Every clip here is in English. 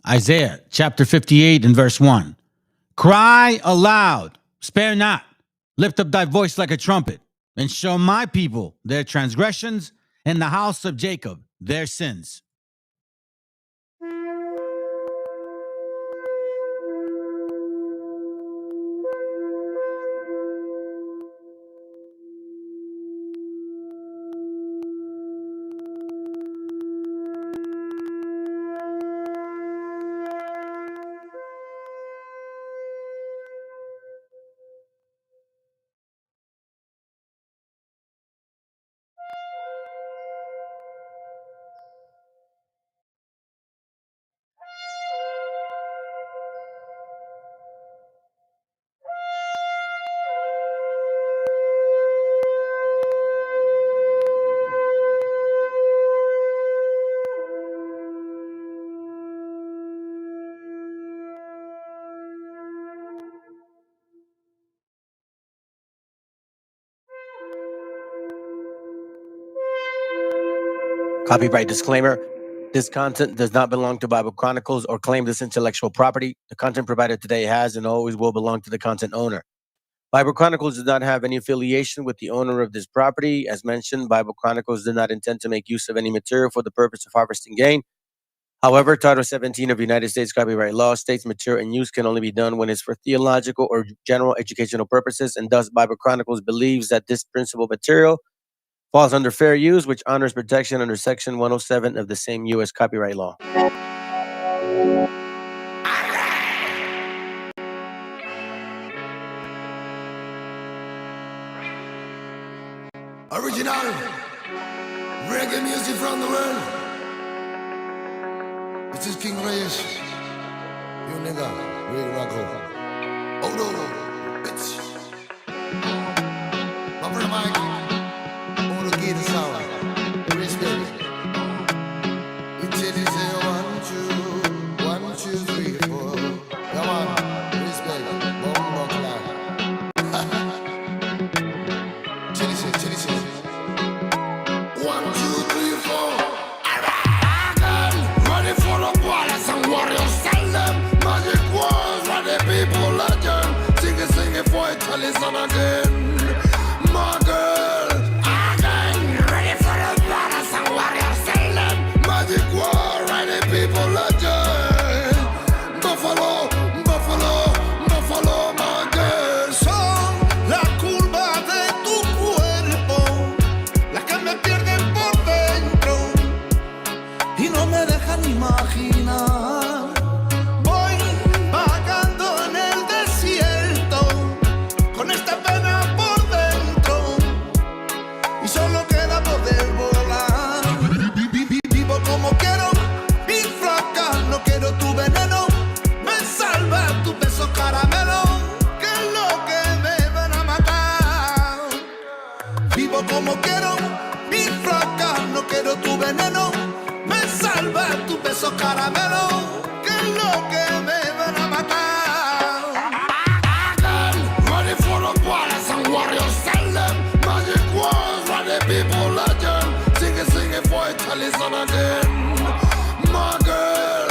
Isaiah chapter 58 and verse 1. Cry aloud, spare not, lift up thy voice like a trumpet, and show my people their transgressions, and the house of Jacob their sins. Copyright disclaimer. This content does not belong to Bible Chronicles or claim this intellectual property. The content provided today has and always will belong to the content owner. Bible Chronicles does not have any affiliation with the owner of this property. As mentioned, Bible Chronicles did not intend to make use of any material for the purpose of harvesting gain. However, Title 17 of United States copyright law states material and use can only be done when it's for theological or general educational purposes, and thus Bible Chronicles believes that this principal material falls under fair use, which honors protection under Section 107 of the same U.S. copyright law. Original reggae music from the world. This is King Reyes. You nigga, real rocko. Oh no, bitch. My friend Mike. Get the sound, respect. We tell you say 1, 2, 3, 4. Come on, respect. Bomba clap. Chili say. 1, 2, 3, 4. Ready for the warriors and warriors. Tell them magic words, ready people legend. Sing it for it till it's on again. My girl. People legend. Buffalo, my girl. Son la curva de tu cuerpo, las que me pierden por dentro y no me dejan imaginar. Voy vagando en el desierto con esta pena por dentro y solo queda poder volar. Vivo como quiero. No quiero tu veneno, me salva tu beso caramelo, que es lo que me van a matar. Vivo como quiero, mi flaca, no quiero tu veneno, me salva tu beso caramelo, que es lo que me van a matar. Ready for the warriors and warriors, tell them magic words, ready people legend. Sing it for it till it's on again. My girl.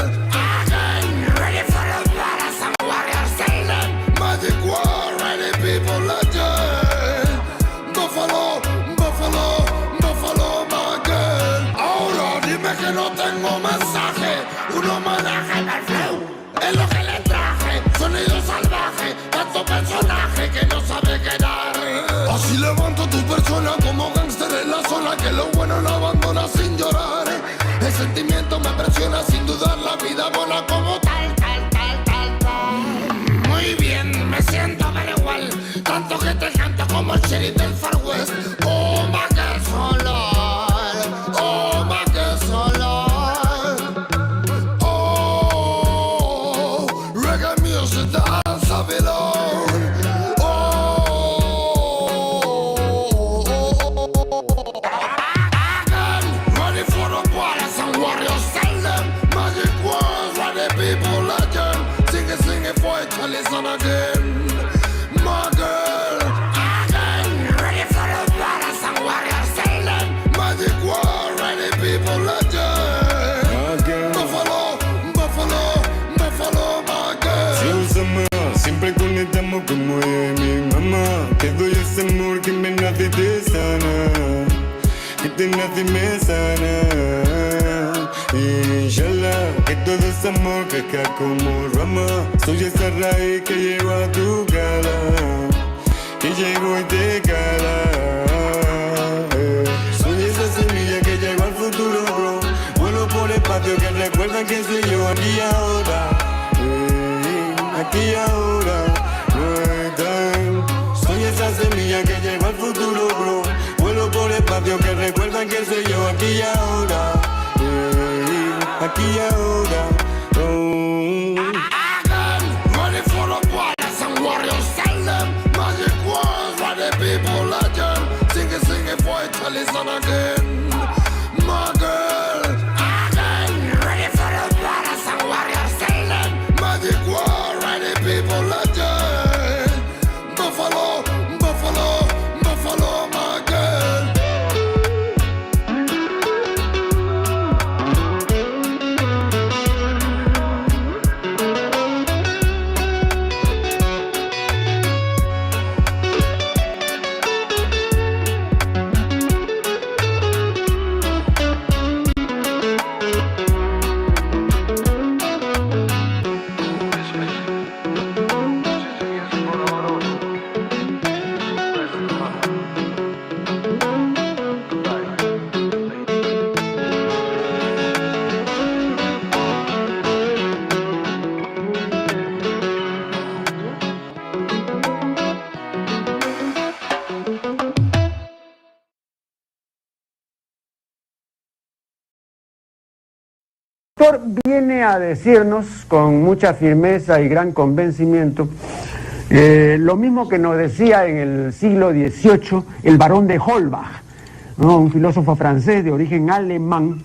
Que no tengo mensaje, un homenaje al flow, es lo que le traje, sonido salvaje, tanto personaje que no sabe quedar. Así levanto tu persona como gángster en la zona, que lo bueno lo abandona sin llorar. El sentimiento me presiona sin dudar, la vida buena como tal. Muy bien, me siento pero igual, tanto que te canto como el sheriff del Far West. Oh, my God, solo. Oh, my God, solo. Oh, reggae music, the answer below. Ready for the warriors and warriors, tell them magic words, ready people legend. Sing it for it till it's on again. My girl, ready for the warriors and warriors, tell them magic words, ready people legend. Buffalo, amo como es mi mamá. Te doy ese amor que me nace y te sana, que te nace y me sana. Inshallah, que todo ese amor crezca como rama. Soy esa raíz que llego a tu cara, que llego y te cala. Soy esa semilla que llegó al futuro, bro. Vuelo por espacio que recuerdan que soy yo aquí y ahora. Aquí y ahora, no están. Soy esa semilla que llegó al futuro, bro. Vuelo por espacio que recuerdan que soy yo aquí y ahora. Aquí y ahora. Ready for the warriors and warriors, tell them magic words where the people legend. Sing it for it till it's on again. My girl, again. Ready for the warriors and warriors, tell them magic words where the people legend. Buffalo, buffalo, buffalo, my girl. El autor viene a decirnos con mucha firmeza y gran convencimiento lo mismo que nos decía en el siglo XVIII el barón de Holbach, ¿no? Un filósofo francés de origen alemán.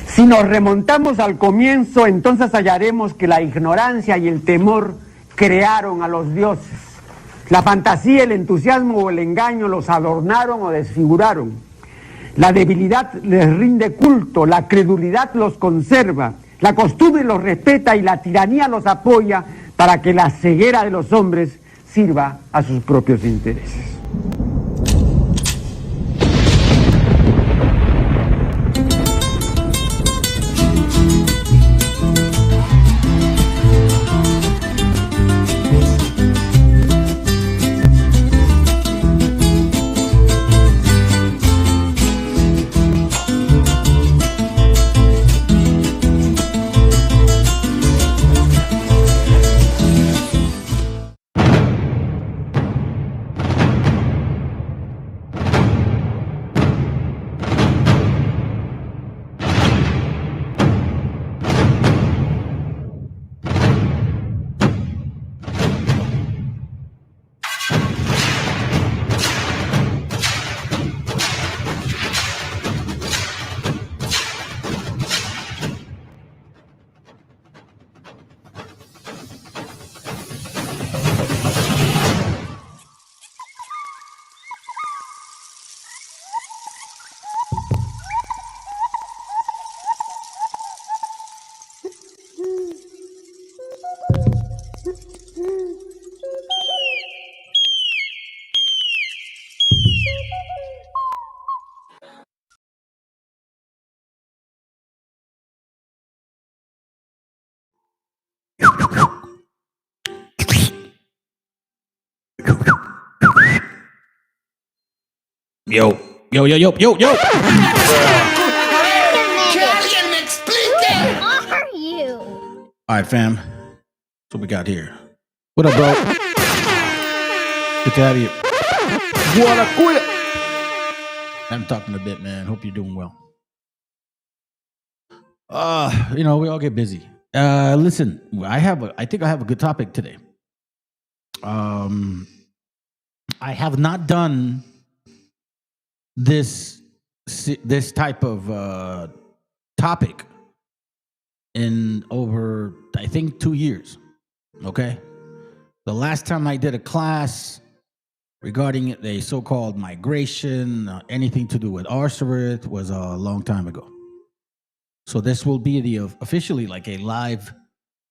Si nos remontamos al comienzo, entonces hallaremos que la ignorancia y el temor crearon a los dioses. La fantasía, el entusiasmo o el engaño los adornaron o desfiguraron. La debilidad les rinde culto, la credulidad los conserva, la costumbre los respeta y la tiranía los apoya para que la ceguera de los hombres sirva a sus propios intereses. Yo. Que alguien me explique. Who are you? All right, fam. That's what we got here. What up, bro? Good to have you. What up, quit? I'm talking a bit, man. Hope you're doing well. We all get busy. Listen, I think I have a good topic today. I have not done this type of topic in over, I think, 2 years. Okay, the last time I did a class regarding a so-called migration, anything to do with Arsarit, was a long time ago. So this will be officially like a live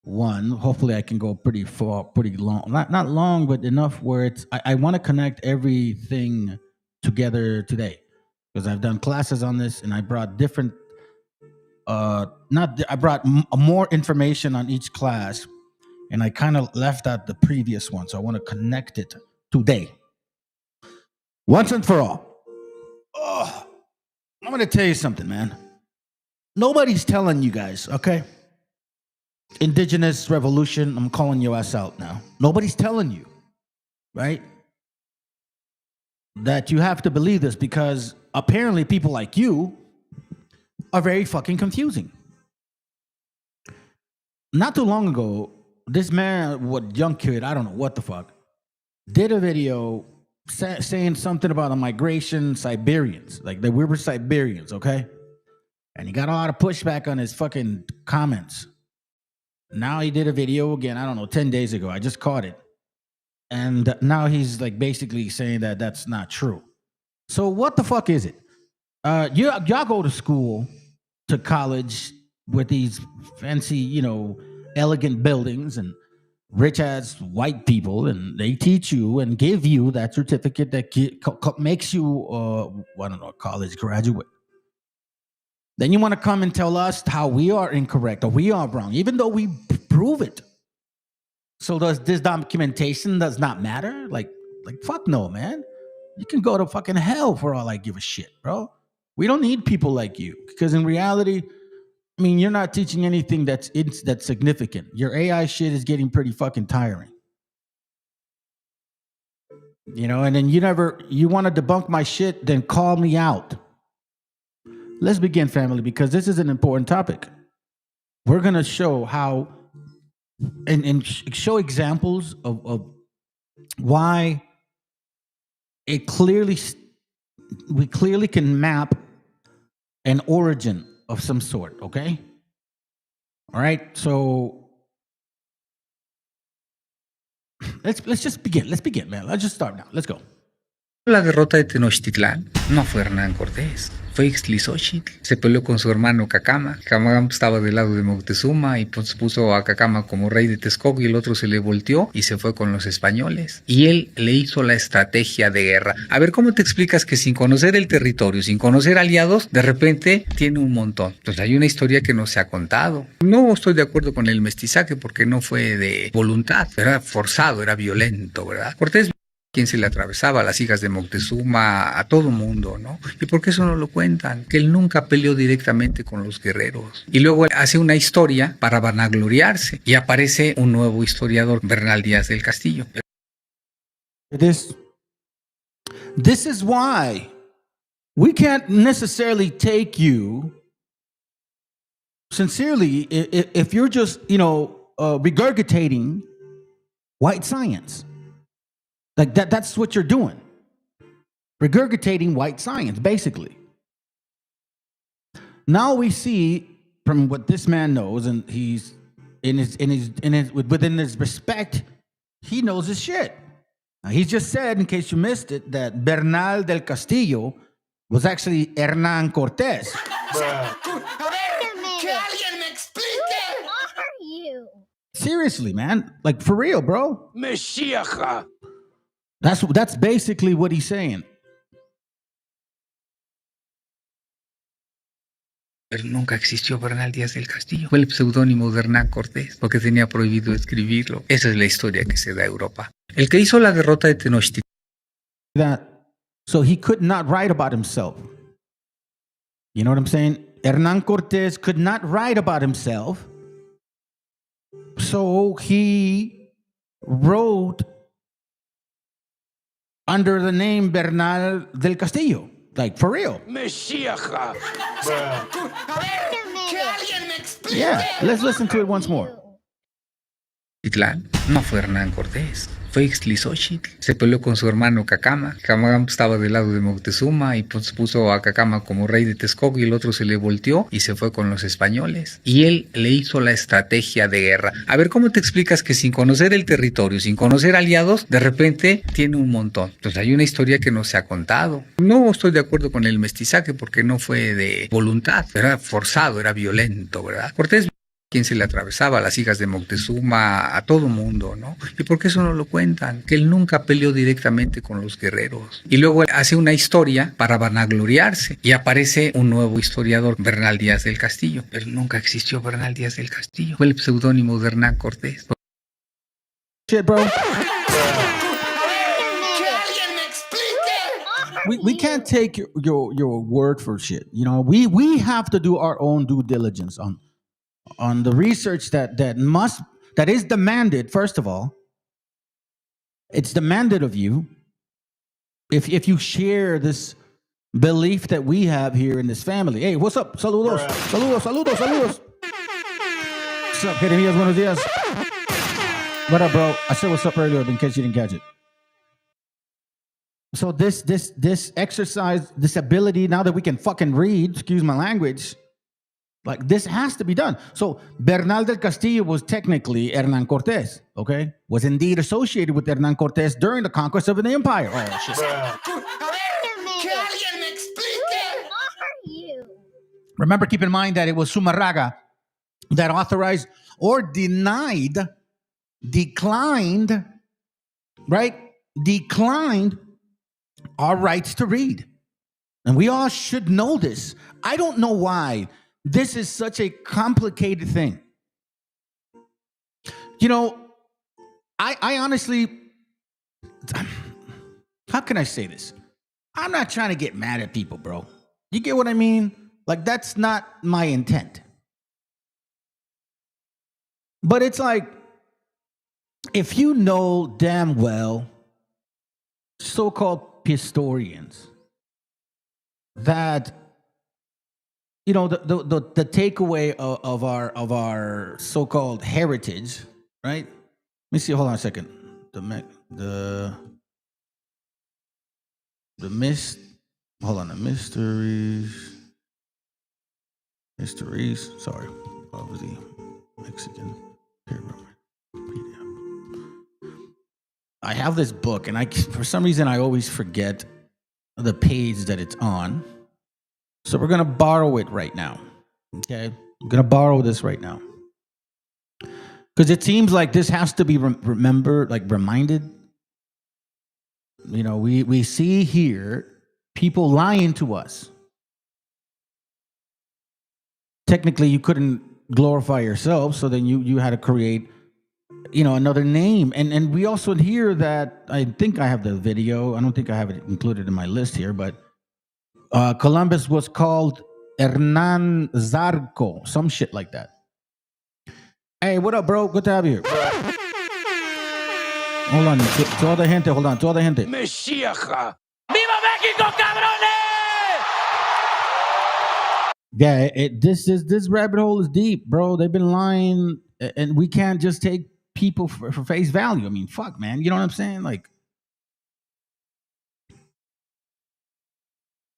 one. Hopefully, I can go pretty far, pretty long. Not long, but enough where it's. I want to connect everything together today because I've done classes on this, and I brought different. Not I brought more information on each class, and I kind of left out the previous one, so I want to connect it today, once and for all. Oh, I'm gonna tell you something, man. Nobody's telling you guys, okay? Indigenous revolution, I'm calling your ass out now. Nobody's telling you, right? That you have to believe this because apparently people like you are very fucking confusing. Not too long ago, this man, what young kid, I don't know what the fuck, did a video saying something about a migration Siberians, like that we were Siberians, okay? And he got a lot of pushback on his fucking comments. Now he did a video again, I don't know, 10 days ago. I just caught it. And now he's like basically saying that that's not true. So what the fuck is it? Y'all go to school, to college with these fancy, you know, elegant buildings and rich ass white people, and they teach you and give you that certificate that makes you, I don't know, a college graduate. Then you want to come and tell us how we are incorrect or we are wrong, even though we prove it. So does this documentation does not matter? Like fuck no, man. You can go to fucking hell for all I give a shit, bro. We don't need people like you because in reality, I mean, you're not teaching anything that's significant. Your AI shit is getting pretty fucking tiring. You know, and then you want to debunk my shit, then call me out. Let's begin, family, because this is an important topic. We're going to show how and show examples of why we clearly can map an origin of some sort, okay? All right, so let's just begin. Let's begin, man. Let's just start now. Let's go. La derrota de Tenochtitlán no fue Hernán Cortés, fue Ixtlilxóchitl. Se peleó con su hermano Cacama. Cacama estaba del lado de Moctezuma y pues puso a Cacama como rey de Texcoco y el otro se le volteó y se fue con los españoles. Y él le hizo la estrategia de guerra. A ver, ¿cómo te explicas que sin conocer el territorio, sin conocer aliados, de repente tiene un montón? Pues hay una historia que no se ha contado. No estoy de acuerdo con el mestizaje porque no fue de voluntad, era forzado, era violento, ¿verdad? Cortés, quien se le atravesaba a las hijas de Moctezuma, a todo mundo, ¿no? ¿Y por qué eso no lo cuentan? Que él nunca peleó directamente con los guerreros. Y luego hace una historia para vanagloriarse y aparece un nuevo historiador, Bernal Díaz del Castillo. This is why we can't necessarily take you sincerely if you're just, regurgitating white science. Like that's what you're doing. Regurgitating white science, basically. Now we see from what this man knows, and he's within his respect, he knows his shit. Now, he just said, in case you missed it, that Bernal del Castillo was actually Hernán Cortés. Seriously, man. Like, for real, bro. MESHIACHA. That's basically what he's saying. Pero nunca existió Bernal Díaz del Castillo. Fue el seudónimo de Hernán Cortés, porque tenía prohibido escribirlo. Esa es la historia que se da a Europa. El que hizo la derrota de Tenochtitlán. So he could not write about himself. You know what I'm saying? Hernán Cortés could not write about himself. So he wrote under the name Bernal del Castillo. Like, for real. MESHIACHA. Yeah, let's listen to it once more. Titlán no fue Hernán Cortés, fue Ixtlilxóchitl. Se peleó con su hermano Cacama. Cacama estaba del lado de Moctezuma y pues puso a Cacama como rey de Texcoco y el otro se le volteó y se fue con los españoles. Y él le hizo la estrategia de guerra. A ver, ¿cómo te explicas que sin conocer el territorio, sin conocer aliados, de repente tiene un montón? Pues hay una historia que no se ha contado. No estoy de acuerdo con el mestizaje porque no fue de voluntad, era forzado, era violento, ¿verdad? Cortés, quién se le atravesaba, a las hijas de Moctezuma, a todo mundo, ¿no? ¿Y por qué eso no lo cuentan? Que él nunca peleó directamente con los guerreros. Y luego hace una historia para vanagloriarse y aparece un nuevo historiador, Bernal Díaz del Castillo. Pero nunca existió Bernal Díaz del Castillo. Fue el seudónimo de Hernán Cortés. Shit, bro. We can't take your word for shit. You know, we have to do our own due diligence on the research that is demanded. First of all, it's demanded of you if you share this belief that we have here in this family. Hey, what's up? Saludos, saludos. What's up, queridos? Buenos días. What up, bro? I said what's up earlier in case you didn't catch it. So this exercise, this ability, now that we can fucking read, excuse my language, like this has to be done. So Bernal del Castillo was technically Hernán Cortés, okay? Was indeed associated with Hernán Cortés during the conquest of the empire. Oh, shit. Remember, keep in mind that it was Sumarraga that authorized or declined, right? Declined our rights to read. And we all should know this. I don't know why this is such a complicated thing. You know, I honestly, how can I say this? I'm not trying to get mad at people, bro. You get what I mean? Like, that's not my intent. But it's like, if you know damn well, so-called historians, that, you know, the takeaway of our so-called heritage, right? Let me see. Hold on a second. The mysteries. Sorry, what was the Mexican? Here, I have this book, and for some reason I always forget the page that it's on. So we're gonna borrow it right now. Okay, I'm gonna borrow this right now because it seems like this has to be reminded. You know, we see here people lying to us. Technically, you couldn't glorify yourself, so then you had to create, you know, another name. And we also hear that, I think I have the video. I don't think I have it included in my list here, but Columbus was called Hernán Zarco, some shit like that. Hey, what up, bro? Good to have you here. Hold on, to all the gente, hold on, to all the gente. MESHIACHA. ¡Viva México, cabrones! Yeah, this rabbit hole is deep, bro. They've been lying, and we can't just take people for face value. I mean, fuck, man. You know what I'm saying? Like,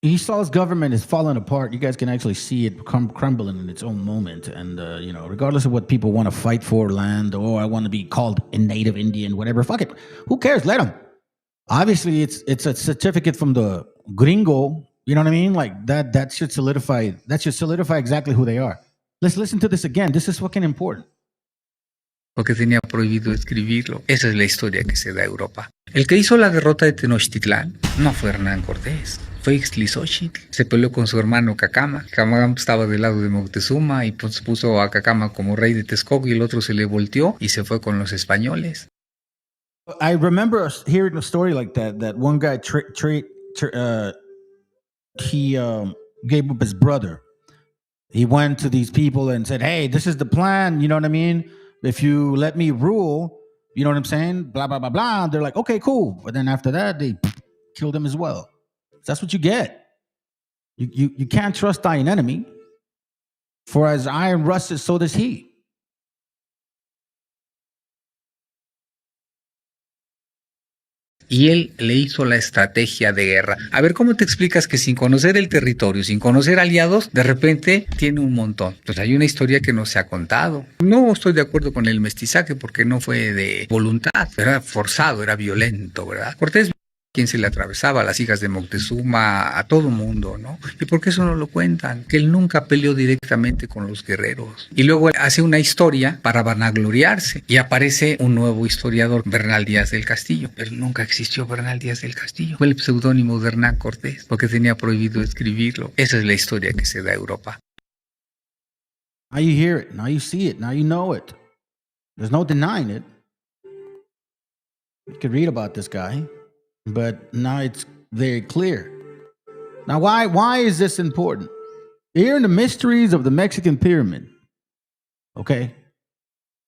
Esau's government is falling apart. You guys can actually see it crumbling in its own moment. And, you know, regardless of what people want to fight for, land, or I want to be called a native Indian, whatever, fuck it. Who cares? Let them. Obviously, it's a certificate from the gringo. You know what I mean? Like, that should solidify exactly who they are. Let's listen to this again. This is fucking important. Porque tenía prohibido escribirlo. Esa es la historia que se da a Europa. El que hizo la derrota de Tenochtitlán no fue Hernán Cortés, fue Ixtlilxóchitl. Se peleó con su hermano Cacama. Cacama estaba del lado de Moctezuma y pues puso a Cacama como rey de Texcoco y el otro se le volteó y se fue con los españoles. I remember hearing a story like that one guy gave up his brother. He went to these people and said, hey, this is the plan, you know what I mean? If you let me rule, you know what I'm saying? Blah, blah, blah, blah. They're like, okay, cool. But then after that, they killed him as well. That's what you get. You can't trust thine enemy. For as iron rusts, so does he. Y él le hizo la estrategia de guerra. A ver, ¿cómo te explicas que sin conocer el territorio, sin conocer aliados, de repente tiene un montón? Pues hay una historia que no se ha contado. No estoy de acuerdo con el mestizaje porque no fue de voluntad, era forzado, era violento, ¿verdad? Cortés quién se le atravesaba, a las hijas de Moctezuma, a todo mundo, ¿no? ¿Y por qué eso no lo cuentan? Que él nunca peleó directamente con los guerreros. Y luego hace una historia para vanagloriarse y aparece un nuevo historiador, Bernal Díaz del Castillo. Pero nunca existió Bernal Díaz del Castillo. Fue el seudónimo de Hernán Cortés porque tenía prohibido escribirlo. Esa es la historia que se da a Europa. Now you hear it. Now you see it. Now you know it. There's no denying it. You could read about this guy, but now it's very clear. Now, why is this important? Here in the mysteries of the Mexican pyramid, okay,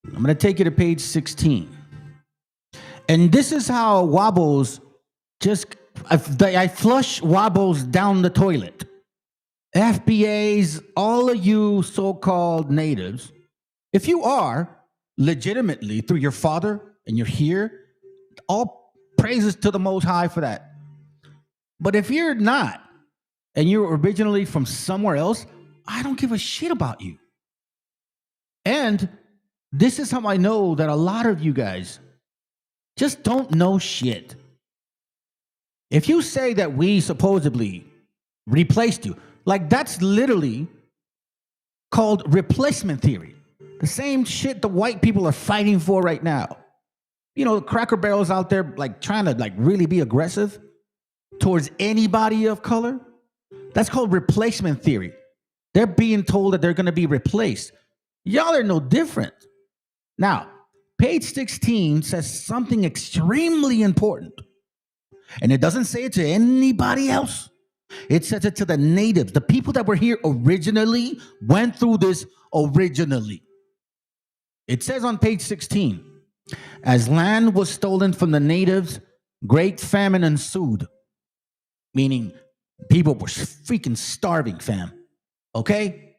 I'm going to take you to page 16. And this is how wobbles I flush wobbles down the toilet. FBAs, all of you so-called natives, if you are legitimately through your father and you're here, all praises to the Most High for that. But if you're not, and you're originally from somewhere else, I don't give a shit about you. And this is how I know that a lot of you guys just don't know shit. If you say that we supposedly replaced you, like that's literally called replacement theory. The same shit the white people are fighting for right now. You know, the Cracker Barrels out there like trying to like really be aggressive towards anybody of color. That's called replacement theory. They're being told that they're going to be replaced. Y'all are no different. Now, page 16 says something extremely important. And it doesn't say it to anybody else. It says it to the natives. The people that were here originally went through this originally. It says on page 16, as land was stolen from the natives, great famine ensued. Meaning people were freaking starving, fam. Okay?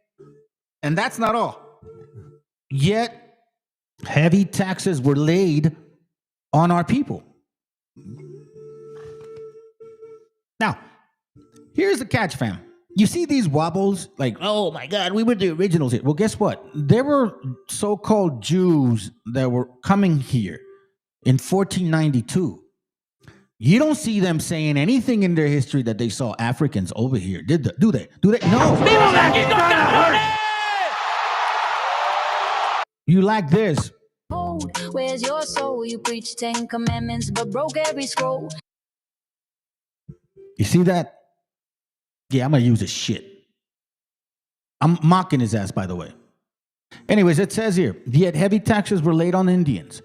And that's not all. Yet, heavy taxes were laid on our people. Now, here's the catch, fam. You see these wobbles, like, oh my God, we were the originals here. Well, guess what? There were so-called Jews that were coming here in 1492. You don't see them saying anything in their history that they saw Africans over here. Do they? No. ¡Viva México, cabrones! You like this. Where's your soul? You preach 10 commandments, but broke every scroll. You see that? Yeah, I'm going to use this shit. I'm mocking his ass, by the way. Anyways, it says here, yet heavy taxes were laid on Indians.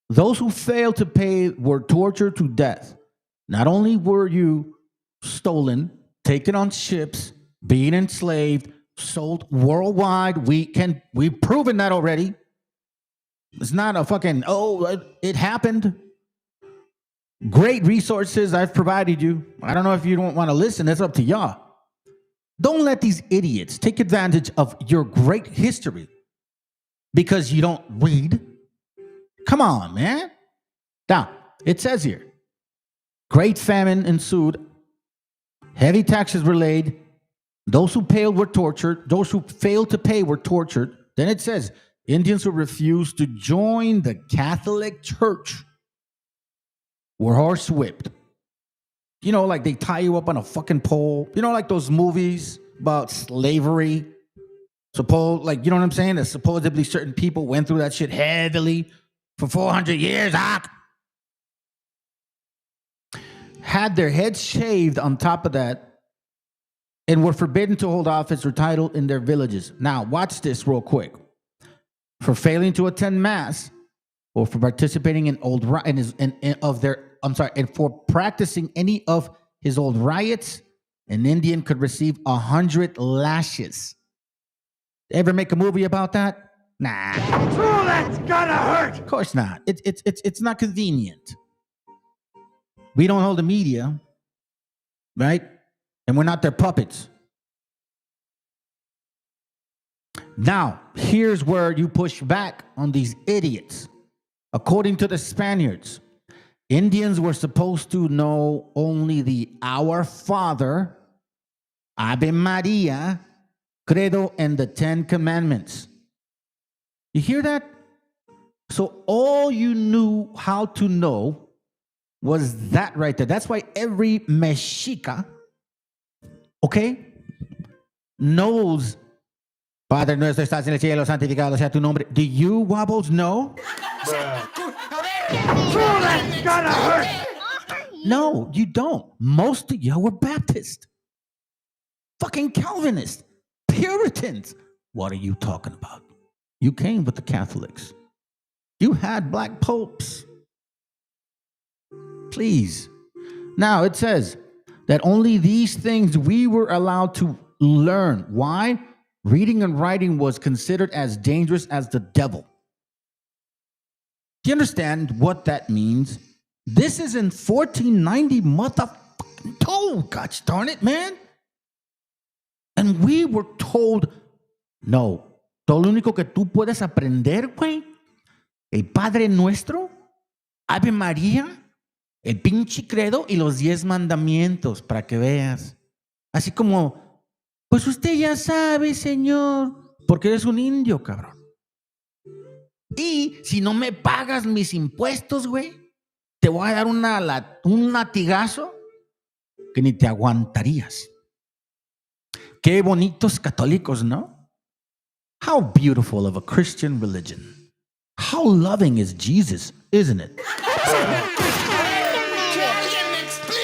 Those who failed to pay were tortured to death. Not only were you stolen, taken on ships, being enslaved, sold worldwide. We've proven that already. It's not a fucking, it happened. Great resources I've provided you. I don't know if you don't want to listen. That's up to y'all. Don't let these idiots take advantage of your great history because you don't read. Come on, man. Now, it says here, great famine ensued. Heavy taxes were laid. Those who failed were tortured. Those who failed to pay were tortured. Then it says, Indians who refused to join the Catholic Church were horsewhipped. You know, like they tie you up on a fucking pole. You know, like those movies about slavery. You know what I'm saying? That supposedly certain people went through that shit heavily for 400 years. Had their heads shaved on top of that and were forbidden to hold office or title in their villages. Now, watch this real quick. For failing to attend mass or for participating in and for practicing any of his old riots, an Indian could receive 100 lashes. Ever make a movie about that? Nah. Oh, that's gonna hurt! Of course not. It's not convenient. We don't hold the media, right? And we're not their puppets. Now, here's where you push back on these idiots. According to the Spaniards, Indians were supposed to know only the Our Father, Ave Maria, Credo, and the 10 Commandments. You hear that? So all you knew how to know was that right there. That's why every Mexica, okay, knows, Padre nuestro estás en el cielo, santificado sea tu nombre. Do you, Wobbles, know? No, you don't. Most of y'all were Baptist. Fucking Calvinists. Puritans. What are you talking about? You came with the Catholics. You had black popes. Please. Now it says that only these things we were allowed to learn. Why? Reading and writing was considered as dangerous as the devil. Do you understand what that means? This is in 1490 motherfucking told. Gosh darn it, man. And we were told, no, todo lo único que tú puedes aprender, güey, el Padre Nuestro, Ave María, el pinche credo y los 10 mandamientos, para que veas. Así como, pues usted ya sabe, señor, porque eres un indio, cabrón. Y si no me pagas mis impuestos, güey, te voy a dar un latigazo que ni te aguantarías. Qué bonitos católicos, ¿no? How beautiful of a Christian religion. How loving is Jesus, isn't it?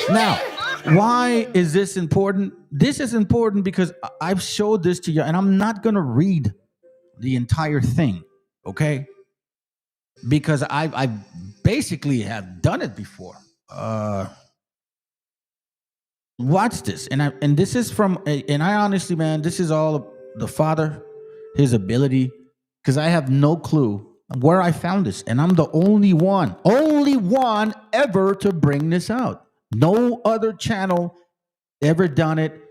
Now, why is this important? This is important because I've showed this to you, and I'm not going to read the entire thing, okay? Because I basically have done it before. Watch this, and this is from, and I honestly, man, this is all the Father, His ability, because I have no clue where I found this, and I'm the only one ever to bring this out. No other channel ever done it,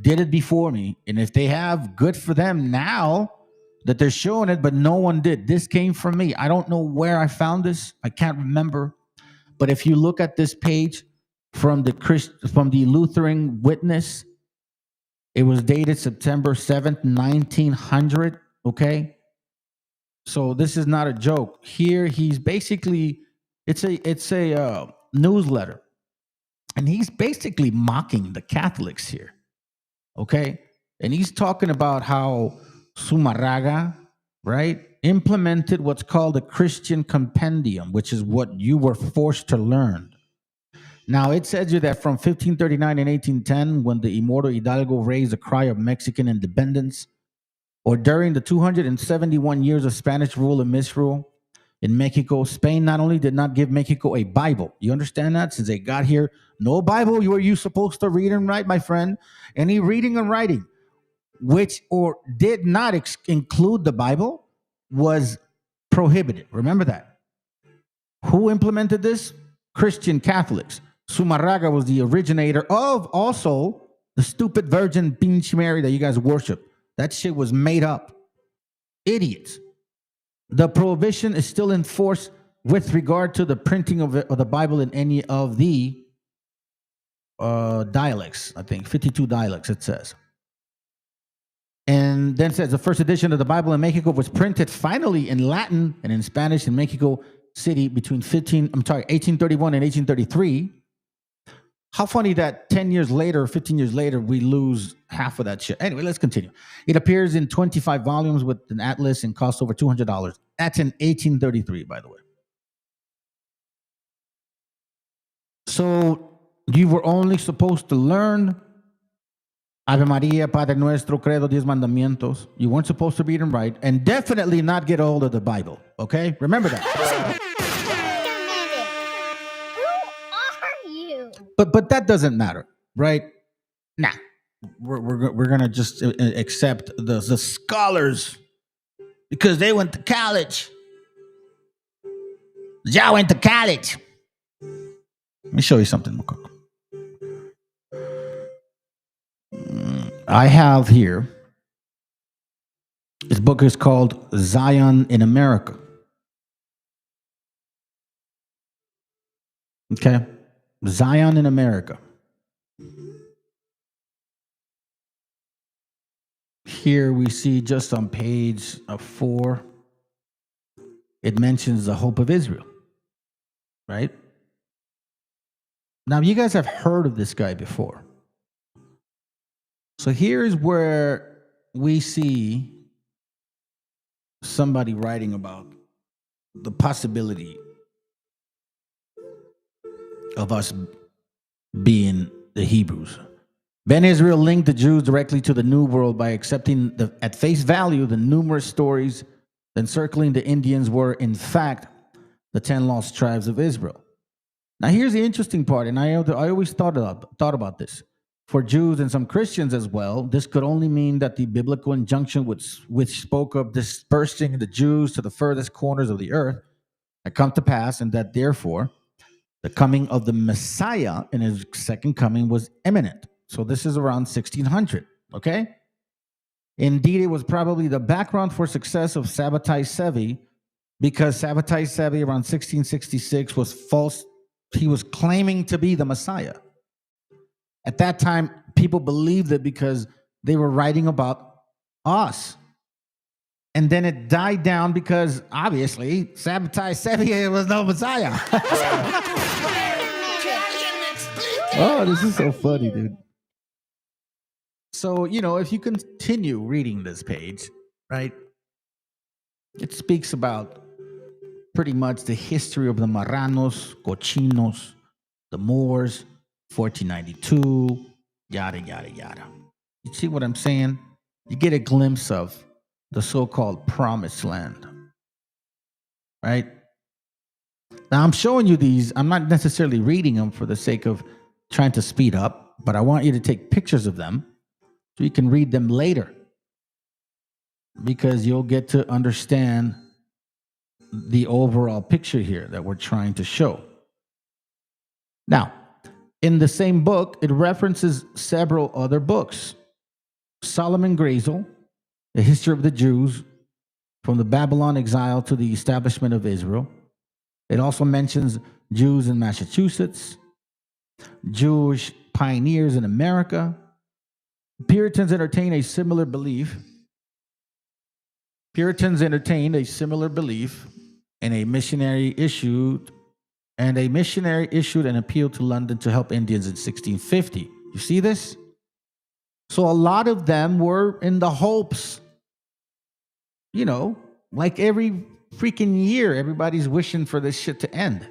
did it before me, and if they have, good for them now that they're showing it, but no one did. This came from me. I don't know where I found this. I can't remember, but if you look at this page, from the Lutheran Witness, it was dated September 7th, 1900, okay? So this is not a joke. Here he's basically, it's a newsletter, and he's basically mocking the Catholics here, okay? And he's talking about how Sumarraga, right, implemented what's called a Christian compendium, which is what you were forced to learn. Now, it says here that from 1539 and 1810, when the immortal Hidalgo raised a cry of Mexican independence, or during the 271 years of Spanish rule and misrule in Mexico, Spain not only did not give Mexico a Bible, you understand that? Since they got here, no Bible were you supposed to read and write, my friend. Any reading and writing, which or did not include the Bible, was prohibited. Remember that. Who implemented this? Christian Catholics. Sumarraga was the originator of also the stupid Virgin Pinche Mary that you guys worship. That shit was made up. Idiots. The prohibition is still in force with regard to the printing of the Bible in any of the dialects. I think 52 dialects it says. And then it says the first edition of the Bible in Mexico was printed finally in Latin and in Spanish in Mexico City between 1831 and 1833. How funny that 10 years later, 15 years later, we lose half of that shit. Anyway, let's continue. It appears in 25 volumes with an atlas and costs over $200. That's in 1833, by the way. So you were only supposed to learn Ave Maria, Padre Nuestro, Credo, 10 Mandamientos. You weren't supposed to read and write, and definitely not get a hold of the Bible, okay? Remember that. But that doesn't matter, right? Nah, we're gonna just accept the scholars because they went to college. Y'all went to college. Let me show you something real quick. I have here. This book is called Zion in America. Okay. Zion in America. Here we see just on page 4, it mentions the hope of Israel, right? Now, you guys have heard of this guy before. So here's where we see somebody writing about the possibility of us being the Hebrews. Ben Israel linked the Jews directly to the New World by accepting at face value the numerous stories encircling the Indians were, in fact, the 10 lost tribes of Israel. Now, here's the interesting part, and I always thought about this. For Jews and some Christians as well, this could only mean that the biblical injunction which spoke of dispersing the Jews to the furthest corners of the earth had come to pass, and that therefore the coming of the Messiah in his second coming was imminent. So this is around 1600, okay? Indeed, it was probably the background for success of Sabbatai Sevi, because Sabbatai Sevi around 1666 was false. He was claiming to be the Messiah. At that time, people believed it because they were writing about us. And then it died down because, obviously, Sabbatai Sevi was no Messiah. Oh, this is so funny, dude. So, if you continue reading this page, right, it speaks about pretty much the history of the Marranos, Cochinos, the Moors, 1492, yada, yada, yada. You see what I'm saying? You get a glimpse of the so-called promised land, right? Now, I'm showing you these. I'm not necessarily reading them for the sake of trying to speed up, but I want you to take pictures of them so you can read them later, because you'll get to understand the overall picture here that we're trying to show. Now, in the same book, it references several other books. Solomon Grazel, The History of the Jews, from the Babylon exile to the establishment of Israel. It also mentions Jews in Massachusetts, Jewish pioneers in America. Puritans entertained a similar belief. And a missionary issued an appeal to London to help Indians in 1650. You see this? So a lot of them were in the hopes, like every freaking year, everybody's wishing for this shit to end.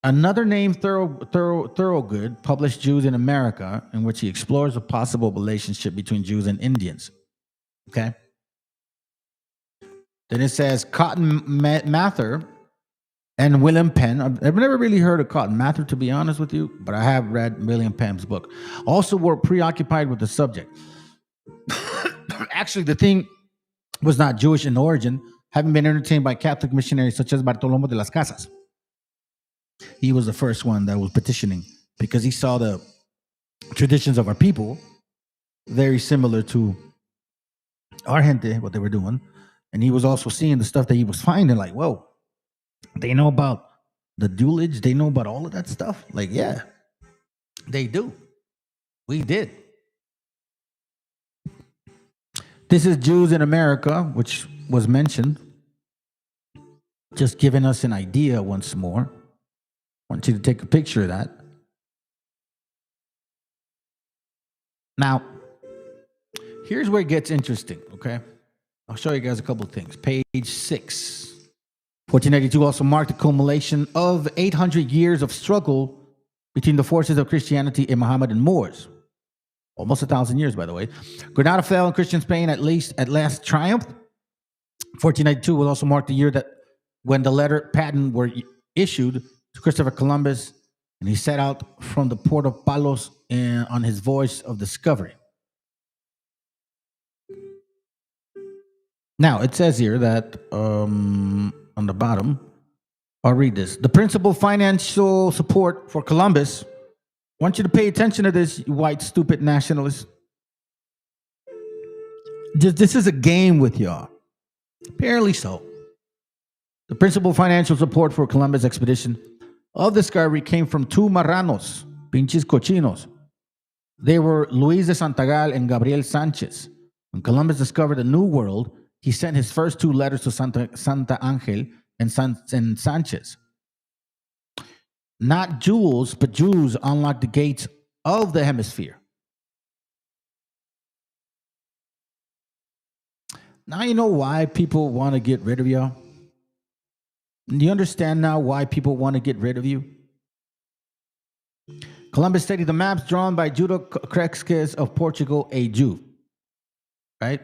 Another name, Thorogood, published Jews in America, in which he explores a possible relationship between Jews and Indians. Okay? Then it says Cotton Mather and William Penn. I've never really heard of Cotton Mather, to be honest with you, but I have read William Penn's book. Also were preoccupied with the subject. Actually, the thing was not Jewish in origin, having been entertained by Catholic missionaries such as Bartolomé de las Casas. He was the first one that was petitioning because he saw the traditions of our people very similar to our gente, what they were doing. And he was also seeing the stuff that he was finding, like, whoa, they know about the duelage. They know about all of that stuff. Like, yeah, they do. We did. This is Jews in America, which was mentioned. Just giving us an idea once more. I want you to take a picture of that. Now, here's where it gets interesting, okay? I'll show you guys a couple of things. Page 6. 1492 also marked the culmination of 800 years of struggle between the forces of Christianity and Mohammedan Moors. Almost 1,000 years, by the way. Granada fell and Christian Spain at last triumphed. 1492 will also mark the year that when the letter patent were issued to Christopher Columbus, and he set out from the port of Palos on his voyage of discovery. Now, it says here that on the bottom, I'll read this. The principal financial support for Columbus, I want you to pay attention to this, you white, stupid nationalists. This is a game with y'all. Apparently so. The principal financial support for Columbus' expedition of discovery came from two Marranos, pinches cochinos. They were Luis de Santagal and Gabriel Sanchez. When Columbus discovered the New World, he sent his first two letters to Santa Angel and Sanchez. not jewels, but Jews unlock the gates of the hemisphere. Now you know why people want to get rid of you. Do you understand now why people want to get rid of you? Columbus studied the maps drawn by Judo Crexkes of Portugal, a Jew. Right?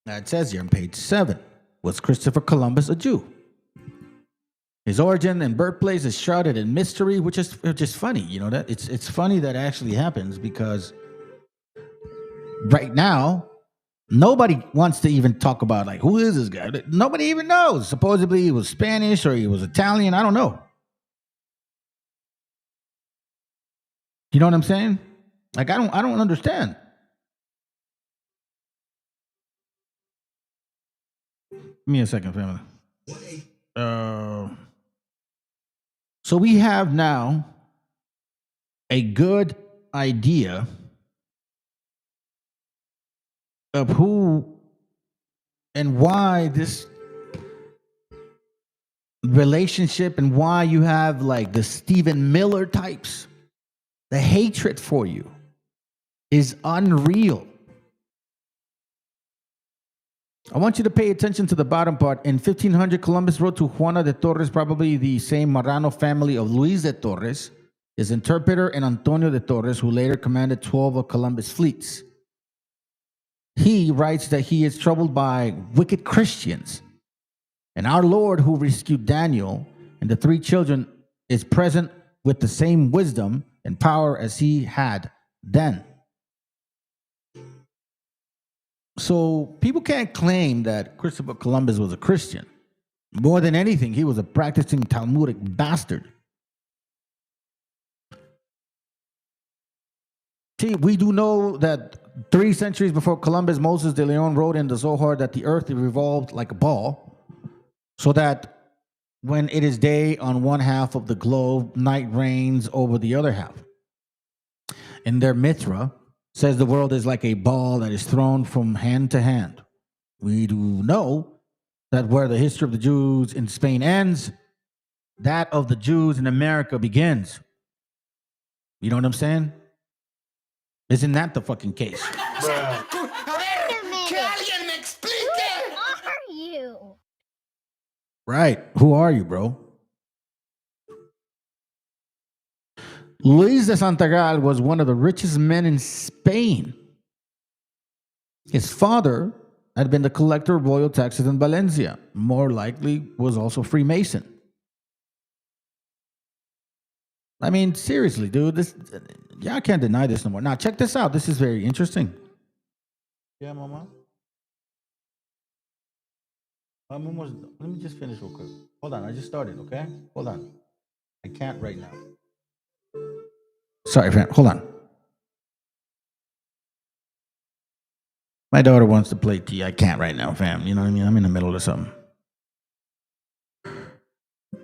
Now it says here on page 7, was Christopher Columbus a Jew? His origin and birthplace is shrouded in mystery, which is funny. You know that it's funny that actually happens because right now nobody wants to even talk about like who is this guy. Nobody even knows. Supposedly he was Spanish or he was Italian. I don't know. You know what I'm saying? Like I don't understand. Give me a second, family. So we have now a good idea of who and why this relationship and why you have like the Stephen Miller types. The hatred for you is unreal. I want you to pay attention to the bottom part. In 1500, Columbus wrote to Juana de Torres, probably the same Marrano family of Luis de Torres, his interpreter, and Antonio de Torres, who later commanded 12 of Columbus' fleets. He writes that he is troubled by wicked Christians, and our Lord, who rescued Daniel and the 3 children, is present with the same wisdom and power as he had then. So people can't claim that Christopher Columbus was a Christian. More than anything, he was a practicing Talmudic bastard. See, we do know that 3 centuries before Columbus, Moses de Leon wrote in the Zohar that the earth revolved like a ball, so that when it is day on one half of the globe, night reigns over the other half. In their Mithra, says the world is like a ball that is thrown from hand to hand. We do know that where the history of the Jews in Spain ends, that of the Jews in America begins. You know what I'm saying? Isn't that the fucking case? Right. Who are you, bro? Luis de Santagal was one of the richest men in Spain. His father had been the collector of royal taxes in Valencia. More likely was also Freemason. I mean, seriously, dude, I can't deny this no more. Now, check this out. This is very interesting. Yeah, Mama? Let me just finish real quick. Hold on, I just started, okay? Hold on. I can't right now. Sorry, fam. Hold on. My daughter wants to play T. I can't right now, fam. You know what I mean? I'm in the middle of something.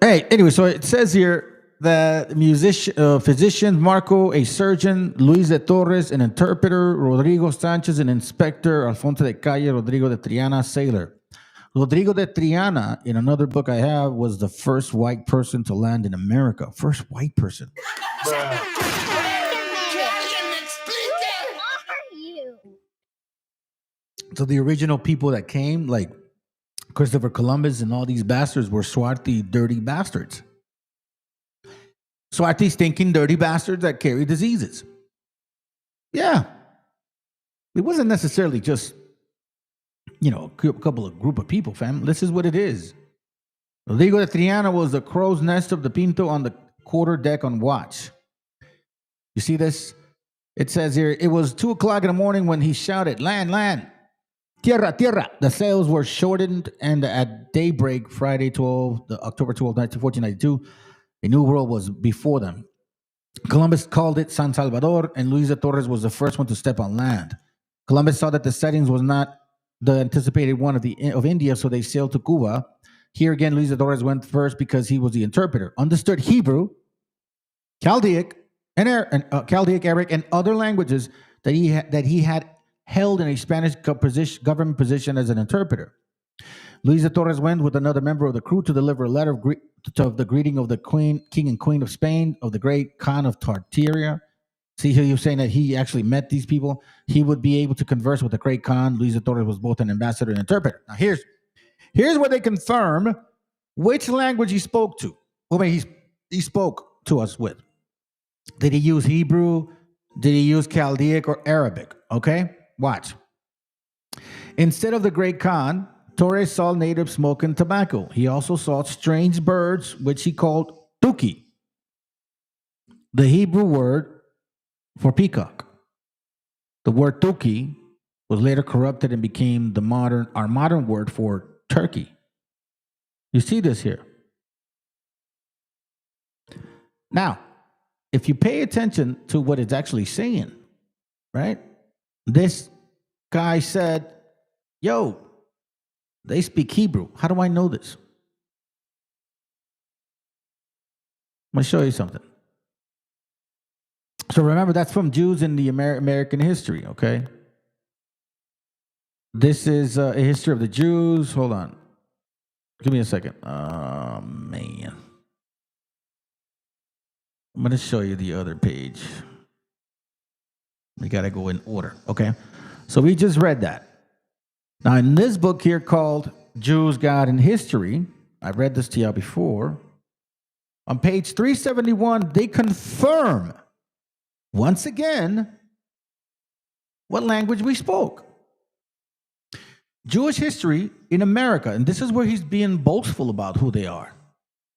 Hey, anyway, so it says here that physician, Marco, a surgeon, Luis de Torres, an interpreter, Rodrigo Sanchez, an inspector, Alfonso de Calle, Rodrigo de Triana, sailor. Rodrigo de Triana, in another book I have, was the first white person to land in America. First white person. So the original people that came, like Christopher Columbus and all these bastards, were swarthy, dirty bastards. Swarthy, stinking, dirty bastards that carry diseases. Yeah. It wasn't necessarily just, a group of people, fam. This is what it is. Rodrigo de Triana was the crow's nest of the Pinto on the quarter deck on watch. You see this? It says here, it was 2 o'clock in the morning when he shouted, land, land. Tierra, tierra. The sails were shortened, and at daybreak, Friday, October 12, 1492, a new world was before them. Columbus called it San Salvador, and Luis de Torres was the first one to step on land. Columbus saw that the settings was not the anticipated one of India, so they sailed to Cuba. Here again, Luis de Torres went first because he was the interpreter, understood Hebrew, Chaldaic, Chaldaic, Arabic, and other languages that he had held in a Spanish government position as an interpreter. Luisa Torres went with another member of the crew to deliver a letter of the greeting of the king and queen of Spain, of the great Khan of Tartaria. See here, you're saying that he actually met these people. He would be able to converse with the great Khan. Luisa Torres was both an ambassador and interpreter. Now here's where they confirm which language he spoke to. Well, he spoke to us with. Did he use Hebrew? Did he use Chaldaic or Arabic? Okay, watch. Instead of the great Khan, Torres saw natives smoking tobacco. He also saw strange birds, which he called tuki, the Hebrew word for peacock. The word tuki was later corrupted and became our modern word for turkey. You see this here. Now, if you pay attention to what it's actually saying, right? This guy said, yo, they speak Hebrew. How do I know this? I'm going to show you something. So remember, that's from Jews in the American history, okay? This is a history of the Jews. Hold on. Give me a second. Oh, man. I'm going to show you the other page. We got to go in order, okay? So we just read that. Now, in this book here called Jews, God, and History, I've read this to y'all before. On page 371, they confirm, once again, what language we spoke. Jewish history in America, and this is where he's being boastful about who they are,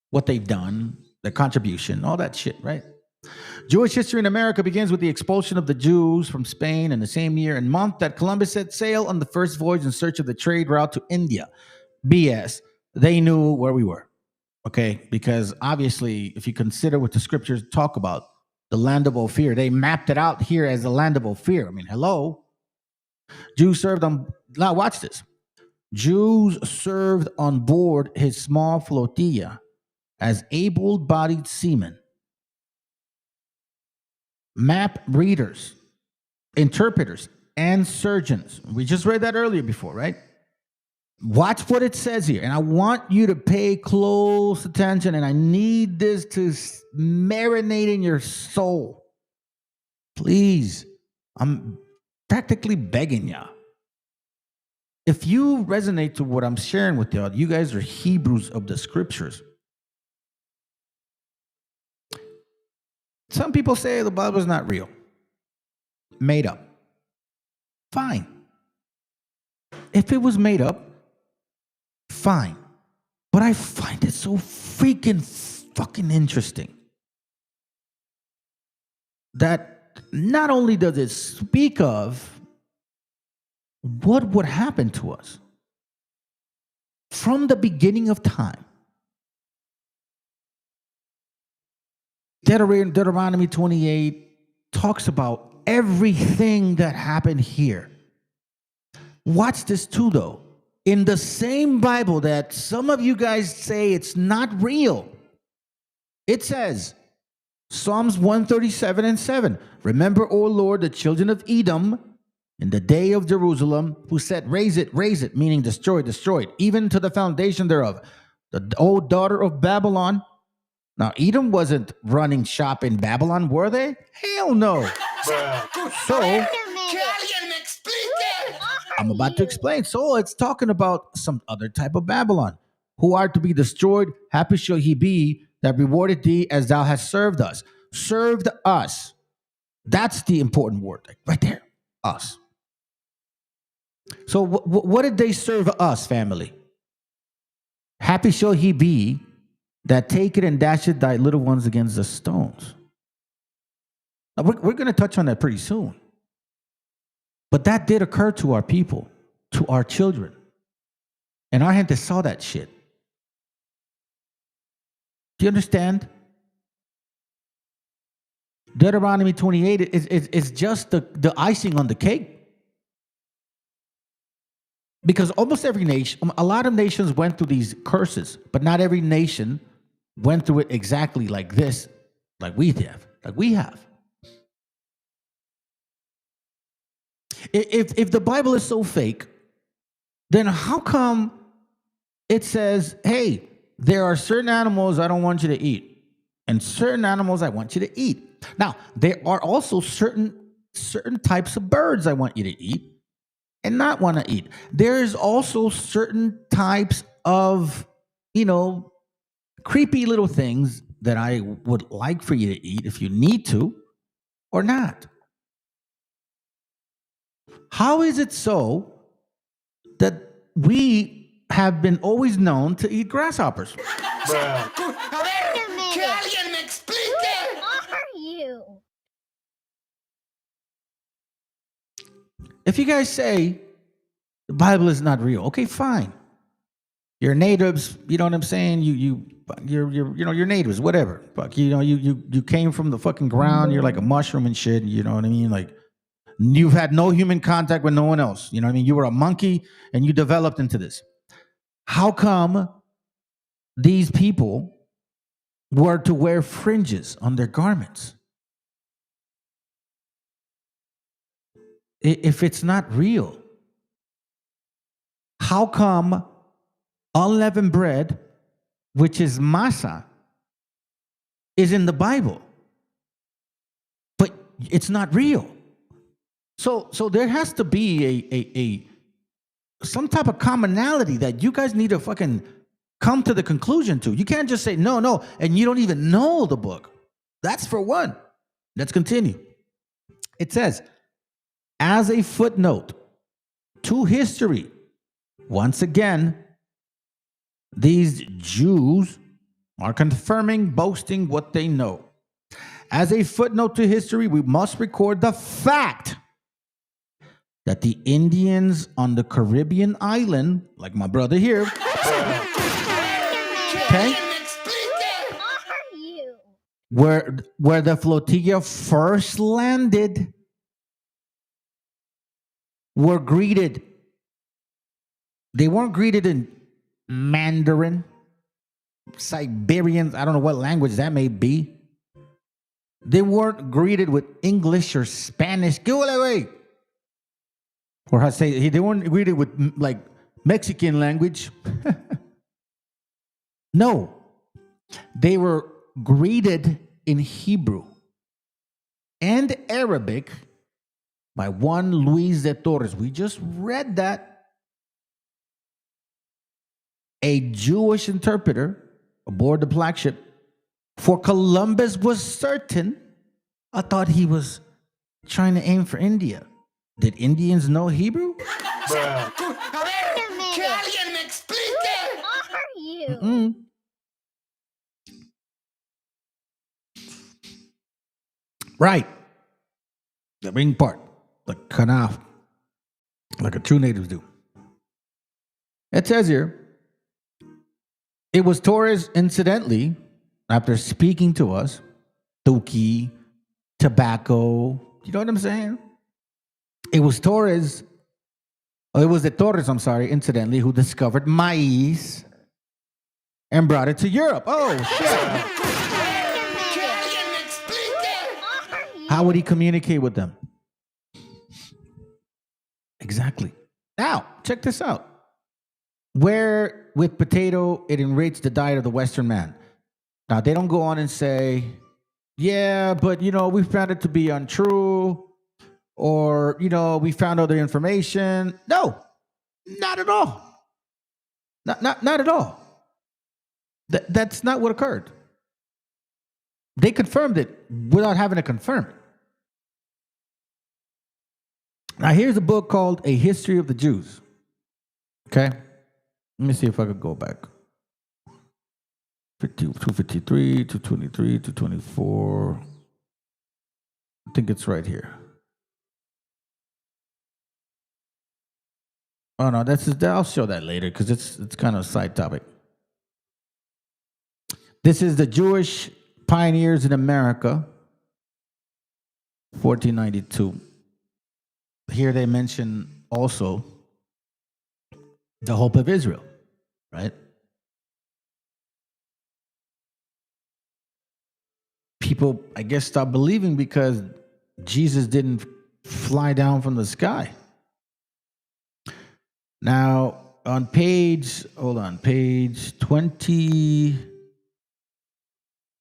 what they've done, their contribution, all that shit, right? Jewish history in America begins with the expulsion of the Jews from Spain in the same year and month that Columbus set sail on the first voyage in search of the trade route to India. BS. They knew where we were, okay? Because obviously, if you consider what the scriptures talk about, the land of Ophir, they mapped it out here as the land of Ophir. I mean, hello? Jews served on, now watch this. Jews served on board his small flotilla as able-bodied seamen, map readers, interpreters, and surgeons. We just read that earlier before, right? Watch what it says here. And I want you to pay close attention, and I need this to marinate in your soul. Please, I'm practically begging y'all. If you resonate to what I'm sharing with y'all, you guys are Hebrews of the scriptures. Some people say the Bible is not real, made up. Fine. If it was made up, fine. But I find it so freaking fucking interesting that not only does it speak of what would happen to us from the beginning of time. Deuteronomy 28 talks about everything that happened here. Watch this too, though. In the same Bible that some of you guys say it's not real, it says, Psalms 137:7, remember, O Lord, the children of Edom in the day of Jerusalem, who said, raise it, meaning destroy, even to the foundation thereof. The old daughter of Babylon. Now, Edom wasn't running shop in Babylon, were they? Hell no. So, I'm about to explain. So, it's talking about some other type of Babylon, who are to be destroyed. Happy shall he be that rewarded thee as thou hast served us. Served us. That's the important word, right there. Us. So, what did they serve us, family? Happy shall he be that take it and dash it thy little ones against the stones. Now, we're going to touch on that pretty soon. But that did occur to our people, to our children. And our gente saw that shit. Do you understand? Deuteronomy 28 is just the icing on the cake. Because almost every nation, a lot of nations went through these curses, but not every nation went through it exactly like this, like we have. If the Bible is so fake, then how come it says, hey, there are certain animals I don't want you to eat, and certain animals I want you to eat. Now, there are also certain types of birds I want you to eat and not want to eat. There is also certain types of, creepy little things that I would like for you to eat if you need to or not. How is it so that we have been always known to eat grasshoppers? A ver, que alguien me explique. Who are you? If you guys say the Bible is not real, okay, fine. You're natives, you know what I'm saying? You're natives, whatever. Fuck, you came from the fucking ground. You're like a mushroom and shit. You know what I mean? Like, you've had no human contact with no one else. You know what I mean? You were a monkey and you developed into this. How come these people were to wear fringes on their garments? If it's not real, how come unleavened bread, which is masa, is in the Bible, but it's not real? So there has to be a some type of commonality that you guys need to fucking come to the conclusion to. You can't just say no, and you don't even know the book. That's for one. Let's continue. It says, as a footnote to history, once again, these Jews are confirming, boasting what they know. As a footnote to history, we must record the fact that the Indians on the Caribbean island, like my brother here, okay, Who are you? where the flotilla first landed, were greeted. They weren't greeted in Mandarin, Siberian, I don't know what language that may be. They weren't greeted with English or Spanish. Go away. Or I say they weren't greeted with like Mexican language. No, they were greeted in Hebrew and Arabic by one Luis de Torres. We just read that. A Jewish interpreter aboard the black ship, for Columbus was certain. I thought he was trying to aim for India. Did Indians know Hebrew? A ver, que alguien me explique. Who are you? Mm-mm. Right. The main part, like cut off, like a true natives do. It says here, it was Torres, incidentally, after speaking to us, Tuki, tobacco, you know what I'm saying? It was the Torres, incidentally, who discovered maize and brought it to Europe. Oh, shit. Que alguien me explique. How would he communicate with them? Exactly. Now, check this out. Where with potato, it enriched the diet of the Western man. Now, they don't go on and say, yeah, but, we found it to be untrue, or, we found other information. No, not at all. Not at all. That's not what occurred. They confirmed it without having to confirm it. Now, here's a book called A History of the Jews. Okay? Let me see if I could go back. 253, 223, 224. I think it's right here. Oh, no, I'll show that later because it's kind of a side topic. This is the Jewish Pioneers in America, 1492. Here they mention also the hope of Israel, right? People, I guess, stopped believing because Jesus didn't fly down from the sky. Now, on page 20,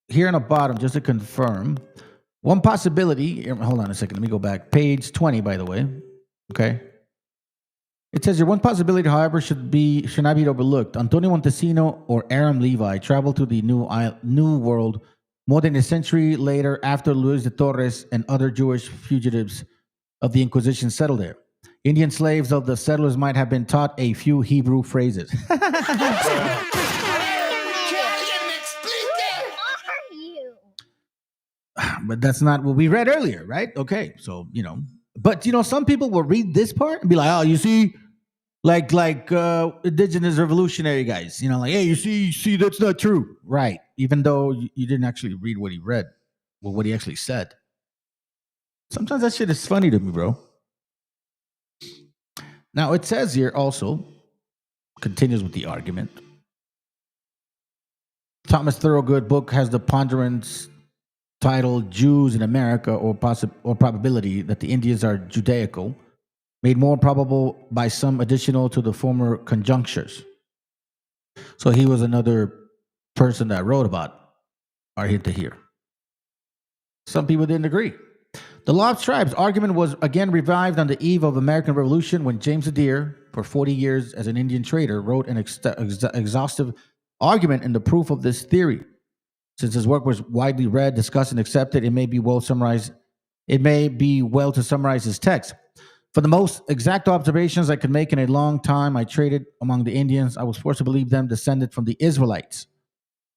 here on the bottom, just to confirm, one possibility, hold on a second, let me go back. Page 20, by the way. Okay. It says here, one possibility, however, should not be overlooked. Antonio Montesino or Aram Levi traveled to the New World more than a century later after Luis de Torres and other Jewish fugitives of the Inquisition settled there. Indian slaves of the settlers might have been taught a few Hebrew phrases. But that's not what we read earlier, right? Okay, so, but, some people will read this part and be like, oh, you see, like indigenous revolutionary guys, like, hey, you see, that's not true. Right, even though you didn't actually read what he read, well, what he actually said. Sometimes that shit is funny to me, bro. Now, it says here also, continues with the argument. Thomas Thorogood book has the ponderance titled Jews in America or probability that the Indians are Judaical, made more probable by some additional to the former conjunctures. So he was another person that wrote about our hit to here. Some people didn't agree. The Law of Tribes argument was again revived on the eve of American Revolution when James Adair, for 40 years as an Indian trader, wrote an exhaustive argument in the proof of this theory. Since his work was widely read, discussed, and accepted, it may be well to summarize his text. For the most exact observations I could make in a long time I traded among the Indians, I was forced to believe them descended from the Israelites.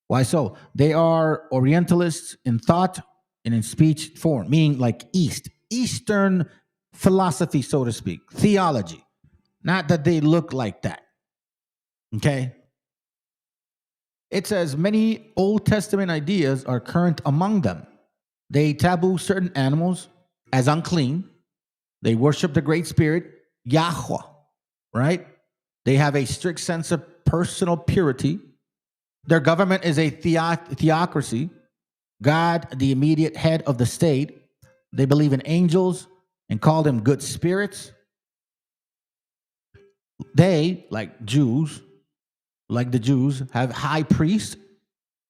Why so? They are Orientalists in thought and in speech form, meaning like Eastern philosophy, so to speak, theology. Not that they look like that. Okay? It says many Old Testament ideas are current among them. They taboo certain animals as unclean. They worship the Great Spirit, Yahweh, right? They have a strict sense of personal purity. Their government is a theocracy. God, the immediate head of the state. They believe in angels and call them good spirits. They, like the Jews, have high priests.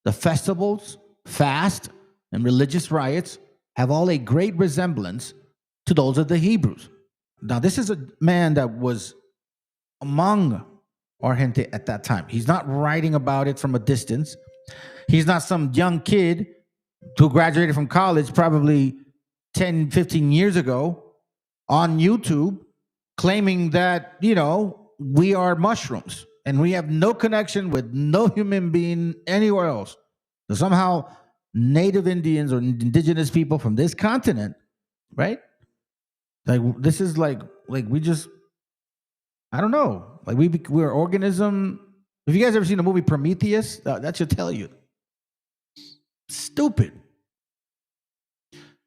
The festivals, fast, and religious riots have all a great resemblance to those of the Hebrews. Now, this is a man that was among our gente at that time. He's not writing about it from a distance. He's not some young kid who graduated from college probably 10, 15 years ago on YouTube claiming that, we are mushrooms and we have no connection with no human being anywhere else. So somehow native Indians or indigenous people from this continent, right? Like this is like we just, I don't know. Like we're organism. Have you guys ever seen the movie Prometheus? That should tell you. Stupid.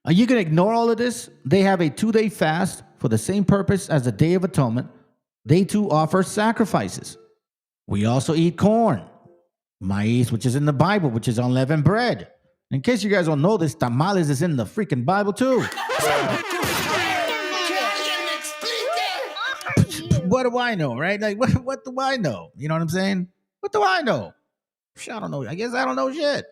Are you going to ignore all of this? They have a 2-day fast for the same purpose as the Day of Atonement. They too offer sacrifices. We also eat corn, maize, which is in the Bible, which is unleavened bread. In case you guys don't know this, tamales is in the freaking Bible too. What do I know, right? Like, what do I know? You know what I'm saying? What do I know? I don't know. I guess I don't know shit.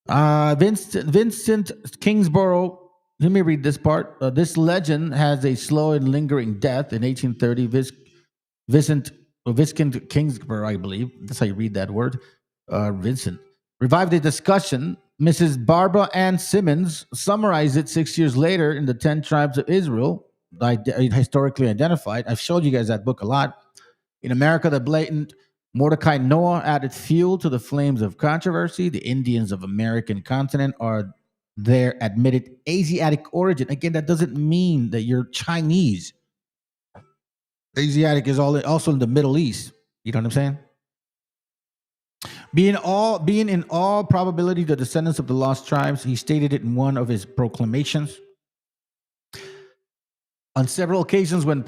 Vincent Kingsborough. Let me read this part. This legend has a slow and lingering death in 1830. Viscount Kingsborough, I believe. That's how you read that word. Vincent. Revived a discussion. Mrs. Barbara Ann Simmons summarized it 6 years later in the 10 Tribes of Israel, historically identified. I've showed you guys that book a lot. In America, the blatant Mordecai Noah added fuel to the flames of controversy. The Indians of American continent are their admitted Asiatic origin. Again, that doesn't mean that you're Chinese. Asiatic is also in the Middle East. You know what I'm saying? Being in all probability the descendants of the lost tribes, he stated it in one of his proclamations. On several occasions when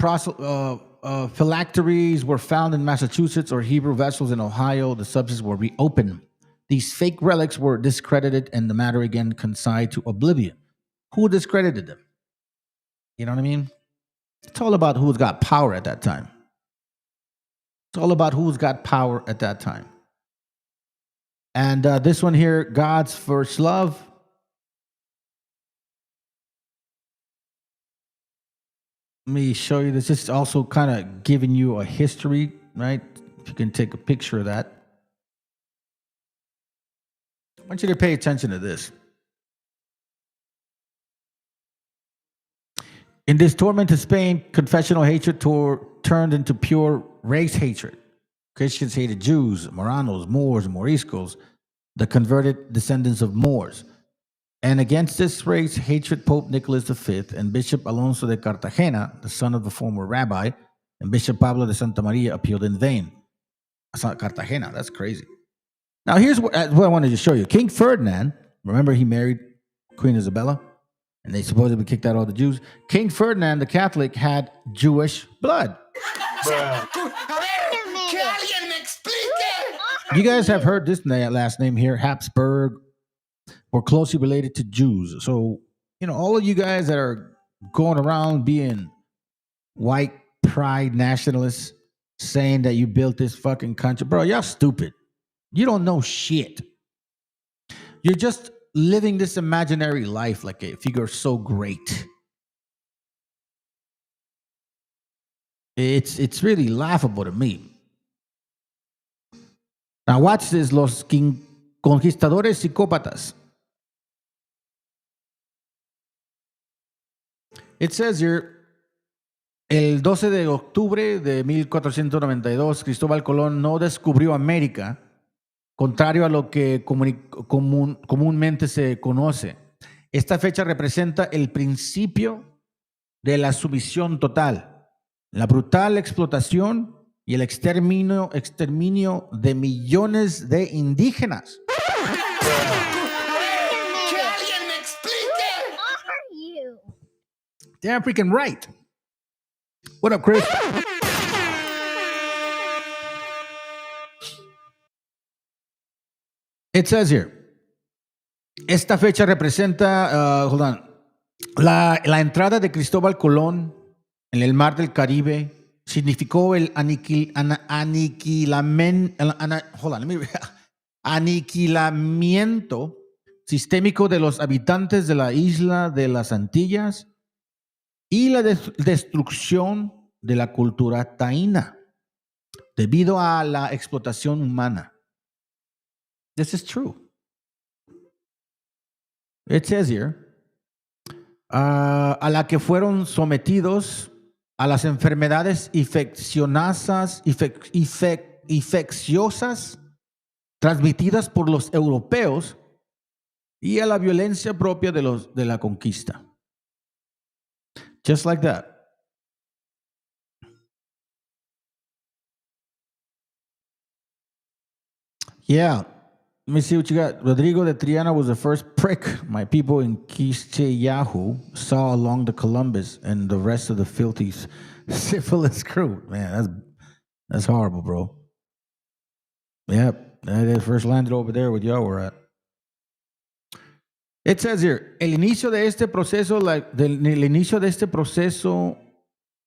phylacteries were found in Massachusetts or Hebrew vessels in Ohio, the subjects were reopened. These fake relics were discredited and the matter again consigned to oblivion. Who discredited them? You know what I mean? It's all about who's got power at that time. all about who's got power at that time. And this one here, God's first love. Let me show you this. This is also kind of giving you a history, right? If you can take a picture of that. I want you to pay attention to this. In this torment to Spain, confessional hatred turned into pure race hatred. Christians hated Jews, Moranos, Moors, Moriscos, the converted descendants of Moors. And against this race hatred, Pope Nicholas V and Bishop Alonso de Cartagena, the son of the former rabbi, and Bishop Pablo de Santa Maria appealed in vain. That's not Cartagena. That's crazy. Now, here's what I wanted to show you. King Ferdinand, remember he married Queen Isabella? And they supposedly kicked out all the Jews. King Ferdinand, the Catholic, had Jewish blood. You guys have heard this last name here, Habsburg, or closely related to Jews. So, all of you guys that are going around being white pride nationalists, saying that you built this fucking country. Bro, y'all stupid. You don't know shit. You're just living this imaginary life like if you're so great. It's really laughable to me. Now watch this, los conquistadores psicópatas. It says here, el 12 de octubre de 1492, Cristóbal Colón no descubrió América, contrario a lo que comúnmente se conoce. Esta fecha representa el principio de la sumisión total, la brutal explotación y el exterminio de millones de indígenas. ¡Que alguien me explique! Damn freaking right. What up, Chris? It says here, esta fecha representa, hold on, la entrada de Cristóbal Colón en el mar del Caribe significó el aniquilamiento sistémico de los habitantes de la isla de las Antillas y la destrucción de la cultura taína debido a la explotación humana. This is true. It says here, a la que fueron sometidos a las enfermedades infecciosas transmitidas por los europeos y a la violencia propia de la conquista. Just like that. Yeah. Let me see what you got. Rodrigo de Triana was the first prick my people in Quisqueyahu saw along the Columbus and the rest of the filthy syphilis crew. Man, that's horrible, bro. Yep, they first landed over there where y'all were at. It says here, el inicio de este proceso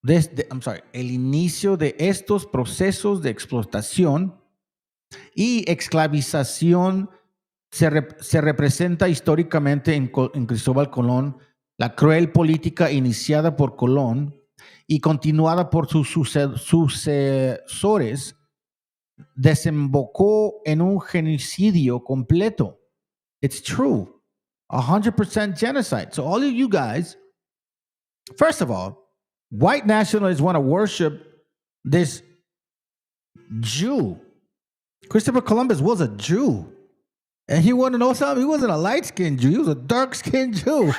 de estos procesos de explotación y esclavización se representa históricamente en Cristóbal Colón, la cruel política iniciada por Colón y continuada por sus sucesores desembocó en un genocidio completo. It's true. 100% genocide. So all of you guys, first of all, white nationalists want to worship this Jew. Christopher Columbus was a Jew. And you want to know something? He wasn't a light-skinned Jew. He was a dark-skinned Jew.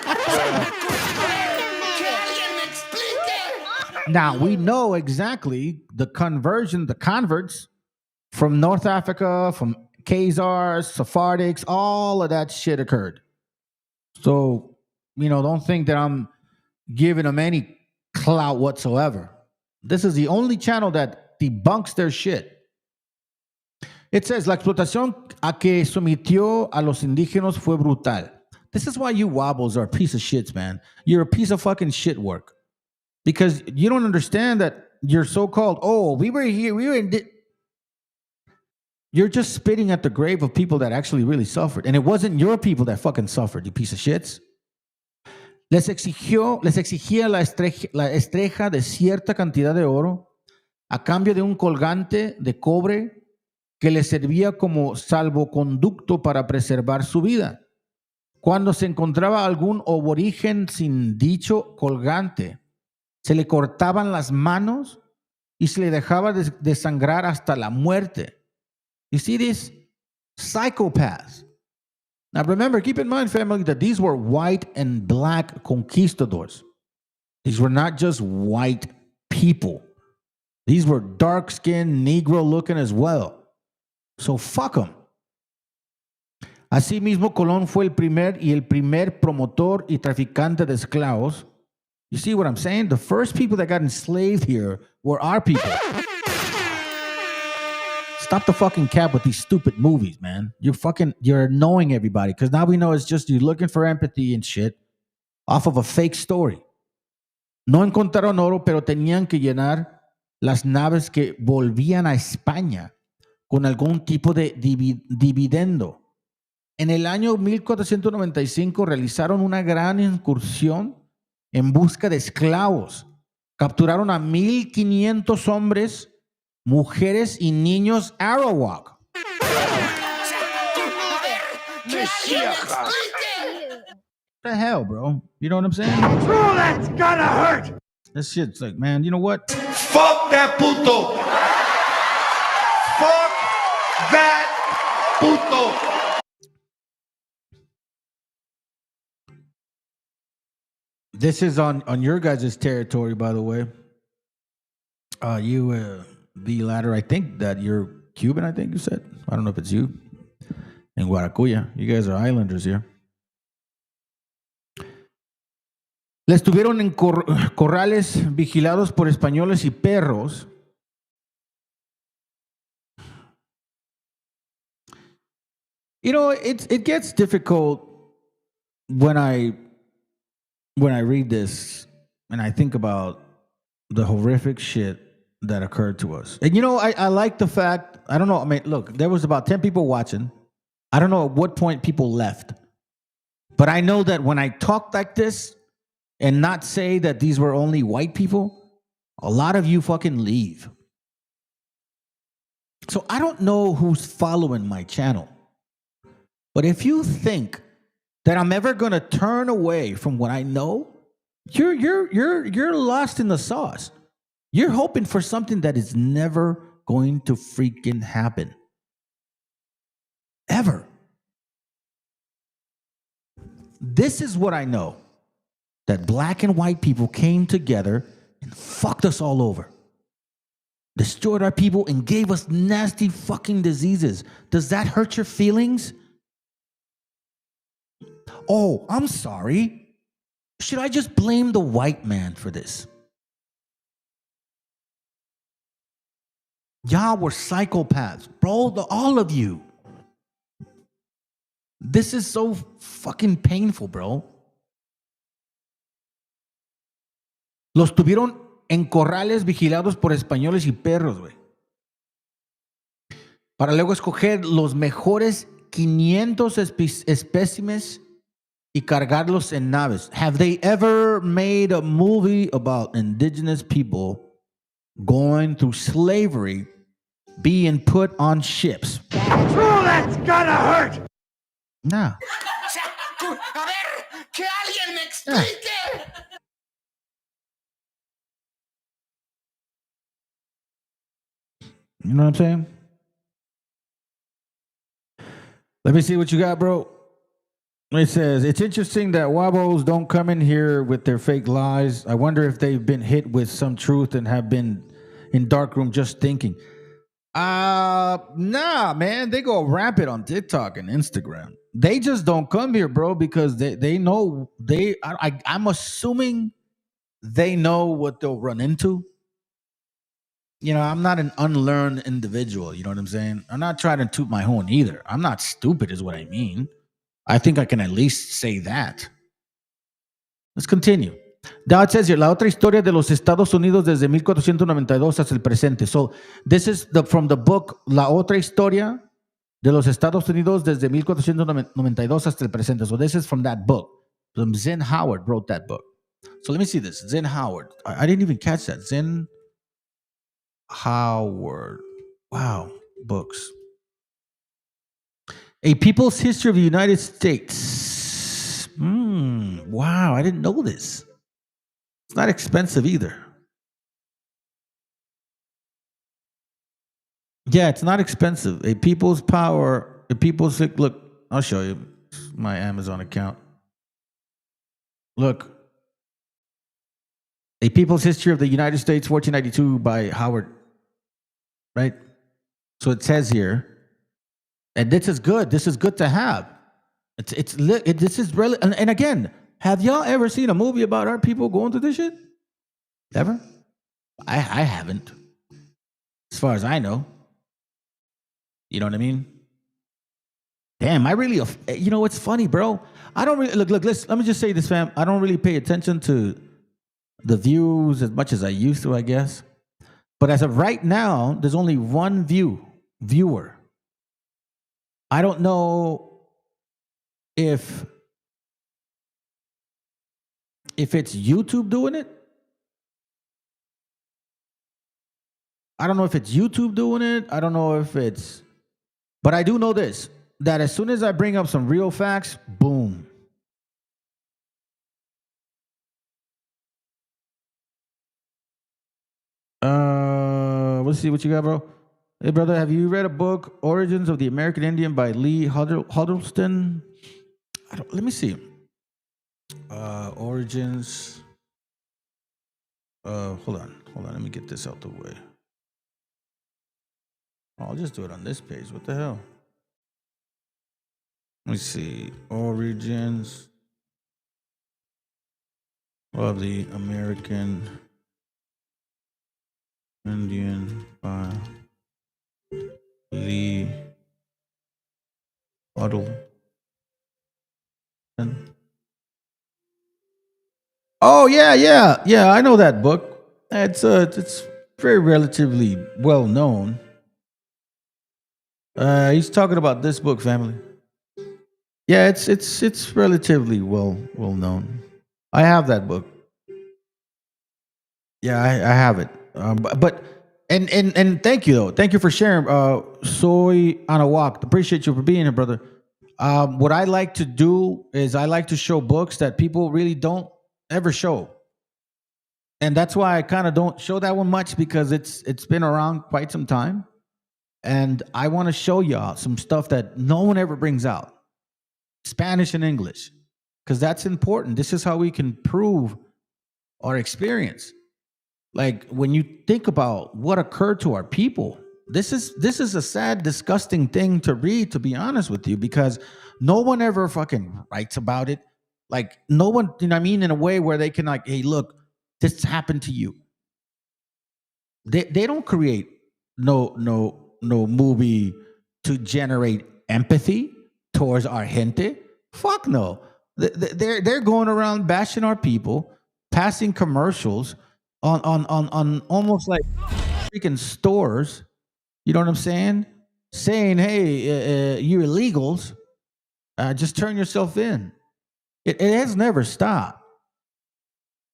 Now, we know exactly the converts from North Africa, from Khazars, Sephardics, all of that shit occurred. So, don't think that I'm giving them any clout whatsoever. This is the only channel that debunks their shit. It says, la explotación a que sometió a los indígenas fue brutal. This is why you wobbles are a piece of shits, man. You're a piece of fucking shit work. Because you don't understand that you're so-called, we were here, you're just spitting at the grave of people that actually really suffered. And it wasn't your people that fucking suffered, you piece of shits. Les exigía la estreja de cierta cantidad de oro a cambio de un colgante de cobre que les servía como salvoconducto para preservar su vida. Cuando se encontraba algún aborigen sin dicho colgante, se le cortaban las manos y se le dejaba desangrar hasta la muerte. You see these psychopaths. Now remember, keep in mind, family, that these were white and black conquistadors. These were not just white people. These were dark-skinned, Negro-looking as well. So fuck them. Asimismo, Colón fue el primer promotor y traficante de esclavos. You see what I'm saying? The first people that got enslaved here were our people. Stop the fucking cap with these stupid movies, man. You're annoying everybody because now we know it's just you looking for empathy and shit off of a fake story. No encontraron oro, pero tenían que llenar las naves que volvían a España con algún tipo de dividendo. En el año 1495 realizaron una gran incursión en busca de esclavos. Capturaron a 1,500 hombres, mujeres y niños Arawak. MESHIACHA. What the hell, bro? You know what I'm saying? Oh, that's gonna hurt. This shit's like, man, you know what? Fuck that puto. Fuck that puto. This is on your guys' territory, by the way. You, the latter, I think that you're Cuban, I think you said. I don't know if it's you. In Guaracuya. You guys are islanders here. Les tuvieron en corrales vigilados por españoles y perros. You know, it gets difficult when I read this and I think about the horrific shit that occurred to us. And you know, I like the fact, I don't know, I mean, look, there was about 10 people watching. I don't know at what point people left. But I know that when I talk like this and not say that these were only white people, a lot of you fucking leave. So I don't know who's following my channel. But if you think that I'm ever going to turn away from what I know, you're lost in the sauce. You're hoping for something that is never going to freaking happen. Ever. This is what I know. That black and white people came together and fucked us all over. Destroyed our people and gave us nasty fucking diseases. Does that hurt your feelings? Oh, I'm sorry. Should I just blame the white man for this? Y'all were psychopaths, bro. All of you. This is so fucking painful, bro. Los tuvieron en corrales vigilados por españoles y perros, güey. Para luego escoger los mejores 500 espécimes y cargarlos en naves. Have they ever made a movie about indigenous people going through slavery, being put on ships? Oh, that's gonna hurt. Nah. A ver, que alguien me explique. You know what I'm saying? Let me see what you got, bro. It says, it's interesting that Wabos don't come in here with their fake lies. I wonder if they've been hit with some truth and have been in darkroom just thinking. Nah, man. They go rampant on TikTok and Instagram. They just don't come here, bro, because they know I'm assuming they know what they'll run into. You know, I'm not an unlearned individual. You know what I'm saying? I'm not trying to toot my horn either. I'm not stupid is what I mean. I think I can at least say that. Let's continue. Now it says here, la otra historia de los Estados Unidos desde 1492 hasta el presente. So this is from the book La otra historia de los Estados Unidos desde 1492 hasta el presente. So this is from that book. Zen Howard wrote that book. So let me see this. Zen Howard. I didn't even catch that. Zen Howard. Wow. Books. A People's History of the United States. Wow. I didn't know this. It's not expensive either. Yeah, it's not expensive. A People's Power. A People's... Look, I'll show you my Amazon account. Look. A People's History of the United States, 1492 by Howard. Right? So it says here, and this is good. This is good to have. This is really, and again, have y'all ever seen a movie about our people going through this shit? Ever? I haven't. As far as I know. You know what I mean? Damn, I really, you know what's funny, bro? I don't really, look, let me just say this, fam. I don't really pay attention to the views as much as I used to, I guess. But as of right now, there's only one viewer. I don't know if it's YouTube doing it. I don't know if it's YouTube doing it. I don't know if it's... But I do know this, that as soon as I bring up some real facts, boom. Let's see what you got, bro. Hey, brother, have you read a book, Origins of the American Indian by Lee Huddleston? Let me see. Origins. Hold on. Let me get this out the way. I'll just do it on this page. What the hell? Let me see. Origins of the American Indian by Lee Huddleston. Oh yeah. I know that book. It's very relatively well known. He's talking about this book, family. Yeah, it's relatively well known. I have that book. Yeah, I have it. But thank you though. Thank you for sharing. Soy Anawak. Appreciate you for being here, brother. What I like to do is I like to show books that people really don't ever show. And that's why I kind of don't show that one much, because it's been around quite some time. And I want to show y'all some stuff that no one ever brings out. Spanish and English. Because that's important. This is how we can prove our experience. Like when you think about what occurred to our people, this is a sad, disgusting thing to read, to be honest with you, because no one ever fucking writes about it. Like no one, you know what I mean, in a way where they can like, hey, look, this happened to you. They don't create no movie to generate empathy towards our gente. Fuck no. They're going around bashing our people, passing commercials on almost like freaking stores. You know what I'm saying? Saying, hey, you illegals, just turn yourself in. It has never stopped.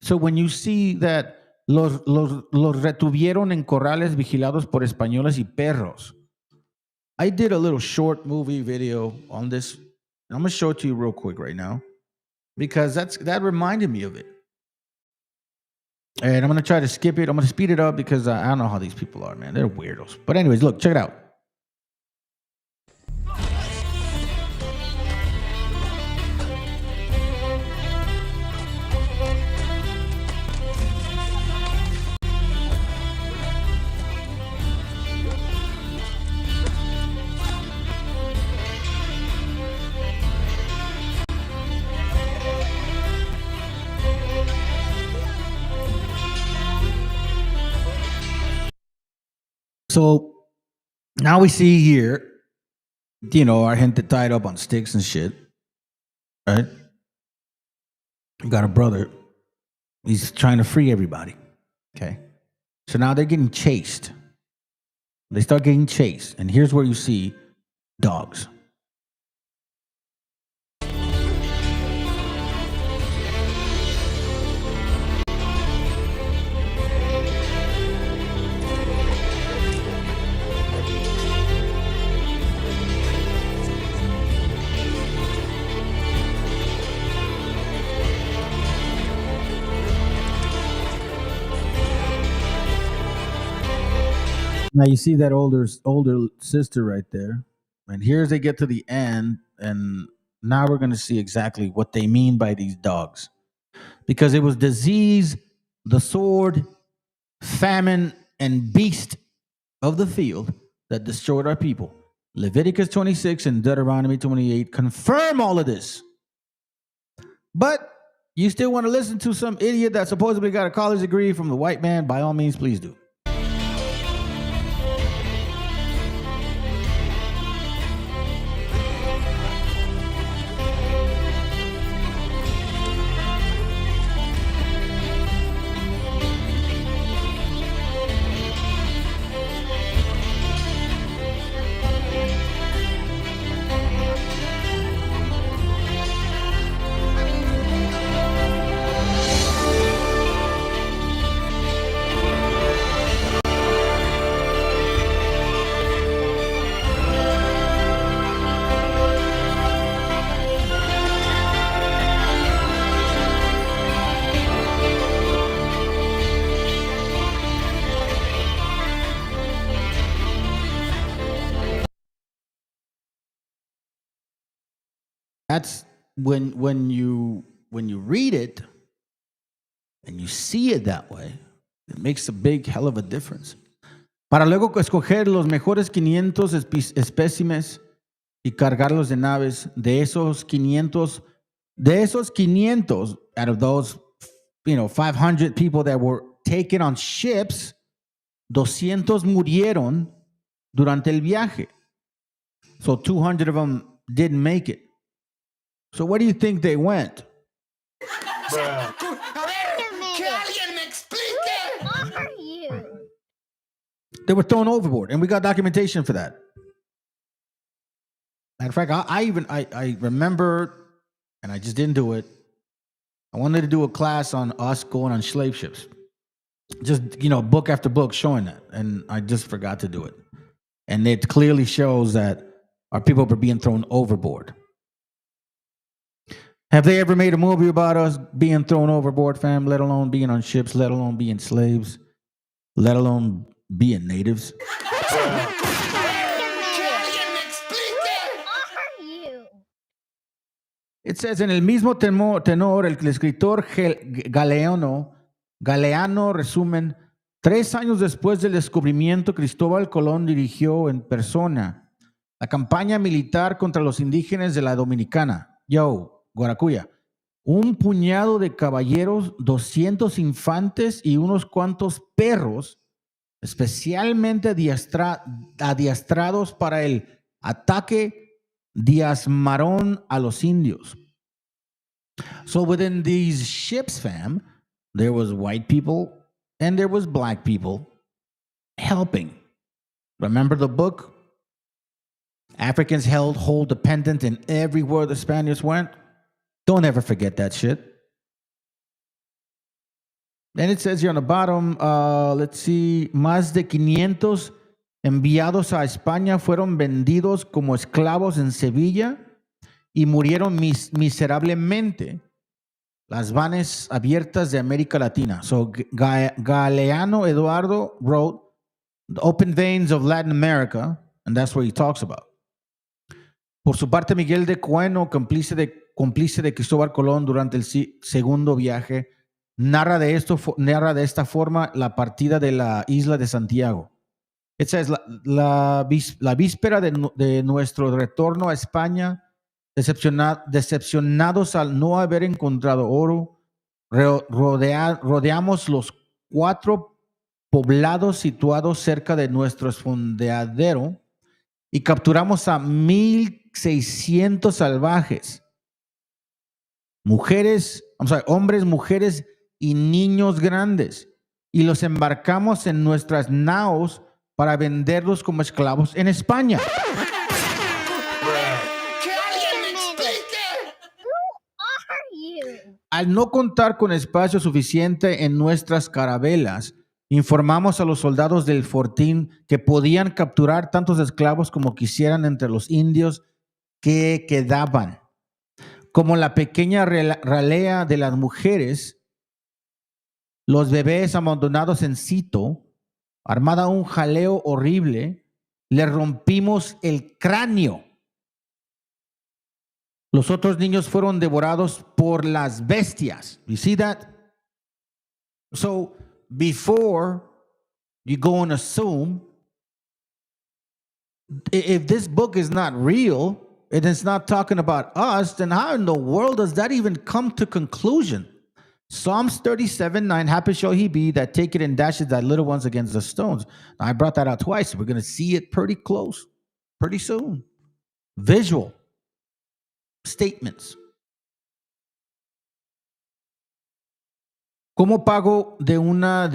So when you see that los retuvieron en corrales vigilados por españoles y perros. I did a little short movie video on this. I'm going to show it to you real quick right now, because that reminded me of it. And I'm going to try to skip it. I'm going to speed it up because I don't know how these people are, man. They're weirdos. But anyways, look, check it out. So now we see here, you know, our gente tied up on sticks and shit, right? We got a brother He's trying to free everybody. Okay. So now they're getting chased. They start getting chased. And here's where you see dogs. Now you see that older sister right there. And here's they get to the end, and now we're going to see exactly what they mean by these dogs. Because it was disease, the sword, famine, and beast of the field that destroyed our people. Leviticus 26 and Deuteronomy 28 confirm all of this. But you still want to listen to some idiot that supposedly got a college degree from the white man? By all means, please do. That's when you read it and you see it that way, it makes a big hell of a difference. Para luego escoger los mejores 500 espécimes y cargarlos de naves. De esos 500, out of those 500 people that were taken on ships, 200 murieron durante el viaje. So 200 of them didn't make it. So where do you think they went? They were thrown overboard, and we got documentation for that. Matter of fact, I remember, and I just didn't do it. I wanted to do a class on us going on slave ships. Just, book after book showing that, and I just forgot to do it. And it clearly shows that our people were being thrown overboard. Have they ever made a movie about us being thrown overboard, fam? Let alone being on ships, let alone being slaves, let alone being natives? It says, en el mismo tenor, el escritor Galeano resumen, 3 años después del descubrimiento, Cristóbal Colón dirigió en persona la campaña militar contra los indígenas de la Dominicana. Guaracuya. Un puñado de caballeros, 200 infantes y unos cuantos perros, especialmente adiestrados para el ataque diezmaron a los indios. So within these ships, fam, there was white people and there was black people helping. Remember the book? Africans hold dependent in everywhere the Spaniards went. Don't ever forget that shit. Then it says here on the bottom, let's see, más de 500 enviados a España fueron vendidos como esclavos en Sevilla y murieron miserablemente. Las vanes abiertas de América Latina. So Galeano Eduardo wrote The Open Veins of Latin America, and that's what he talks about. Por su parte, Miguel de Cueno, cómplice de Cristóbal Colón durante el segundo viaje, narra de esta forma la partida de la isla de Santiago. It says, la víspera de nuestro retorno a España, decepcionados al no haber encontrado oro, rodeamos los 4 poblados situados cerca de nuestro fondeadero y capturamos a 1,600 salvajes. Hombres, mujeres y niños grandes, y los embarcamos en nuestras naos para venderlos como esclavos en España. Al no contar con espacio suficiente en nuestras carabelas, informamos a los soldados del fortín que podían capturar tantos esclavos como quisieran entre los indios que quedaban. Como la pequeña ralea de las mujeres, los bebés abandonados en Cito, armada un jaleo horrible, le rompimos el cráneo. Los otros niños fueron devorados por las bestias. You see that? So before you go and assume, if this book is not real, and it's not talking about us, then how in the world does that even come to conclusion? Psalms 37:9, happy shall he be that take it and dashes thy little ones against the stones. Now, I brought that out twice. We're going to see it pretty close, pretty soon. Visual statements. ¿Cómo pagó de una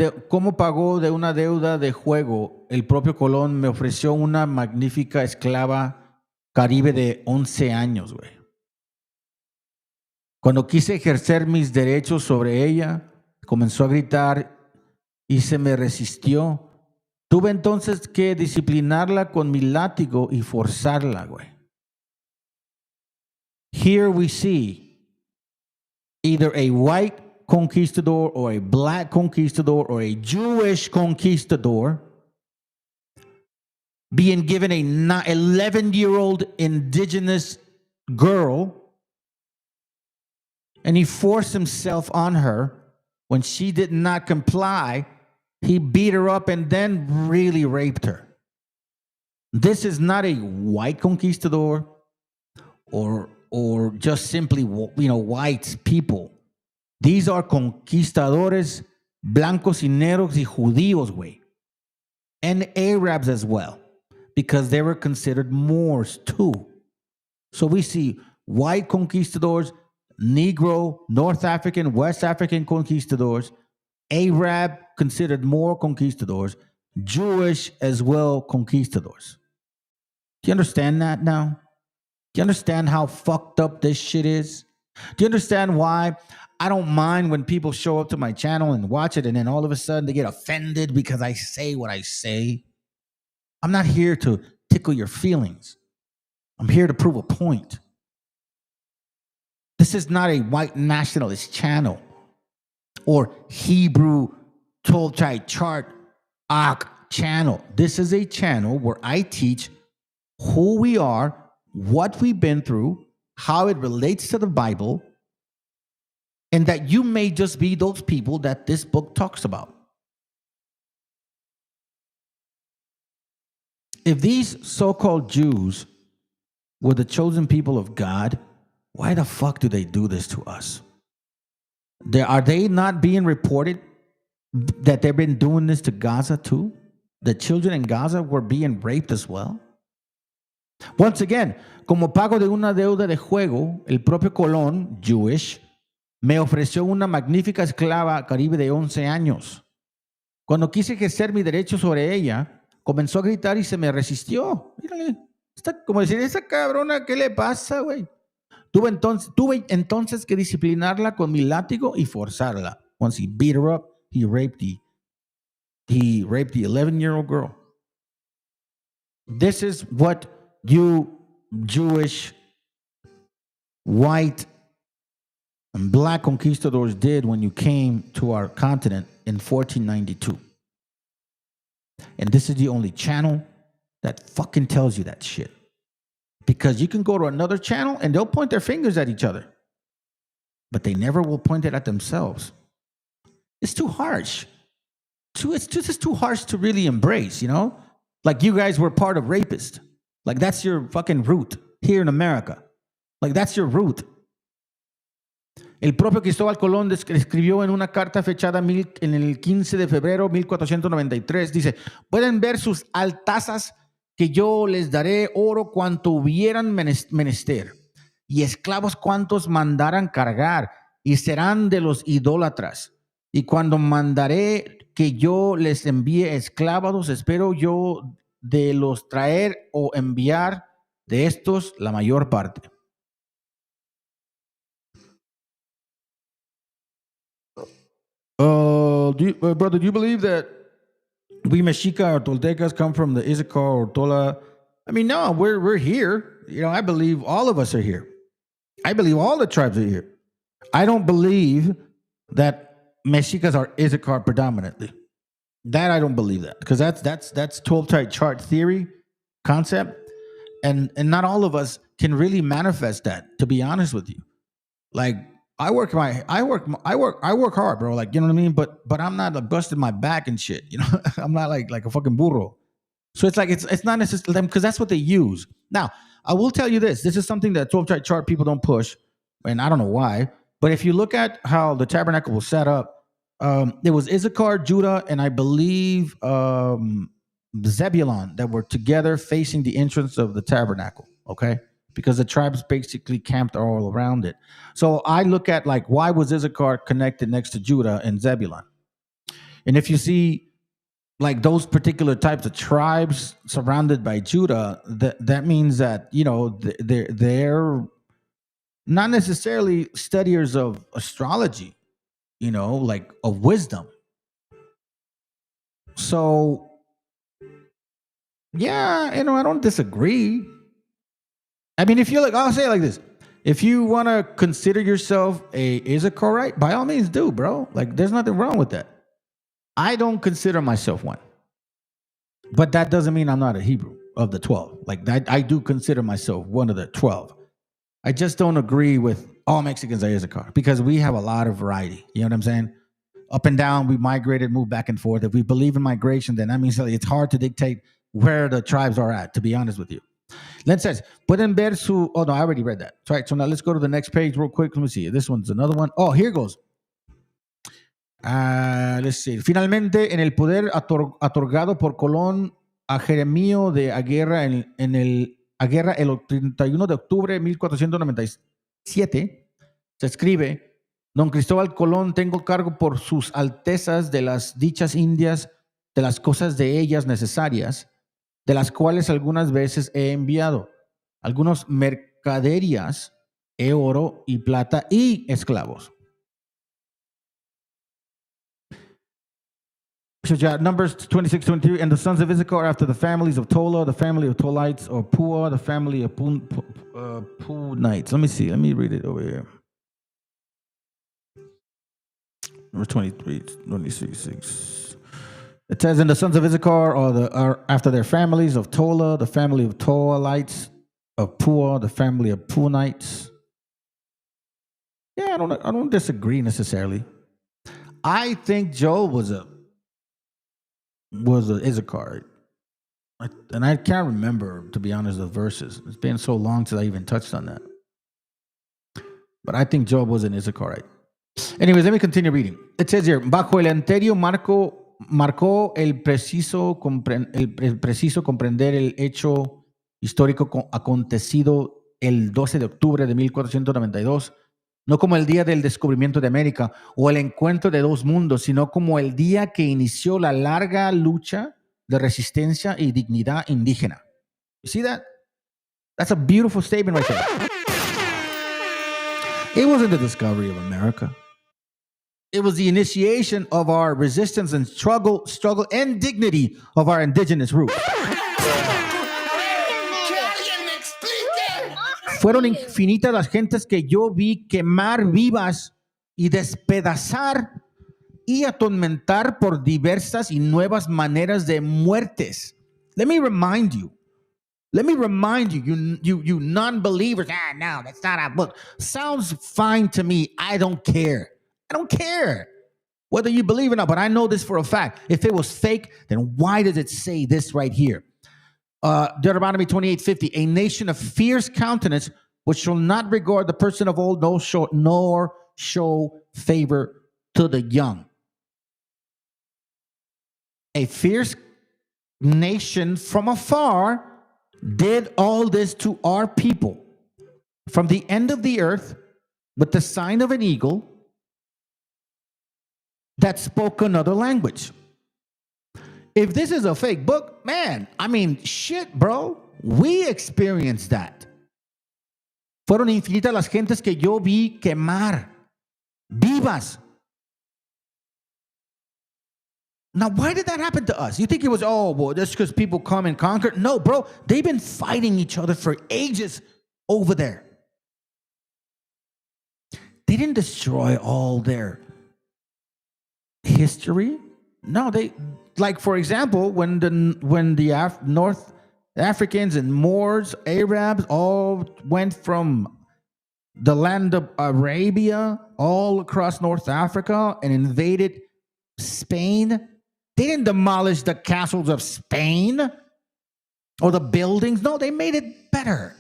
deuda de juego? El propio Colón me ofreció una magnífica esclava caribe de 11 años, güey. Cuando quise ejercer mis derechos sobre ella, comenzó a gritar y se me resistió. Tuve entonces que disciplinarla con mi látigo y forzarla, güey. Here we see either a white conquistador or a black conquistador or a Jewish conquistador being given a 11-year-old indigenous girl, and he forced himself on her. When she did not comply, he beat her up and then really raped her. This is not a white conquistador or just simply, white people. These are conquistadores blancos y negros y judíos, güey. And Arabs as well, because they were considered Moors too. So we see white conquistadors, Negro, North African, West African conquistadors, Arab considered more conquistadors, Jewish as well conquistadors. Do you understand that now? Do you understand how fucked up this shit is? Do you understand why I don't mind when people show up to my channel and watch it and then all of a sudden they get offended because I say what I say? I'm not here to tickle your feelings. I'm here to prove a point. This is not a white nationalist channel or Hebrew 12-tribe chart channel. This is a channel where I teach who we are, what we've been through, how it relates to the Bible, and that you may just be those people that this book talks about. If these so-called Jews were the chosen people of God, why the fuck do they do this to us? Are they not being reported that they've been doing this to Gaza too? The children in Gaza were being raped as well? Once again, como pago de una deuda de juego, el propio Colón, Jewish, me ofreció una magnífica esclava caribe de 11 años. Cuando quise ejercer mi derecho sobre ella, comenzó a gritar y se me resistió. Mírale, como decir, esa cabrona, ¿qué le pasa, güey? Tuve entonces que disciplinarla con mi látigo y forzarla. Once he beat her up, he raped the 11-year-old girl. This is what you Jewish, white, and black conquistadors did when you came to our continent in 1492. And this is the only channel that fucking tells you that shit. Because you can go to another channel and they'll point their fingers at each other. But they never will point it at themselves. It's too harsh. It's just too harsh to really embrace, you know? Like you guys were part of rapists. Like that's your fucking root here in America. Like that's your root. El propio Cristóbal Colón escribió en una carta fechada en el 15 de febrero de 1493, dice, pueden ver sus altazas que yo les daré oro cuanto hubieran menester, y esclavos cuantos mandaran cargar, y serán de los idólatras. y cuando mandaré que yo les envíe esclavos, espero yo de los traer o enviar de estos la mayor parte. Brother, do you believe that we Mexica or Toltecas come from the Issachar or Tola? I mean, no, we're here. You know, I believe all of us are here. I believe all the tribes are here. I don't believe that Mexicas are Issachar predominantly. That I don't believe that, because that's 12 type chart theory concept, and not all of us can really manifest that. To be honest with you, like I work hard, bro. Like, you know what I mean. But I'm not like busting my back and shit. You know, I'm not like a fucking burro. So it's like it's not necessarily them, because that's what they use. Now, I will tell you this. This is something that 12 type chart people don't push, and I don't know why. But if you look at how the tabernacle was set up, it was Issachar, Judah, and I believe Zebulon that were together facing the entrance of the tabernacle. Okay, because the tribes basically camped all around it. So I look at like, why was Issachar connected next to Judah and Zebulon? And if you see like those particular types of tribes surrounded by Judah, that means that, you know, they're not necessarily studiers of astrology, you know, like of wisdom. So yeah, you know, I don't disagree. I mean, if you're like, I'll say it like this: if you want to consider yourself a Issacharite, by all means do, bro. Like, there's nothing wrong with that. I don't consider myself one, but that doesn't mean I'm not a Hebrew of the 12. Like, I do consider myself one of the 12. I just don't agree with all Mexicans are Issachar, because we have a lot of variety. You know what I'm saying? Up and down, we migrated, moved back and forth. If we believe in migration, then that means it's hard to dictate where the tribes are at, to be honest with you. Then it says, pueden ver su... Oh, no, I already read that. All right, so now let's go to the next page real quick. Let me see. This one's another one. Oh, here goes. Let's see. Finalmente, en el poder otorgado por Colón a Jeremío de Aguirre Aguirre el 31 de octubre de 1497, se escribe: Don Cristóbal Colón, tengo cargo por sus altezas de las dichas indias, de las cosas de ellas necesarias, de las cuales algunas veces he enviado algunos mercaderías, oro y plata y esclavos. So yeah, Numbers 26-22, and the sons of Issachar after the families of Tola, the family of Tolites, or Pua, the family of Punites. Let me see. Let me read it over here. Verse 23, 26. It says, and the sons of Issachar are after their families of Tola, the family of Tolites, of Pua, the family of Punites. Yeah, I don't disagree necessarily. I think Job was a Issachar, and I can't remember, to be honest, the verses. It's been so long since I even touched on that. But I think Job was an Issacharite. Anyways, let me continue reading. It says here, bajo el anterior marcó el preciso comprender el hecho histórico acontecido el 12 de octubre de 1492, no como el día del descubrimiento de América o el encuentro de dos mundos, sino como el día que inició la larga lucha de resistencia y dignidad indígena. You see that? That's a beautiful statement right there. It wasn't the discovery of America. It was the initiation of our resistance and struggle and dignity of our indigenous roots. Fueron infinitas las gentes que yo vi quemar vivas y despedazar y atormentar por diversas y nuevas maneras de muertes. Let me remind you, you non-believers. No, that's not a book. Sounds fine to me. I don't care whether you believe it or not, but I know this for a fact. If it was fake, then why does it say this right here? Deuteronomy 28:50, a nation of fierce countenance, which shall not regard the person of old, nor show favor to the young. A fierce nation from afar did all this to our people. From the end of the earth, with the sign of an eagle, that spoke another language. If this is a fake book, man, I mean, shit, bro. We experienced that. Fueron infinitas las gentes que yo vi quemar, vivas. Now, why did that happen to us? You think it was, oh, well, that's because people come and conquer? No, bro. They've been fighting each other for ages over there. They didn't destroy all their history. No, they, like, for example, when the North Africans and Moors, Arabs all went from the land of Arabia all across North Africa and invaded Spain. They didn't demolish the castles of Spain or the buildings. No, they made it better.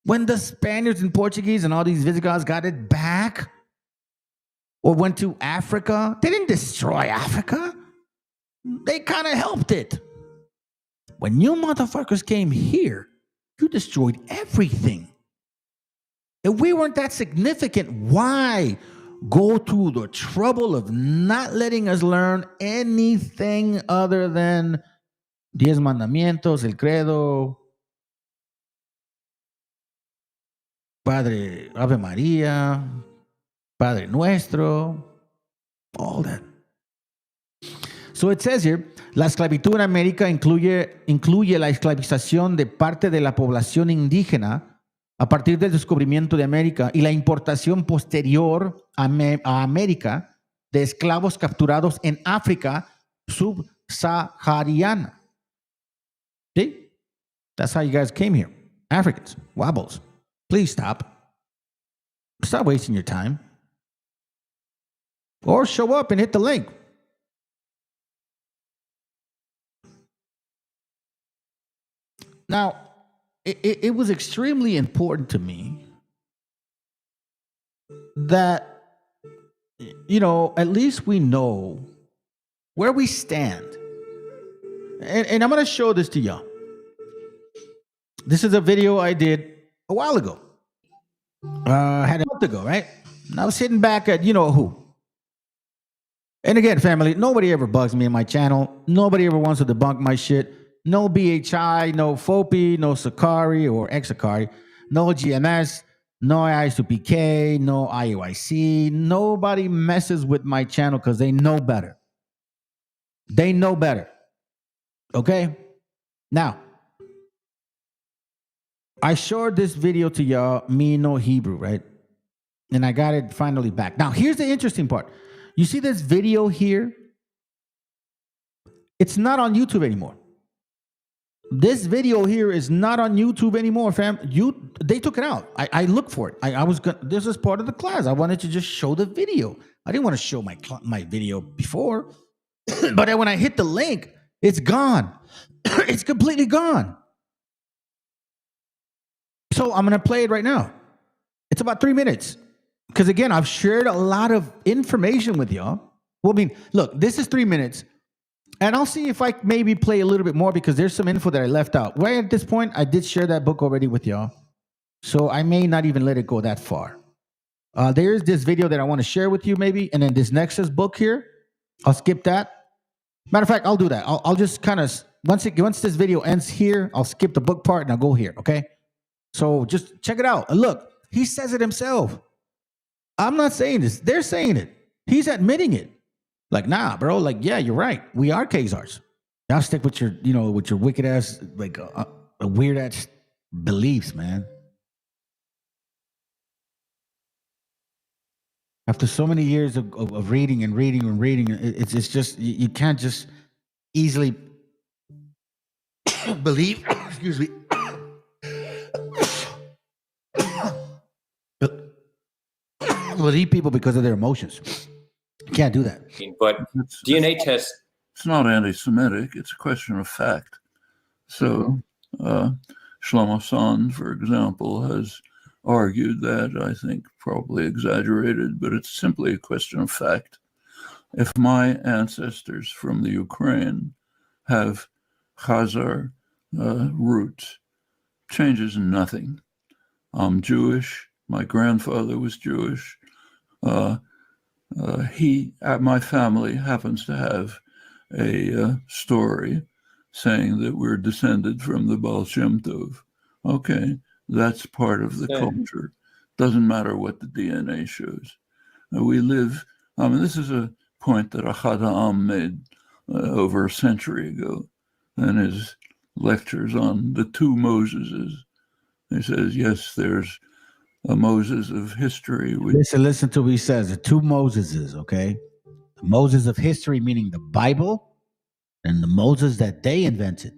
When the Spaniards and Portuguese and all these Visigoths got it back or went to Africa, they didn't destroy Africa. They kind of helped it. When you motherfuckers came here, you destroyed everything. If we weren't that significant, why go through the trouble of not letting us learn anything other than 10 mandamientos, el credo, Padre Ave María, Padre Nuestro, all that? So it says here, la esclavitud en América incluye la esclavización de parte de la población indígena a partir del descubrimiento de América y la importación posterior a América de esclavos capturados en África subsahariana. See? That's how you guys came here. Africans, wobbles. Please stop. Stop wasting your time. Or show up and hit the link. Now, it was extremely important to me that, you know, at least we know where we stand. And I'm going to show this to y'all. This is a video I did a while ago. Had a month ago, right? And I was sitting back at, you know who. And again, family, nobody ever bugs me in my channel. Nobody ever wants to debunk my shit. No BHI, no FOPI, no Sakari or Exakari, no GMS, no ISUPK, no IUIC. Nobody messes with my channel because they know better. They know better. Okay? Now, I showed this video to y'all, me no Hebrew, right? And I got it finally back. Now, here's the interesting part. You see this video here? It's not on YouTube anymore. This video here is not on YouTube anymore, fam. They took it out. I looked for it. I was gonna, this is part of the class. I wanted to just show the video. I didn't want to show my video before. But then when I hit the link, it's gone. It's completely gone. So I'm going to play it right now. It's about 3 minutes. Because again, I've shared a lot of information with y'all. Well, I mean, look, this is 3 minutes. And I'll see if I maybe play a little bit more because there's some info that I left out. Right at this point, I did share that book already with y'all. So I may not even let it go that far. There's this video that I want to share with you maybe. And then this Nexus book here, I'll skip that. Matter of fact, I'll do that. I'll just kind of, once this video ends here, I'll skip the book part and I'll go here, okay? So just check it out. And look, he says it himself. I'm not saying this. They're saying it. He's admitting it. Like, nah, bro. Like, yeah, you're right. We are Khazars. Y'all stick with your, you know, with your wicked ass, like, weird ass beliefs, man. After so many years of reading and reading and reading, it's just, you can't just easily believe, excuse me, believe people because of their emotions. You can't do that. But DNA tests. It's not anti-Semitic. It's a question of fact. So Shlomo Sand, for example, has argued that, I think probably exaggerated, but it's simply a question of fact. If my ancestors from the Ukraine have Khazar roots, changes nothing. I'm Jewish. My grandfather was Jewish. My family happens to have a story saying that we're descended from the Baal Shem Tov. Okay, that's part of the culture. Doesn't matter what the DNA shows. We live, this is a point that Ahad Ha'am made over a century ago in his lectures on the two Moseses. He says, yes, there's a Moses of history. Listen to what he says. The two Moseses, okay? The Moses of history, meaning the Bible, and the Moses that they invented.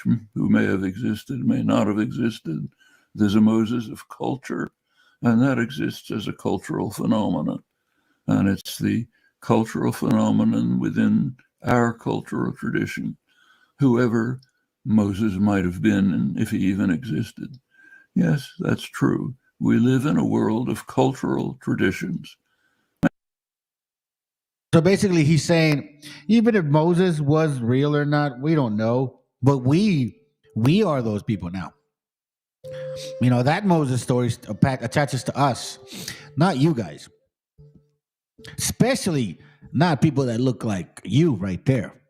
Who may have existed, may not have existed. There's a Moses of culture, and that exists as a cultural phenomenon. And it's the cultural phenomenon within our cultural tradition, whoever Moses might have been, and if he even existed. Yes, that's true. We live in a world of cultural traditions. So basically, he's saying, even if Moses was real or not, we don't know. But we are those people now. You know, that Moses story attaches to us, not you guys. Especially not people that look like you right there.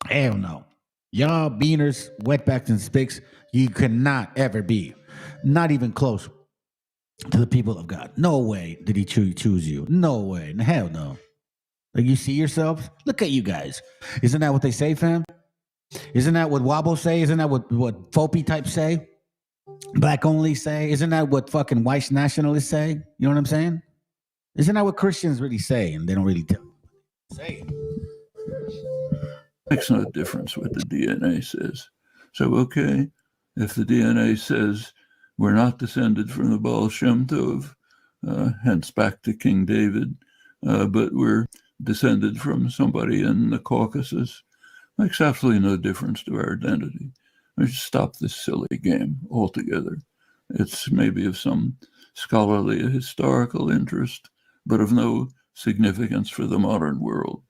Hell no. Y'all beaners, wetbacks, and spics, you cannot ever be. Not even close to the people of God. No way did he choose you. No way. Hell no. Like, you see yourselves? Look at you guys. Isn't that what they say, fam? Isn't that what Wobble say? Isn't that what Fopi types say? Black only say? Isn't that what fucking white nationalists say? You know what I'm saying? Isn't that what Christians really say? And they don't really say it. Makes no difference what the DNA says. So, okay, if the DNA says we're not descended from the Baal Shem Tov, hence back to King David, but we're descended from somebody in the Caucasus, makes absolutely no difference to our identity. We should stop this silly game altogether. It's maybe of some scholarly historical interest, but of no significance for the modern world.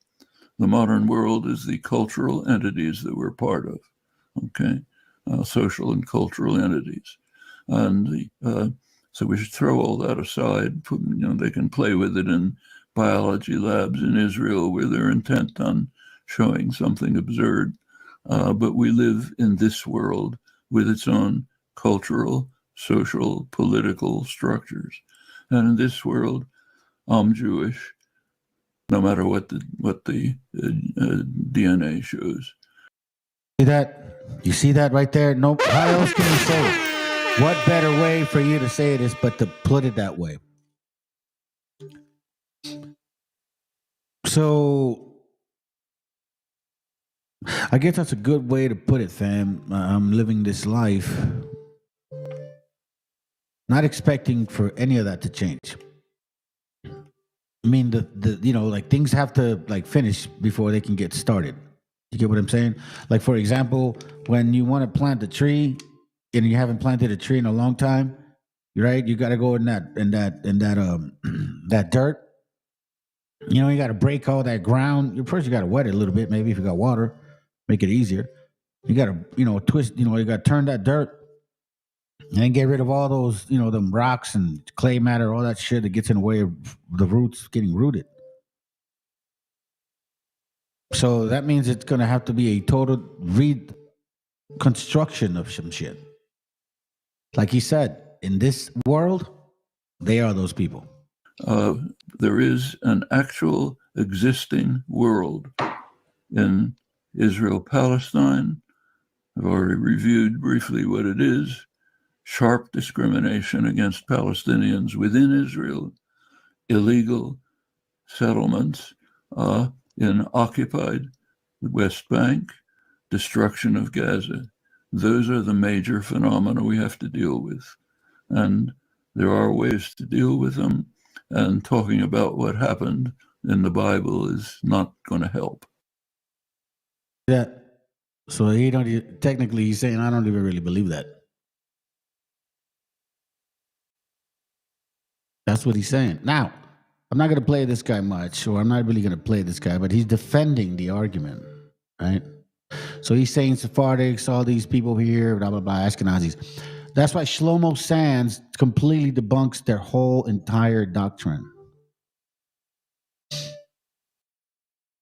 The modern world is the cultural entities that we're part of, okay? Social and cultural entities. And so we should throw all that aside. They can play with it in biology labs in Israel where they're intent on showing something absurd. But we live in this world with its own cultural, social, political structures. And in this world, I'm Jewish, no matter what the DNA shows. You see that right there? No, how else can you say it? What better way for you to say it is but to put it that way? So I guess that's a good way to put it, fam. I'm living this life not expecting for any of that to change. I mean, like, things have to like finish before they can get started. You get what I'm saying? Like, for example, when you want to plant a tree and you haven't planted a tree in a long time, right? You got to go in that that dirt. You know, you got to break all that ground. First, you got to wet it a little bit, maybe if you got water, make it easier. You got to, twist, you got to turn that dirt and then get rid of all those, them rocks and clay matter, all that shit that gets in the way of the roots getting rooted. So that means it's going to have to be a total reconstruction of some shit. Like he said, in this world, they are those people. There is an actual existing world in Israel-Palestine. I've already reviewed briefly what it is. Sharp discrimination against Palestinians within Israel, illegal settlements in occupied West Bank, destruction of Gaza. Those are the major phenomena we have to deal with. And there are ways to deal with them. And talking about what happened in the Bible is not going to help. Yeah. So technically he's saying, I don't even really believe that. That's what he's saying. Now, I'm not going to play this guy much, or I'm not really going to play this guy, but he's defending the argument, right? So he's saying Sephardics, all these people here, blah, blah, blah, Ashkenazis. That's why Shlomo Sands completely debunks their whole entire doctrine.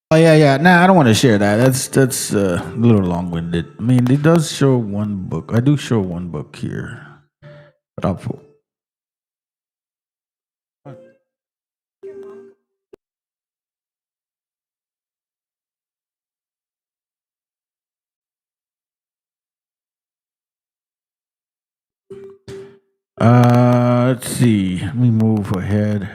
Oh yeah. Nah, I don't want to share that. That's a little long-winded. I mean, it does show one book. I do show one book here, but I'll pull. Let's see. Let me move ahead.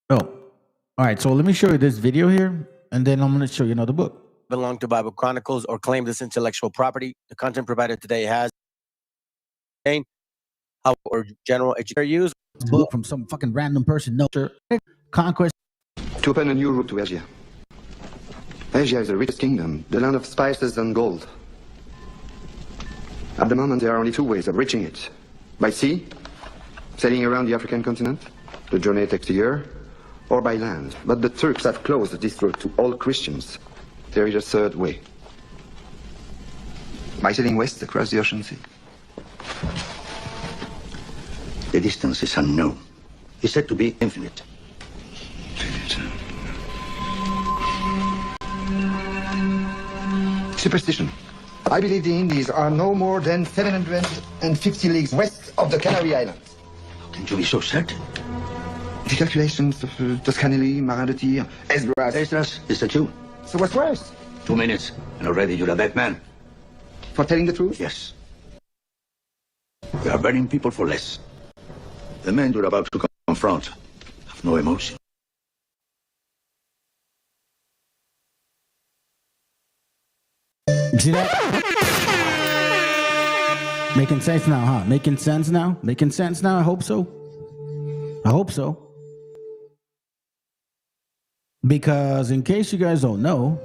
Oh, all right. So let me show you this video here, and then I'm going to show you another book. Belong to Bible Chronicles or claim this intellectual property. The content provided today has how or general education use. Book from some fucking random person. No, sir. Conquest. To open a new route to Asia. Asia is the richest kingdom, the land of spices and gold. At the moment, there are only two ways of reaching it. By sea, sailing around the African continent, the journey takes a year, or by land. But the Turks have closed this route to all Christians. There is a third way. By sailing west across the ocean sea. The distance is unknown. It's said to be infinite. Superstition. I believe the Indies are no more than 750 leagues west of the Canary Islands. How can you be so certain? The calculations of Toscanelli, Marin de Tir, Esdras. Esdras, is that you? So what's worse? 2 minutes, and already you're a dead man. For telling the truth? Yes. We are burning people for less. The men you're about to confront have no emotion. You see that? Making sense now, huh? Making sense now? Making sense now? I hope so. I hope so. Because in case you guys don't know,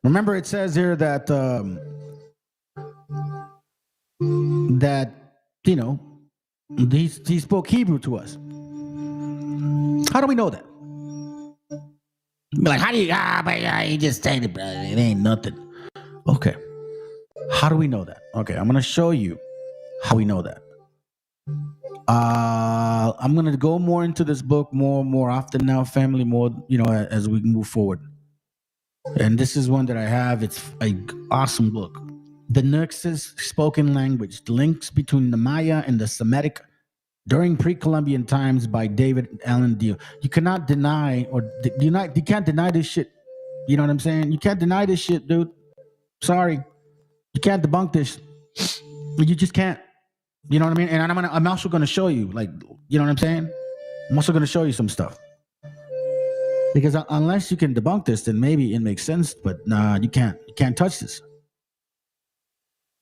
remember it says here that he spoke Hebrew to us. How do we know that? Be like, how do you? He just said it, brother. It ain't nothing. Okay. How do we know that? Okay, I'm gonna show you how we know that. I'm gonna go more into this book more often now, family, more as we move forward. And this is one that I have. It's an awesome book. The Nuxus spoken language, the links between the Maya and the Semitic during pre-Columbian times by David Allen Deal. You cannot deny you can't deny this shit. You know what I'm saying? You can't deny this shit, dude. Sorry. You can't debunk this. You just can't. You know what I mean? And I'm also gonna show you, like, you know what I'm saying? I'm also gonna show you some stuff. Because unless you can debunk this, then maybe it makes sense, but nah, you can't. You can't touch this.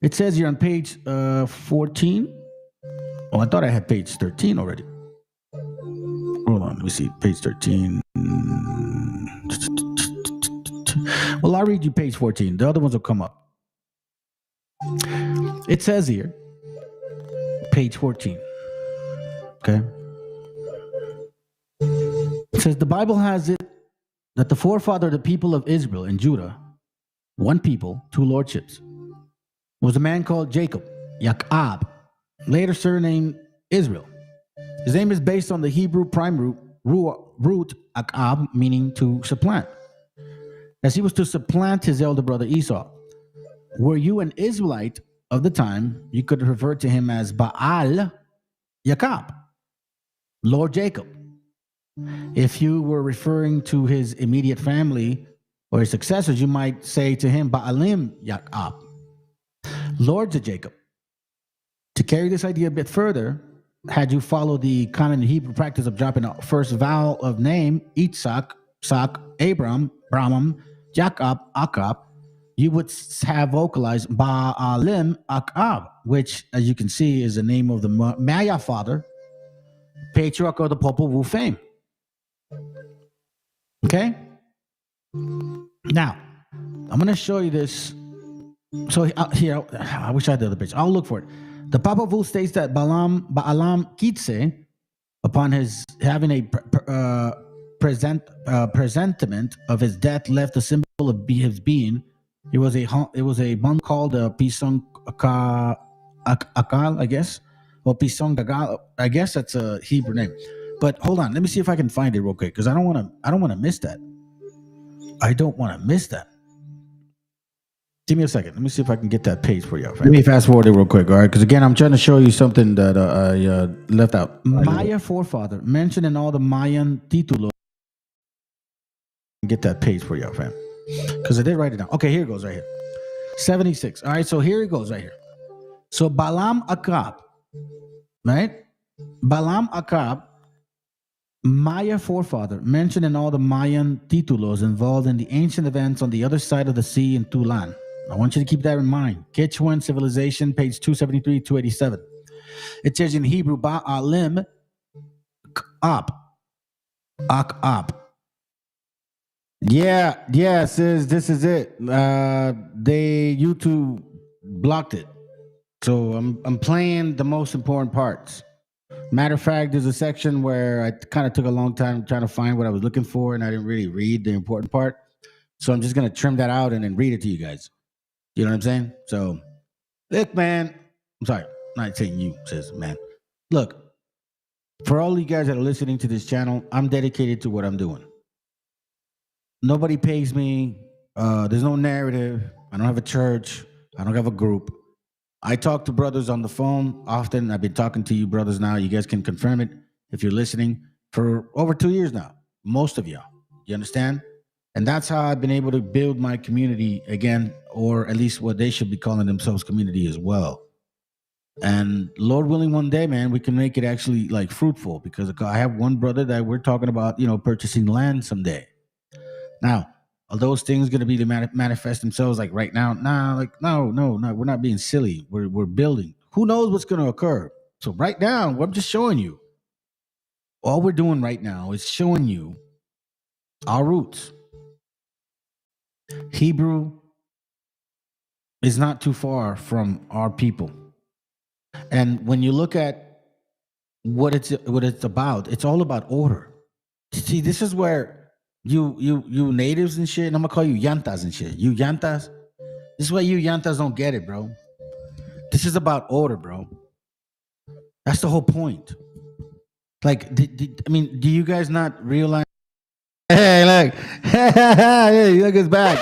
It says here on page 14. Oh, I thought I had page 13 already. Hold on, let me see. Page 13. Well, I'll read you page 14. The other ones will come up. It says here, page 14. Okay. It says the Bible has it that the forefather of the people of Israel and Judah, one people, two lordships, was a man called Jacob, Yaakov, later surnamed Israel. His name is based on the Hebrew prime root Akab, meaning to supplant, as he was to supplant his elder brother Esau. Were you an Israelite of the time, you could refer to him as Baal Yaakov, Lord Jacob. If you were referring to his immediate family or his successors, you might say to him Baalim Yaakov, lords of Jacob. To carry this idea a bit further, had you followed the common Hebrew practice of dropping a first vowel of name, Yitzhak, Sak, Abram, Brahman, Jacob, Akab, you would have vocalized Baalim Akab, which, as you can see, is the name of the Maya father, patriarch of the Popol Vuh fame. Okay? Now, I'm going to show you this. So here, I wish I had the other page. I'll look for it. The Popol Vuh states that Baalam Kitse, upon his having a presentiment of his death, left a symbol of his being. It was a monk called Pisong Akal, I guess, or Pisong Gagal. I guess that's a Hebrew name. But hold on, let me see if I can find it real quick because I don't want to miss that. I don't want to miss that. Give me a second. Let me see if I can get that page for you. Let me fast forward it real quick, all right? Because again, I'm trying to show you something that I left out. Maya forefather mentioned in all the Mayan títulos. Get that page for you, fam. Because I did write it down. Okay, here it goes right here. 76. All right, so here it goes right here. So Balaam Akab, right? Balaam Akab, Maya forefather, mentioned in all the Mayan títulos involved in the ancient events on the other side of the sea in Tulan. I want you to keep that in mind. Quechuan Civilization, page 273, 287. It says in Hebrew, Ba'alim Akab. Akab. Yeah, sis, this is it. YouTube blocked it. So I'm playing the most important parts. Matter of fact, there's a section where I kind of took a long time trying to find what I was looking for, and I didn't really read the important part. So I'm just gonna trim that out and then read it to you guys. You know what I'm saying? So, look, man. I'm sorry, I'm not saying you, sis, man. Look, for all you guys that are listening to this channel, I'm dedicated to what I'm doing. Nobody pays me. There's no narrative. I don't have a church. I don't have a group. I talk to brothers on the phone often. I've been talking to you brothers now. You guys can confirm it if you're listening for over 2 years now. Most of y'all. You understand? And that's how I've been able to build my community again, or at least what they should be calling themselves community as well. And Lord willing, one day, man, we can make it actually like fruitful, because I have one brother that we're talking about, purchasing land someday. Now, are those things going to be to manifest themselves like right now? No, we're not being silly. We're building. Who knows what's going to occur? So right now, I'm just showing you. All we're doing right now is showing you our roots. Hebrew is not too far from our people. And when you look at what it's about, it's all about order. See, this is where you natives and shit, and I'm gonna call you yantas and shit. You yantas, this is why you yantas don't get it, bro. This is about order, bro. That's the whole point. Like, do you guys not realize? Hey, look, hey, look, it's back.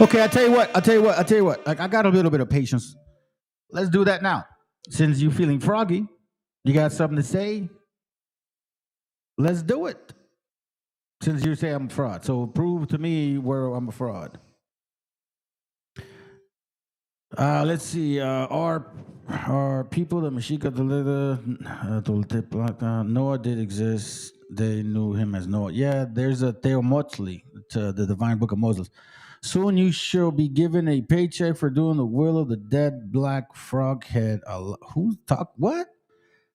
Okay, I'll tell you what. Like, I got a little bit of patience. Let's do that now. Since you feeling froggy, you got something to say? Let's do it. Since you say I'm a fraud, so prove to me where I'm a fraud. Let's see. Our people, the Meshiacha, Noah did exist. They knew him as Noah. Yeah, there's a Theomotzli, the Divine Book of Moses. Soon you shall be given a paycheck for doing the will of the dead black froghead. What?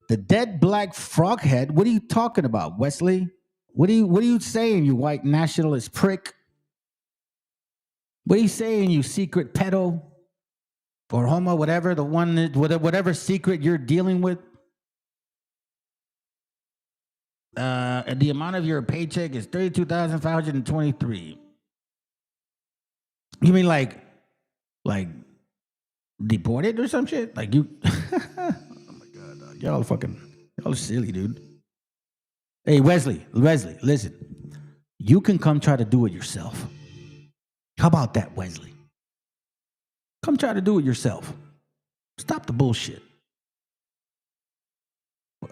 The dead black froghead? What are you talking about, Wesley? What are you saying, you white nationalist prick? What are you saying, you secret pedo or homo, whatever whatever secret you're dealing with? And the amount of your paycheck is $32,523. You mean like deported or some shit? Like you? Oh my god, y'all are silly, dude. Hey, Wesley, listen. You can come try to do it yourself. How about that, Wesley? Come try to do it yourself. Stop the bullshit.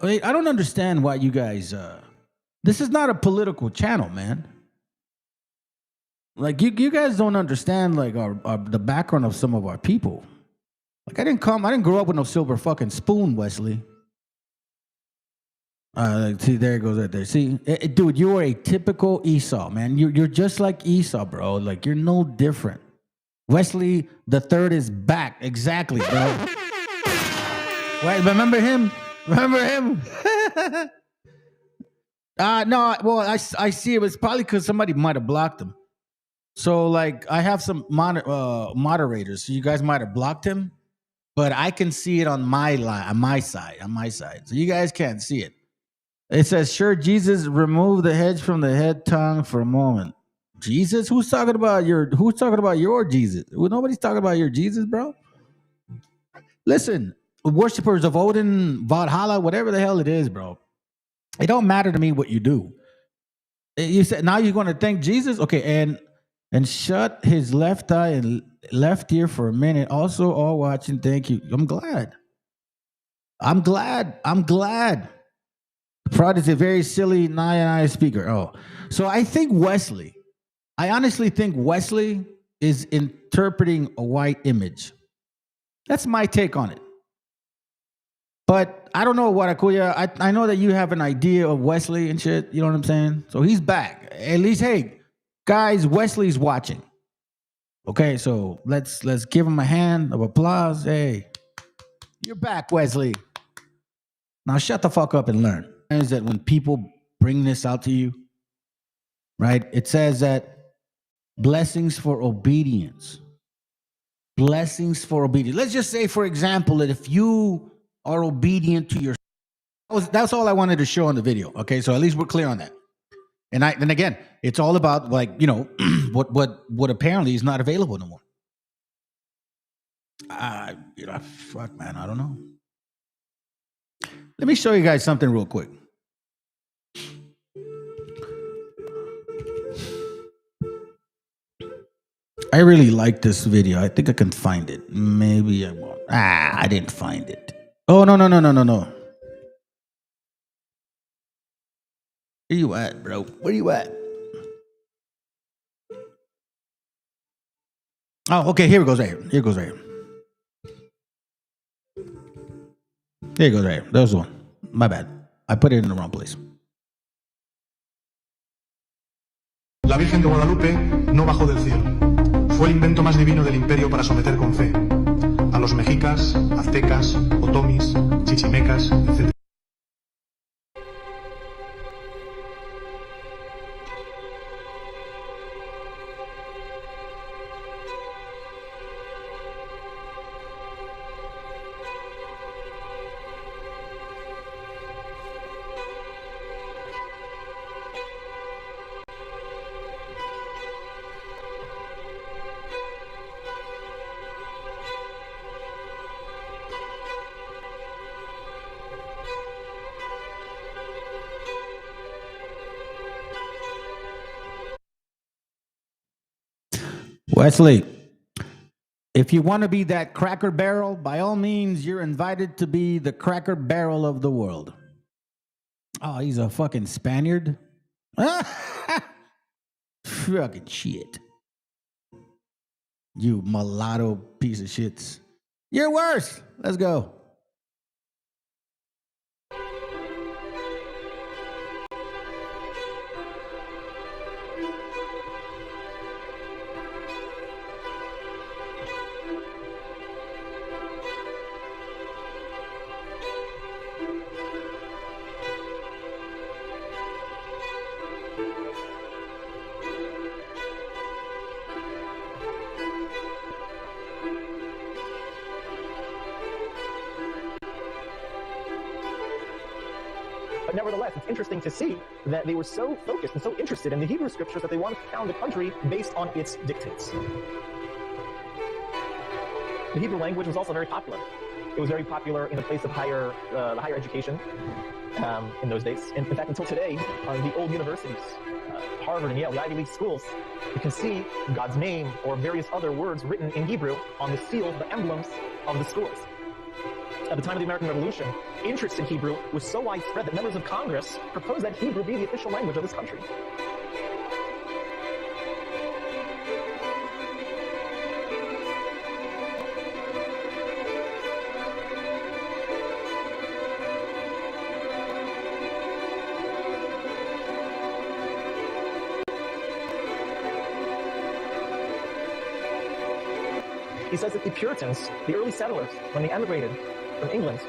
I don't understand why you guys. This is not a political channel, man. Like you guys don't understand like the background of some of our people. Like I didn't grow up with no silver fucking spoon, Wesley. See, there it goes right there. See, dude, you are a typical Esau, man. You're just like Esau, bro. Like you're no different. Wesley the third is back, exactly, bro. Wait, remember him? No. Well, I see it was probably because somebody might have blocked him. So, like, I have some moderators. So you guys might have blocked him, but I can see it on my line, on my side. So you guys can't see it. It says, "Sure, Jesus, remove the hedge from the head tongue for a moment." Jesus? Who's talking about your Jesus? Well, nobody's talking about your Jesus, bro. Listen, worshippers of Odin, Valhalla, whatever the hell it is, bro. It don't matter to me what you do. You said now you're going to thank Jesus, okay? And shut his left eye and left ear for a minute. Also, all watching, thank you. I'm glad. Prod is a very silly Naya speaker. Oh, so I think Wesley. I honestly think Wesley is interpreting a white image. That's my take on it. But I don't know, Warakuya. I know that you have an idea of Wesley and shit. You know what I'm saying? So he's back. At least, hey, guys, Wesley's watching. Okay, so let's give him a hand of applause. Hey, you're back, Wesley. Now shut the fuck up and learn. Is that when people bring this out to you, right? It says that blessings for obedience. Blessings for obedience. Let's just say, for example, that if you are obedient to your, that's all I wanted to show in the video. Okay, so at least we're clear on that. And again, it's all about, like, you know, what apparently is not available no more. Fuck, man, I don't know. Let me show you guys something real quick. I really like this video. I think I can find it. Maybe I won't. I didn't find it. Oh, no. Where you at, bro? Where you at? Oh, okay. Here it goes right here. Here it goes right here. There it goes right here. That was the one. My bad. I put it in the wrong place. La Virgen de Guadalupe no bajó del cielo. Fue el invento más divino del imperio para someter con fe a los mexicas, aztecas, otomis, chichimecas, etc. Wesley, if you want to be that cracker barrel, by all means, you're invited to be the cracker barrel of the world. Oh, he's a fucking Spaniard? Fucking shit. You mulatto piece of shits. You're worse. Let's go. But nevertheless, it's interesting to see that they were so focused and so interested in the Hebrew scriptures that they wanted to found a country based on its dictates. The Hebrew language was also very popular. It was very popular in the place of higher education in those days. And in fact, until today, the old universities, Harvard and Yale, the Ivy League schools, you can see God's name or various other words written in Hebrew on the seals, the emblems of the schools. At the time of the American Revolution, interest in Hebrew was so widespread that members of Congress proposed that Hebrew be the official language of this country. He says that the Puritans, the early settlers, when they emigrated from England,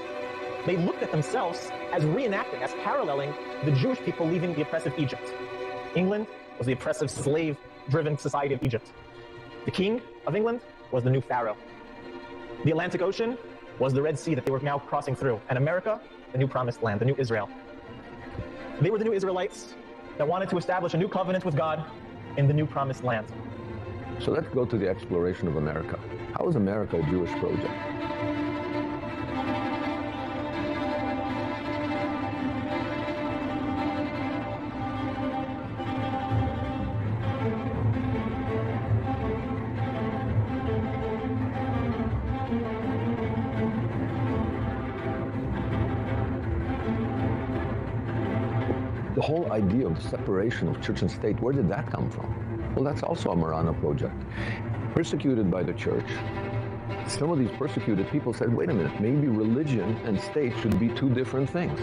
they looked at themselves as reenacting, as paralleling the Jewish people leaving the oppressive Egypt. England was the oppressive, slave-driven society of Egypt. The king of England was the new Pharaoh. The Atlantic Ocean was the Red Sea that they were now crossing through. And America, the new promised land, the new Israel. They were the new Israelites that wanted to establish a new covenant with God in the new promised land. So let's go to the exploration of America. How is America a Jewish project? The whole idea of the separation of church and state, where did that come from? Well, that's also a Marano project. Persecuted by the church, some of these persecuted people said, wait a minute, maybe religion and state should be two different things.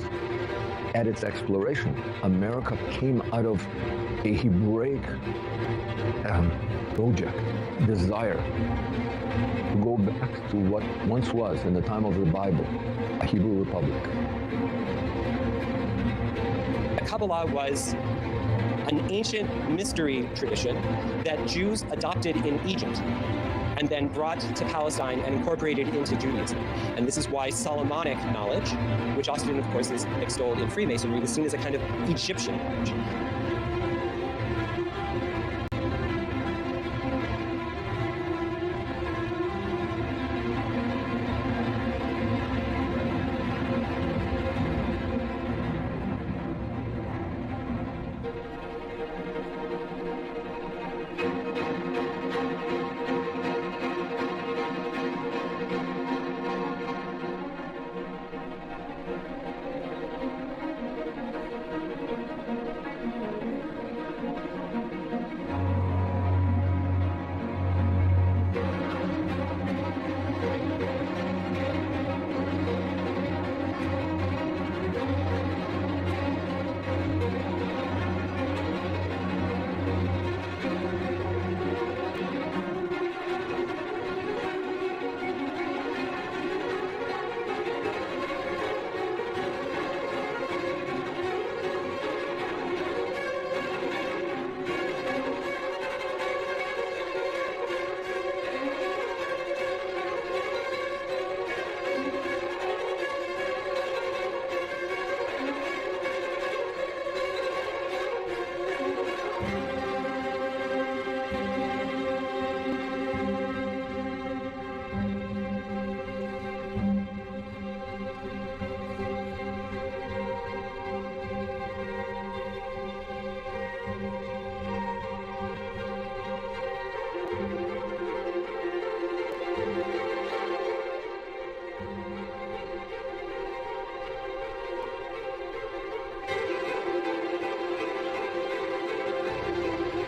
At its exploration, America came out of a Hebraic project, desire to go back to what once was, in the time of the Bible, a Hebrew republic. Kabbalah was an ancient mystery tradition that Jews adopted in Egypt and then brought to Palestine and incorporated into Judaism. And this is why Solomonic knowledge, which often, of course, is extolled in Freemasonry, was seen as a kind of Egyptian knowledge.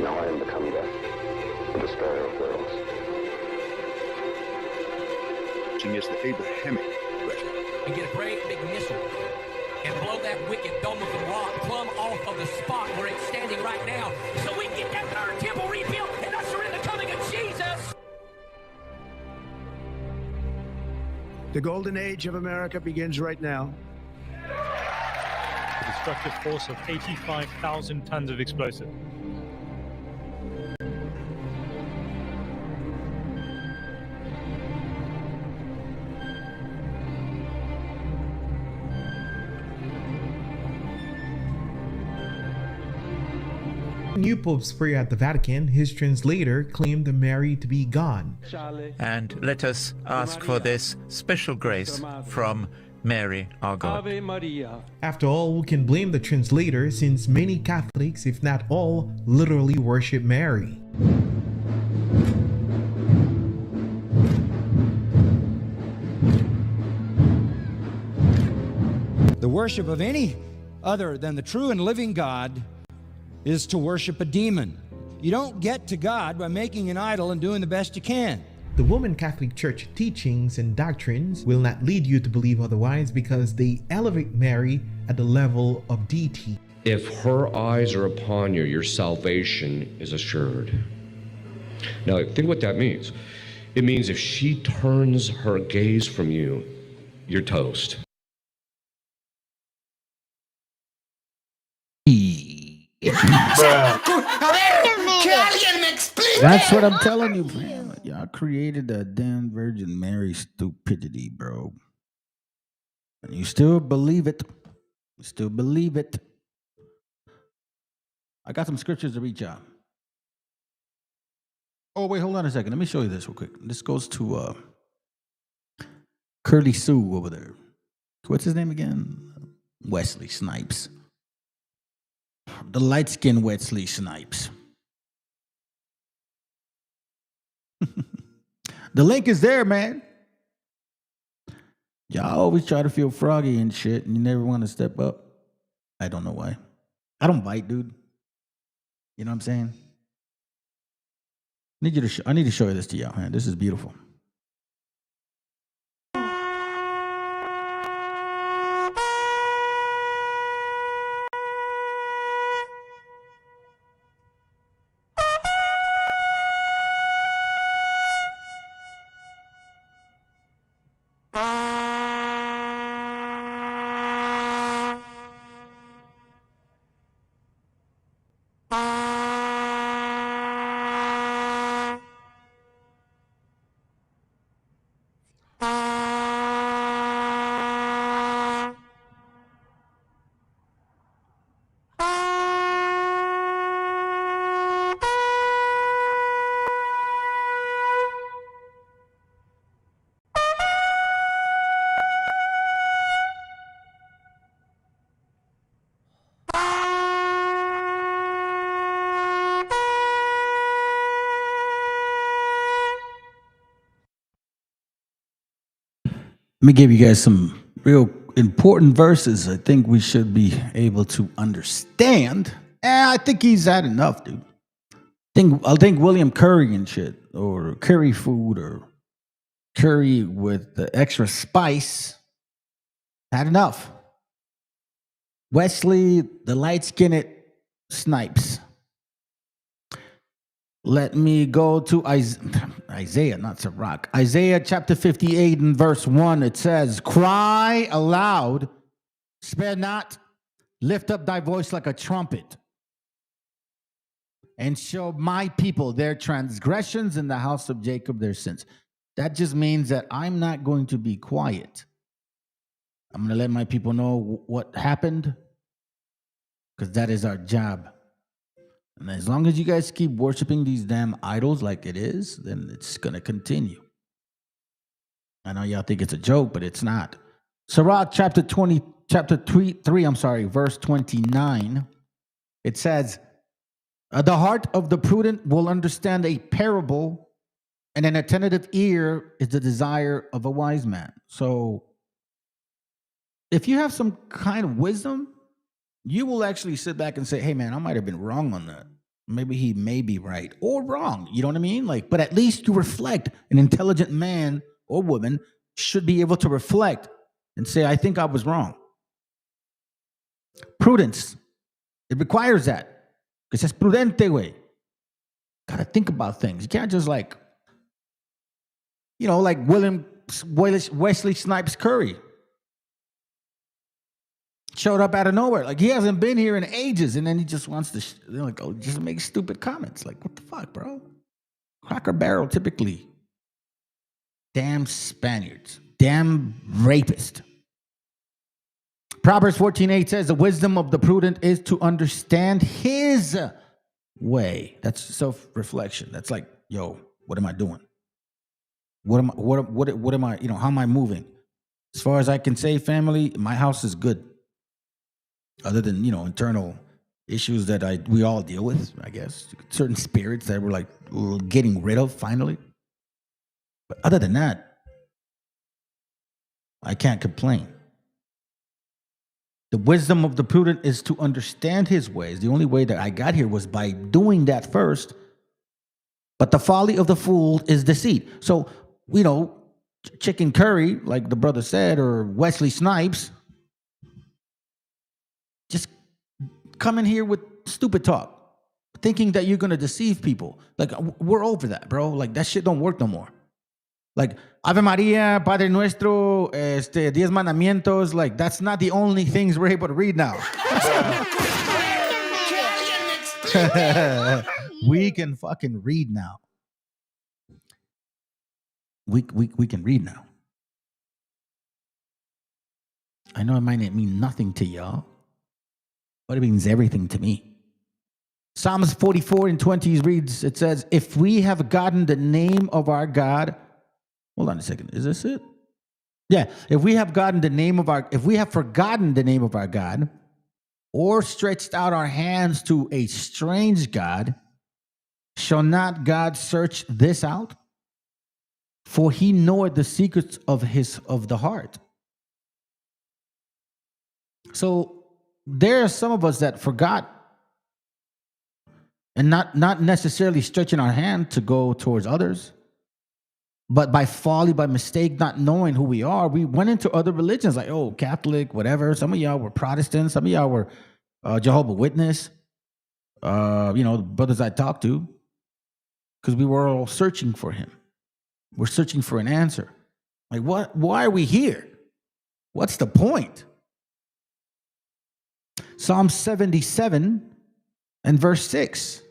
Now I am become death, the destroyer of worlds. Is the Abrahamic legend. And get a great big missile and blow that wicked dome of the rock plumb off of the spot where it's standing right now, so we can get that third temple rebuilt and usher in the coming of Jesus. The golden age of America begins right now. A destructive force of 85,000 tons of explosive. New Pope's prayer at the Vatican, his translator claimed Mary to be God. And let us ask for this special grace from Mary, our God. After all, who can blame the translator, since many Catholics, if not all, literally worship Mary? The worship of any other than the true and living God is to worship a demon. You don't get to God by making an idol and doing the best you can. The Roman Catholic Church teachings and doctrines will not lead you to believe otherwise, because they elevate Mary at the level of deity. If her eyes are upon you, your salvation is assured. Now, think what that means. It means if she turns her gaze from you, you're toast. That's what I'm telling you, man. Y'all created a damn Virgin Mary stupidity, bro. And you still believe it. You still believe it. I got some scriptures to reach out. Oh, wait, hold on a second. Let me show you this real quick. This goes to Curly Sue over there. What's his name again? Wesley Snipes. The light-skinned Wesley Snipes. The link is there, man. Y'all always try to feel froggy and shit, and you never want to step up. I don't know why. I don't bite, dude. You know what I'm saying? I need to show you this to y'all, man. This is beautiful. Let me give you guys some real important verses I think we should be able to understand. I think he's had enough, dude. I think William Curry and shit, or curry food, or curry with the extra spice, had enough. Wesley, the light-skinned Snipes. Let me go to Isaiah, not Sirach. Isaiah chapter 58 and verse 1, it says, cry aloud, spare not, lift up thy voice like a trumpet, and show my people their transgressions and the house of Jacob their sins. That just means that I'm not going to be quiet. I'm going to let my people know what happened, because that is our job. And as long as you guys keep worshiping these damn idols like it is, then it's going to continue. I know y'all think it's a joke, but it's not. Sirach chapter 3, verse 29. It says, the heart of the prudent will understand a parable, and an attentive ear is the desire of a wise man. So if you have some kind of wisdom, you will actually sit back and say, hey, man, I might have been wrong on that. Maybe he may be right or wrong. You know what I mean? But at least you reflect. An intelligent man or woman should be able to reflect and say, I think I was wrong. Prudence. It requires that. Because it's prudente, way. Got to think about things. You can't just like Wesley Snipes Curry. Showed up out of nowhere. Like, he hasn't been here in ages, and then he just wants to just make stupid comments. Like, what the fuck, bro? Cracker Barrel, typically. Damn Spaniards. Damn rapist. Proverbs 14:8 says, the wisdom of the prudent is to understand his way. That's self-reflection. That's like, yo, what am I doing? What am I, how am I moving? As far as I can say, family, my house is good. Other than, internal issues that we all deal with, I guess. Certain spirits that we're like getting rid of finally. But other than that, I can't complain. The wisdom of the prudent is to understand his ways. The only way that I got here was by doing that first. But the folly of the fool is deceit. So, chicken curry, like the brother said, or Wesley Snipes, just come in here with stupid talk, thinking that you're going to deceive people. Like, we're over that, bro. Like, that shit don't work no more. Like, Ave Maria, Padre Nuestro, Diez Mandamientos, like, that's not the only things we're able to read now. We can fucking read now. We can read now. I know it might not mean nothing to y'all, but it means everything to me. Psalms 44:20 reads, it says, if we have forgotten the name of our God, hold on a second, is this it? Yeah, if we have forgotten the name of our God, or stretched out our hands to a strange God, shall not God search this out? For he knoweth the secrets of the heart. So there are some of us that forgot and not necessarily stretching our hand to go towards others, but by folly, by mistake, not knowing who we are, we went into other religions like, oh, Catholic, whatever. Some of y'all were Protestant. Some of y'all were Jehovah's Witness. The brothers I talked to, because we were all searching for him. We're searching for an answer. Like, what? Why are we here? What's the point? Psalm 77 and verse 6.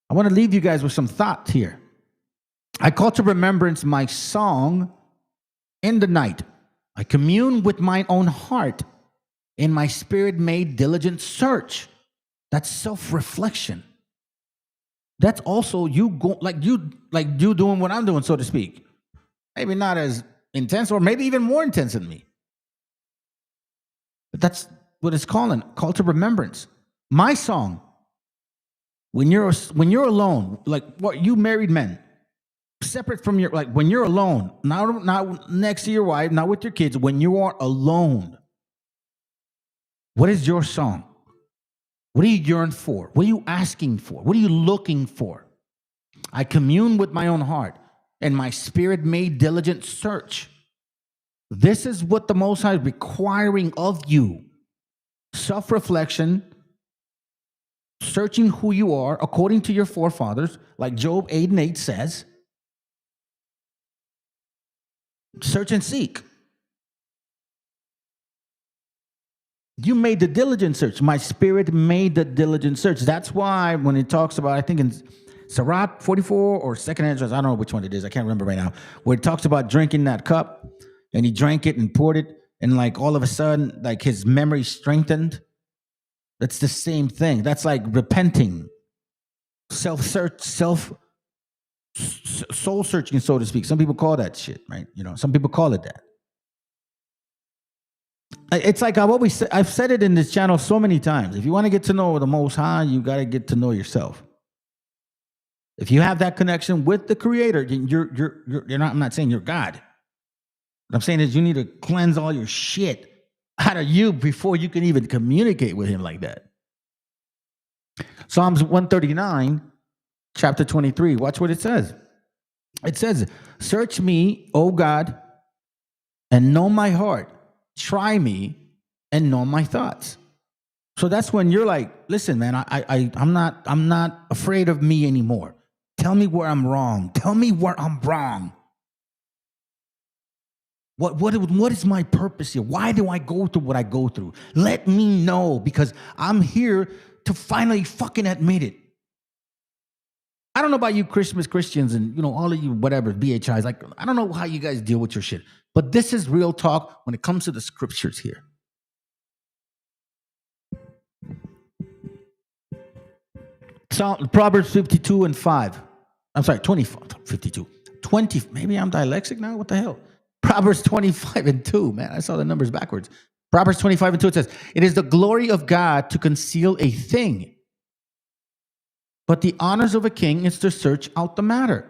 I want to leave you guys with some thought here. I call to remembrance my song in the night. I commune with mine own heart. In my spirit made diligent search. That's self-reflection. That's also you doing what I'm doing, so to speak. Maybe not as intense, or maybe even more intense than me. But that's what it's calling, call to remembrance. My song. When you're alone, like what you married men, separate from your, like when you're alone, not next to your wife, not with your kids, when you are alone, what is your song? What do you yearn for? What are you asking for? What are you looking for? I commune with my own heart, and my spirit made diligent search. This is what the Most High is requiring of you. Self-reflection, searching who you are according to your forefathers, like Job 8:8 says. Search and seek. You made the diligent search. My spirit made the diligent search. That's why when it talks about, I think in Sirach 44 or Second Entrance, I don't know which one it is, I can't remember right now, where it talks about drinking that cup, and he drank it and poured it, and like all of a sudden, like his memory strengthened. That's the same thing. That's like repenting, self-search, soul searching, so to speak. Some people call that shit, right? Some people call it that. It's like I've said it in this channel so many times. If you want to get to know the Most High, you got to get to know yourself. If you have that connection with the Creator, you're not. I'm not saying you're God. What I'm saying is you need to cleanse all your shit out of you before you can even communicate with Him like that. Psalms 139, chapter 23. Watch what it says. It says, "Search me, O God, and know my heart. Try me and know my thoughts." So that's when you're like, listen, man, I'm not afraid of me anymore. Tell me where I'm wrong. Tell me where I'm wrong. What is my purpose here? Why do I go through what I go through? Let me know, because I'm here to finally fucking admit it. I don't know about you Christians and all of you whatever BHIs. Like, I don't know how you guys deal with your shit, but this is real talk when it comes to the scriptures here. So Proverbs 52 and 5. I'm sorry, 52. 20. Maybe I'm dyslexic now. What the hell? Proverbs 25 and 2. Man, I saw the numbers backwards. Proverbs 25 and 2. It says, "It is the glory of God to conceal a thing, but the honors of a king is to search out the matter."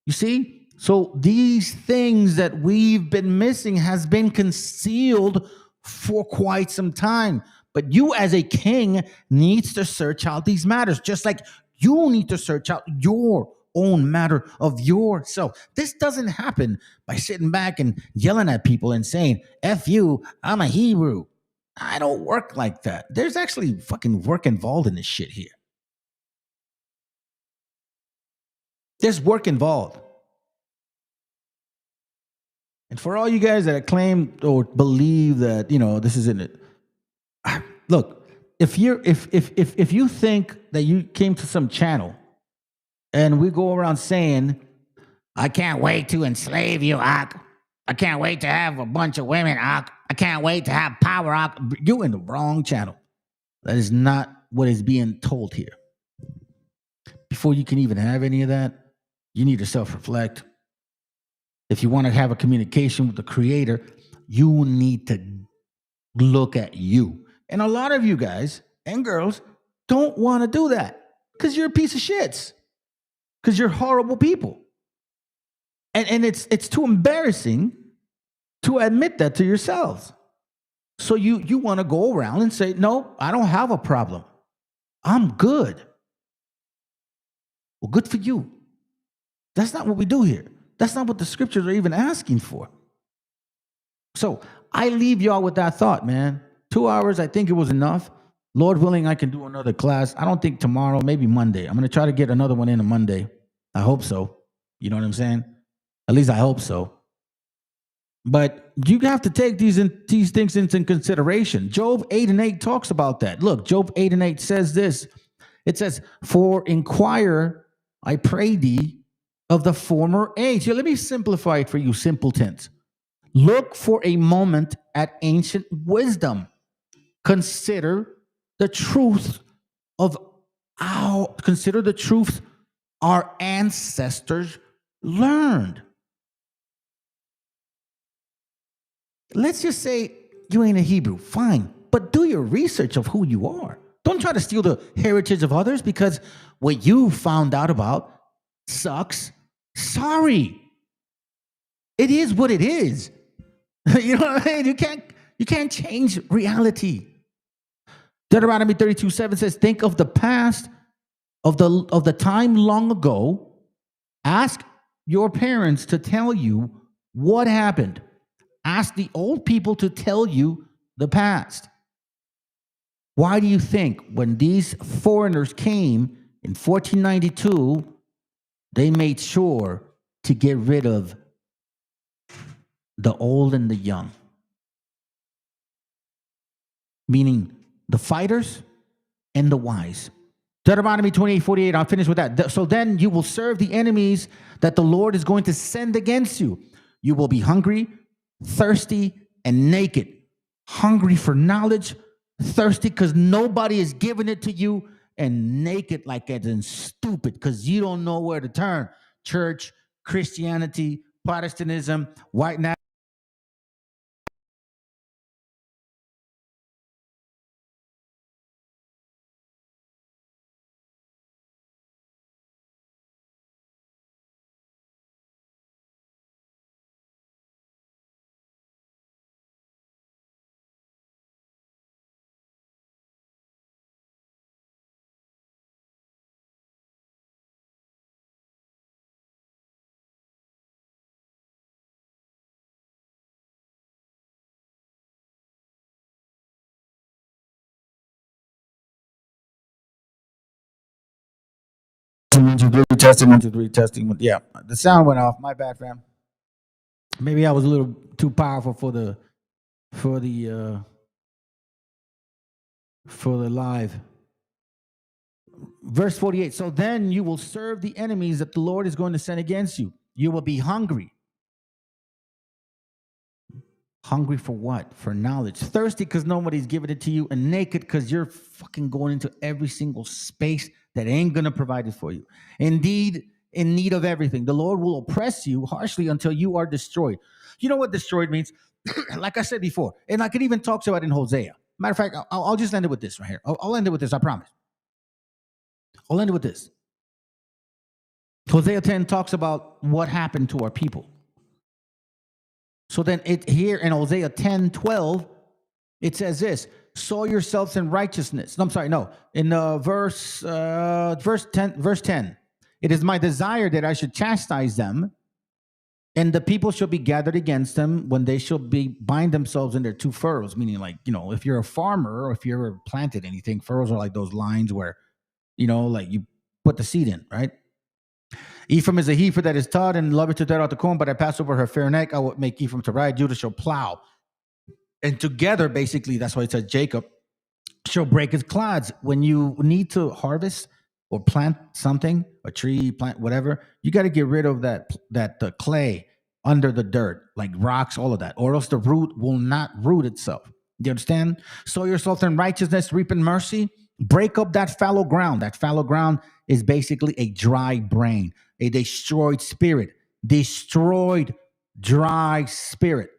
You see? So these things that we've been missing has been concealed for quite some time. But you as a king needs to search out these matters, just like you need to search out your own matter of yourself. This doesn't happen by sitting back and yelling at people and saying, "F you, I'm a Hebrew." I don't work like that. There's actually fucking work involved in this shit here. There's work involved. And for all you guys that claim or believe that, this isn't it. Look, if you think that you came to some channel and we go around saying, "I can't wait to enslave you, Ak. I can't wait to have a bunch of women, Ak. I can't wait to have power, Ak," you're in the wrong channel. That is not what is being told here. Before you can even have any of that, you need to self-reflect. If you want to have a communication with the Creator, you need to look at you. And a lot of you guys and girls don't want to do that because you're a piece of shits, because you're horrible people. And it's too embarrassing to admit that to yourselves. So you want to go around and say, no, I don't have a problem. I'm good. Well, good for you. That's not what we do here. That's not what the scriptures are even asking for. So I leave y'all with that thought, man. 2 hours, I think it was enough. Lord willing, I can do another class. I don't think tomorrow, maybe Monday. I'm going to try to get another one in on Monday. I hope so. You know what I'm saying? At least I hope so. But you have to take these things into consideration. Job 8:8 talks about that. Look, Job 8:8 says this. It says, for inquire, I pray thee, of the former age. Here, let me simplify it for you simpletons. Look for a moment at ancient wisdom. Consider the truth our ancestors learned. Let's just say you ain't a Hebrew. Fine. But do your research of who you are. Don't try to steal the heritage of others because what you found out about sucks. Sorry. It is what it is. You know what I mean? You can't change reality. Deuteronomy 32:7 says, think of the past, of the time long ago. Ask your parents to tell you what happened. Ask the old people to tell you the past. Why do you think when these foreigners came in 1492, they made sure to get rid of the old and the young? Meaning the fighters and the wise. Deuteronomy 28:48, I'll finish with that. So then you will serve the enemies that the Lord is going to send against you. You will be hungry, thirsty, and naked. Hungry for knowledge, thirsty because nobody is giving it to you, and naked like as in stupid because you don't know where to turn. Church, Christianity, Protestantism, white nationalism. Testing. Yeah, the sound went off. My bad, fam. Maybe I was a little too powerful for the live. Verse 48. So then you will serve the enemies that the Lord is going to send against you. You will be hungry. Hungry for what? For knowledge. Thirsty because nobody's giving it to you, and naked because you're fucking going into every single space that ain't going to provide it for you. Indeed, in need of everything. The Lord will oppress you harshly until you are destroyed. You know what destroyed means? Like I said before, and like it even talks about in Hosea. Matter of fact, I'll just end it with this right here. I'll end it with this, I promise. I'll end it with this. Hosea 10 talks about what happened to our people. So then it here in Hosea 10:12, it says this: sow yourselves in righteousness. No, I'm sorry, no. In verse 10, it is my desire that I should chastise them, and the people shall be gathered against them when they shall bind themselves in their two furrows. Meaning, like, you know, if you're a farmer or if you ever planted anything, furrows are like those lines where, you know, like you put the seed in, right? Ephraim is a heifer that is taught and loveth to tread out the corn, but I pass over her fair neck. I will make Ephraim to ride. Judah shall plow. And together, basically, that's why it says Jacob shall break his clods. When you need to harvest or plant something, a tree, plant whatever, you got to get rid of that clay under the dirt, like rocks, all of that, or else the root will not root itself. You understand? Sow yourself in righteousness, reap in mercy. Break up that fallow ground. That fallow ground is basically a dry brain, a destroyed spirit, destroyed dry spirit.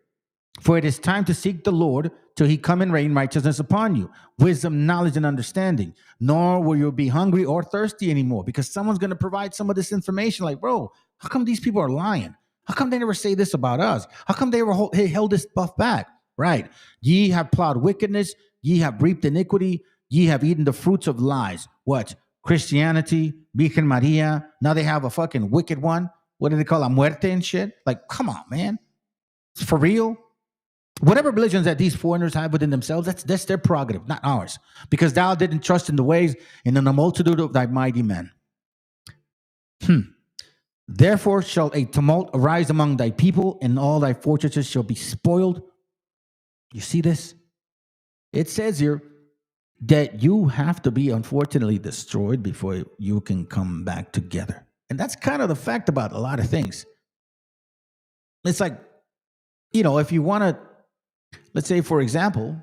For it is time to seek the Lord till he come and rain righteousness upon you, wisdom, knowledge, and understanding. Nor will you be hungry or thirsty anymore, because someone's going to provide some of this information. Like, bro, how come these people are lying? How come they never say this about us? How come they held this stuff back? Right. Ye have plowed wickedness, ye have reaped iniquity, ye have eaten the fruits of lies. What? Christianity, Virgen Maria. Now they have a fucking wicked one. What do they call a muerte and shit? Like, come on, man. It's for real. Whatever religions that these foreigners have within themselves, that's their prerogative, not ours. Because thou didn't trust in the ways and in the multitude of thy mighty men. Therefore shall a tumult arise among thy people, and all thy fortresses shall be spoiled. You see this? It says here that you have to be unfortunately destroyed before you can come back together. And that's kind of the fact about a lot of things. It's like, if you want to, let's say, for example,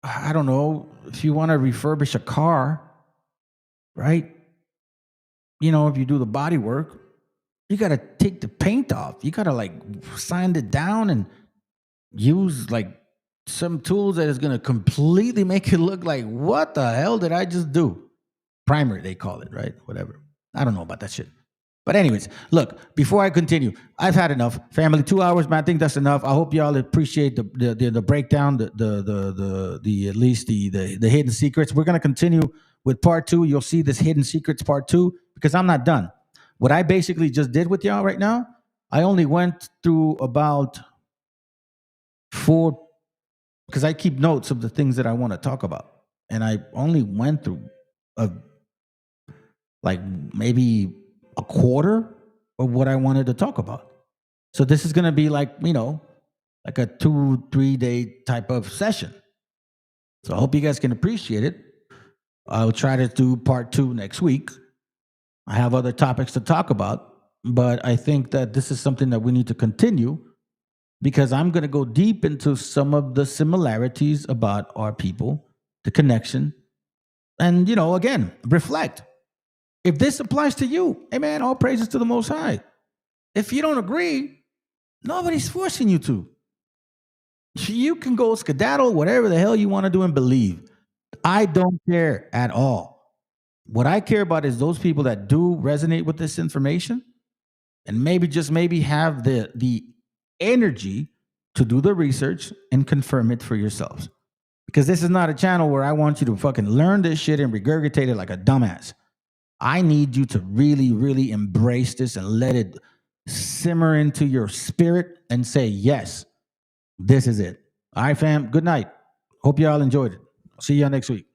I don't know, if you want to refurbish a car, right? If you do the body work, you got to take the paint off. You got to like sand it down and use like some tools that is going to completely make it look like, what the hell did I just do? Primer, they call it, right? Whatever. I don't know about that shit. But anyways, look, before I continue, I've had enough. Family, 2 hours, man. I think that's enough. I hope y'all appreciate the breakdown, the at least the hidden secrets. We're gonna continue with part 2. You'll see this hidden secrets part 2 because I'm not done. What I basically just did with y'all right now, I only went through about 4, because I keep notes of the things that I want to talk about, and I only went through like maybe a quarter of what I wanted to talk about. So this is going to be like, like a 2-3 day type of session. So I hope you guys can appreciate it. I'll try to do part 2 next week. I have other topics to talk about, but I think that this is something that we need to continue because I'm going to go deep into some of the similarities about our people, the connection, and, again, reflect. If this applies to you, amen, all praises to the Most High. If you don't agree, nobody's forcing you to. You can go skedaddle, whatever the hell you want to do and believe. I don't care at all. What I care about is those people that do resonate with this information and maybe have the energy to do the research and confirm it for yourselves. Because this is not a channel where I want you to fucking learn this shit and regurgitate it like a dumbass. I need you to really, really embrace this and let it simmer into your spirit and say, yes, this is it. All right, fam. Good night. Hope y'all enjoyed it. See y'all next week.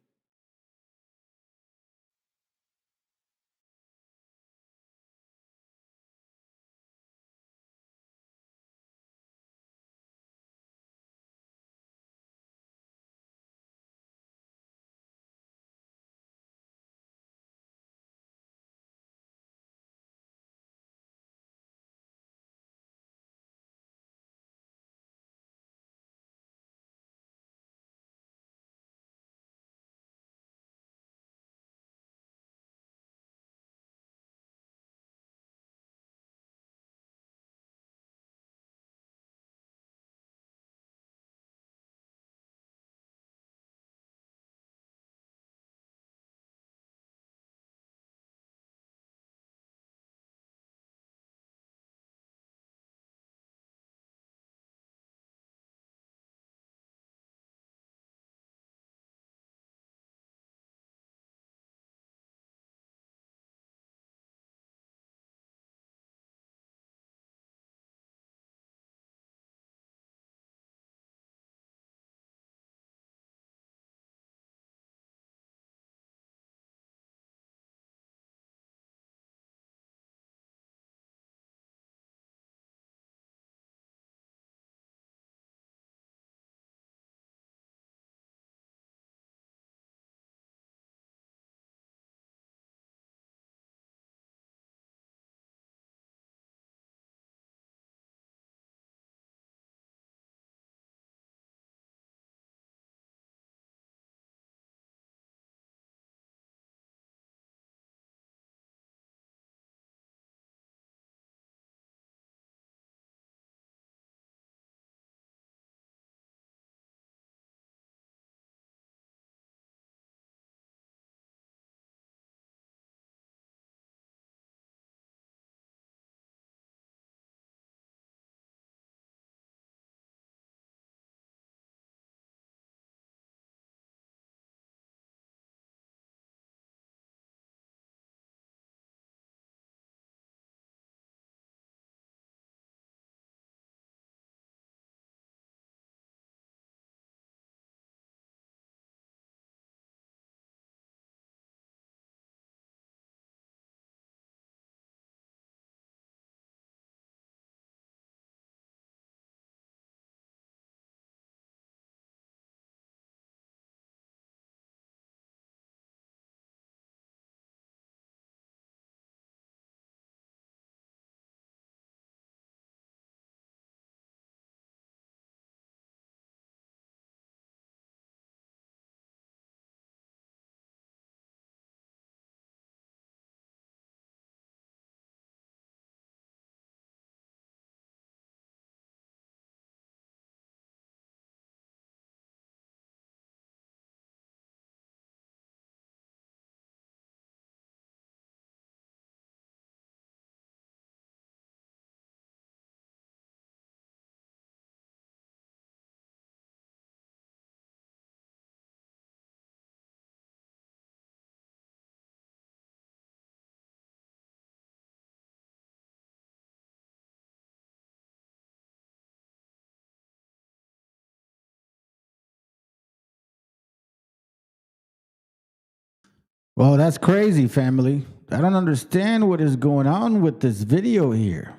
Well, that's crazy, family. I don't understand what is going on with this video here.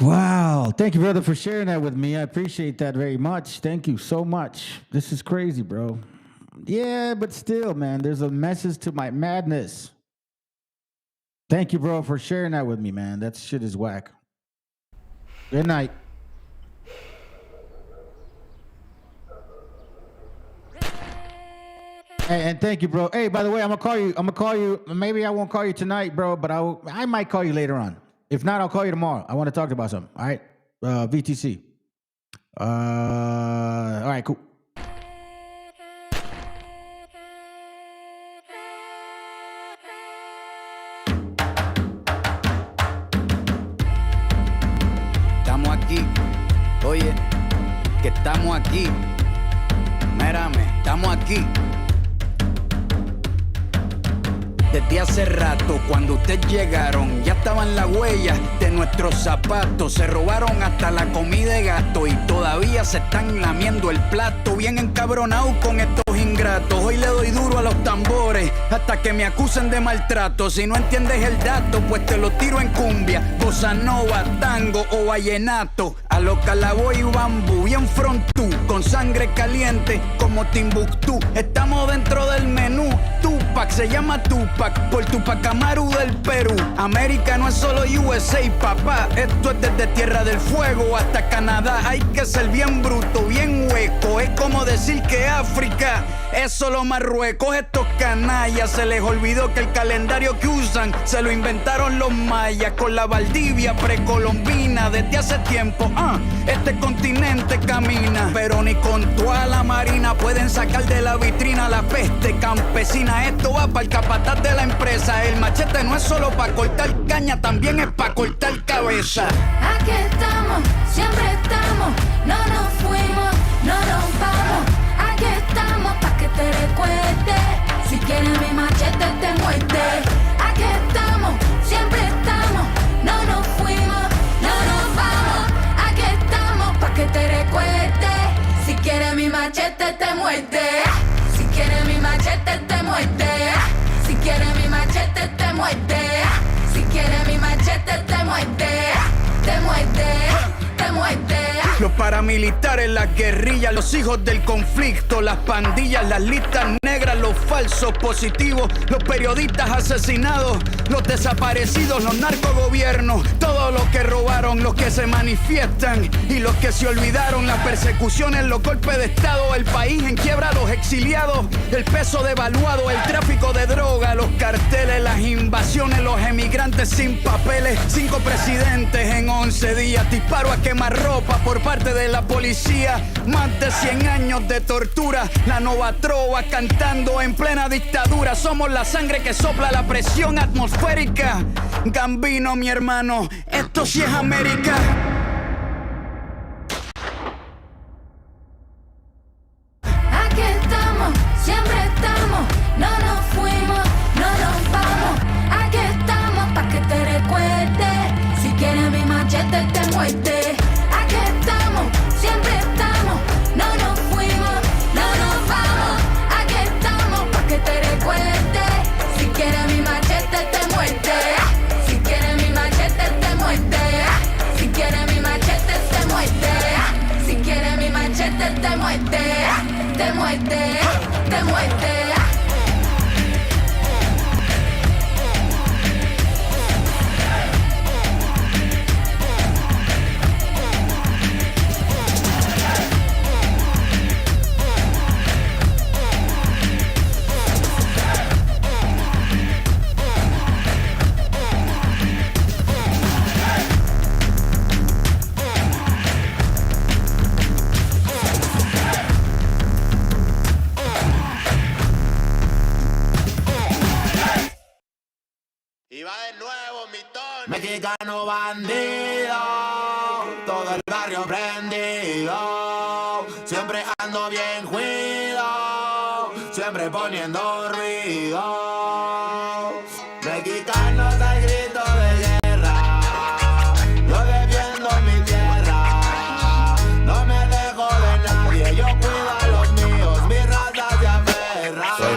Wow. Thank you, brother, for sharing that with me. I appreciate that very much. Thank you so much. This is crazy, bro. Yeah, but still, man, there's a message to my madness. Thank you, bro, for sharing that with me, man. That shit is whack. Good night. Hey, and thank you, bro. Hey, by the way, I'm gonna call you. Maybe I won't call you tonight, bro, but I might call you later on. If not, I'll call you tomorrow. I want to talk about something. All right, VTC. All right, cool. Estamos aquí, oye, que estamos aquí. Mírame, estamos aquí. Desde hace rato, cuando ustedes llegaron, ya estaban las huellas de nuestros zapatos. Se robaron hasta la comida de gato y todavía se están lamiendo el plato. Bien encabronados con estos ingratos. Hoy le doy duro a los tambores hasta que me acusen de maltrato. Si no entiendes el dato, pues te lo tiro en cumbia, bossa nova, tango o vallenato. A lo Calaboy y bambú, bien frontú, con sangre caliente como Timbuktu. Estamos dentro del menú. Tupac se llama Tupac por Tupac Amaru del Perú. América no es solo USA, papá. Esto es desde Tierra del Fuego hasta Canadá. Hay que ser bien bruto, bien hueco. Es como decir que África es solo Marruecos. Estos canallas se les olvidó que el calendario que usan se lo inventaron los mayas con la Valdivia precolombina. Desde hace tiempo, este continente camina, pero ni con toda la marina pueden sacar de la vitrina la peste campesina. Esto va para el capataz de la empresa. El machete no es solo para cortar caña, también es para cortar cabeza. Aquí estamos, siempre estamos, no nos fuimos, no nos vamos. Aquí estamos pa' que te recuerdes. Si quieres mi machete te muerde. Aquí estamos, siempre estamos, no nos fuimos, no nos vamos. Aquí estamos pa' que te recuerdes. Si quieres mi machete te muerde. Si quieres mi machete te muerde. Si quieres mi machete te muerde. Si quieres mi machete te muerde. Te muerde, te muerde. Los paramilitares, las guerrillas, los hijos del conflicto, las pandillas, las listas negras, los falsos positivos, los periodistas asesinados, los desaparecidos, los narcogobiernos, todos los que robaron, los que se manifiestan y los que se olvidaron, las persecuciones, los golpes de estado, el país en quiebra, los exiliados, el peso devaluado, el tráfico de droga, los carteles, las invasiones, los emigrantes sin papeles, 5 presidentes en 11 días, disparo a quemarropa por parte de la policía, más de 100 años de tortura, la nova trova cantando en plena dictadura. Somos la sangre que sopla la presión atmosférica. Gambino, mi hermano, esto sí es América. Aquí estamos, siempre estamos, no nos fuimos, no nos vamos. Aquí estamos pa' que te recuerdes. Si quieres mi machete te muerde. Aquí estamos, siempre estamos, no nos fuimos, no nos vamos. Aquí estamos pa' que te recuerdes. Si quieres mi machete te muerde. Si quieres mi machete te muerde. Si quieres mi machete te muerde. Si quieres mi machete te muerde. Te muerde, te muerde. Mexicano bandido, todo el barrio prendido. Siempre ando bien cuido, siempre poniendo ruido. Mexicanos al grito de guerra, yo defiendo mi tierra. No me dejo de nadie, yo cuido a los míos, mi raza se aferra. Soy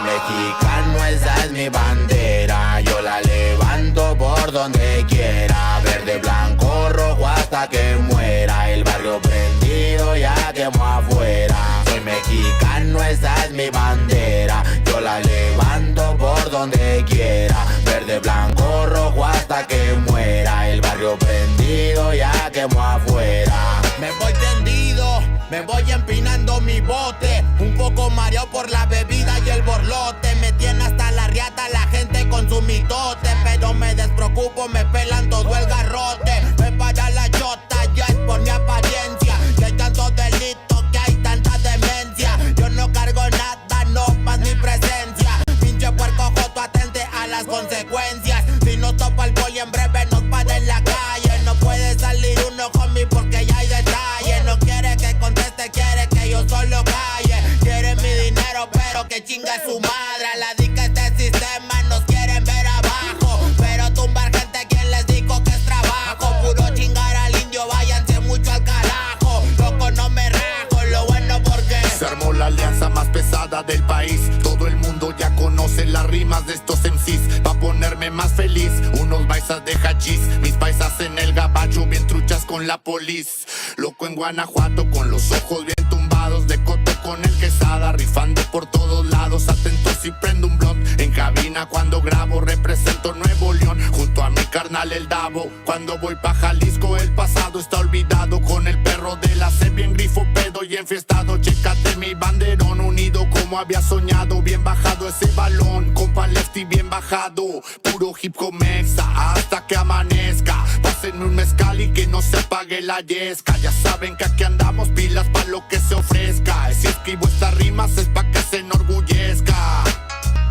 donde quiera. Verde, blanco, rojo hasta que muera. El barrio prendido ya quemó afuera. Soy mexicano, esa es mi bandera. Yo la levanto por donde quiera. Verde, blanco, rojo hasta que muera. El barrio prendido ya quemó afuera. Me voy tendido, me voy empinando mi bote. Un poco mareado por la bebida y el borlote. Me tiene hasta la riata la gente con su mitote. Pero me despreocupo, me pelan todo el garrote. Me para la chota, ya es por mi apariencia. Que hay tantos delitos, que hay tanta demencia. Yo no cargo nada, no más mi presencia. Pinche puerco joto, atente a las consecuencias. Si no topa el poli en breve nos para en la calle. No puede salir uno conmigo porque ya hay detalles. No quiere que conteste, quiere que yo solo calle. Quiere mi dinero pero que chinga su madre. A la dica este sistema nos quieren ver abajo. Pero tumbar gente, quien les dijo que es trabajo. Puro chingar al indio, váyanse mucho al carajo. Loco no me rajo, lo bueno porque se armó la alianza más pesada del país. Todo el mundo ya conoce las rimas de estos MCs. Pa' ponerme más feliz, unos paisas de hachís. Mis paisas en el gabacho, bien truchas con la polis. Loco en Guanajuato, con los ojos bien tumbados. De coto con el quesada, rifando por todos lados. Atento si prendo un blunt en cabina cuando grabo. Represento Nuevo León, junto a mi carnal el Davo. Cuando voy pa' Jalisco, el pasado está olvidado. Con el perro de la C, bien grifo, pedo y enfiestado. Chécate mi banderón, unido como había soñado. Bien bajado ese balón, compa lefty bien bajado. Puro hip hop mexa, hasta que amanezca. Pásenme un mezcal y que no se apague la yesca. Ya saben que aquí andamos pilas pa' lo que se ofrezca. Si escribo estas rimas es pa' que se enorgullezca.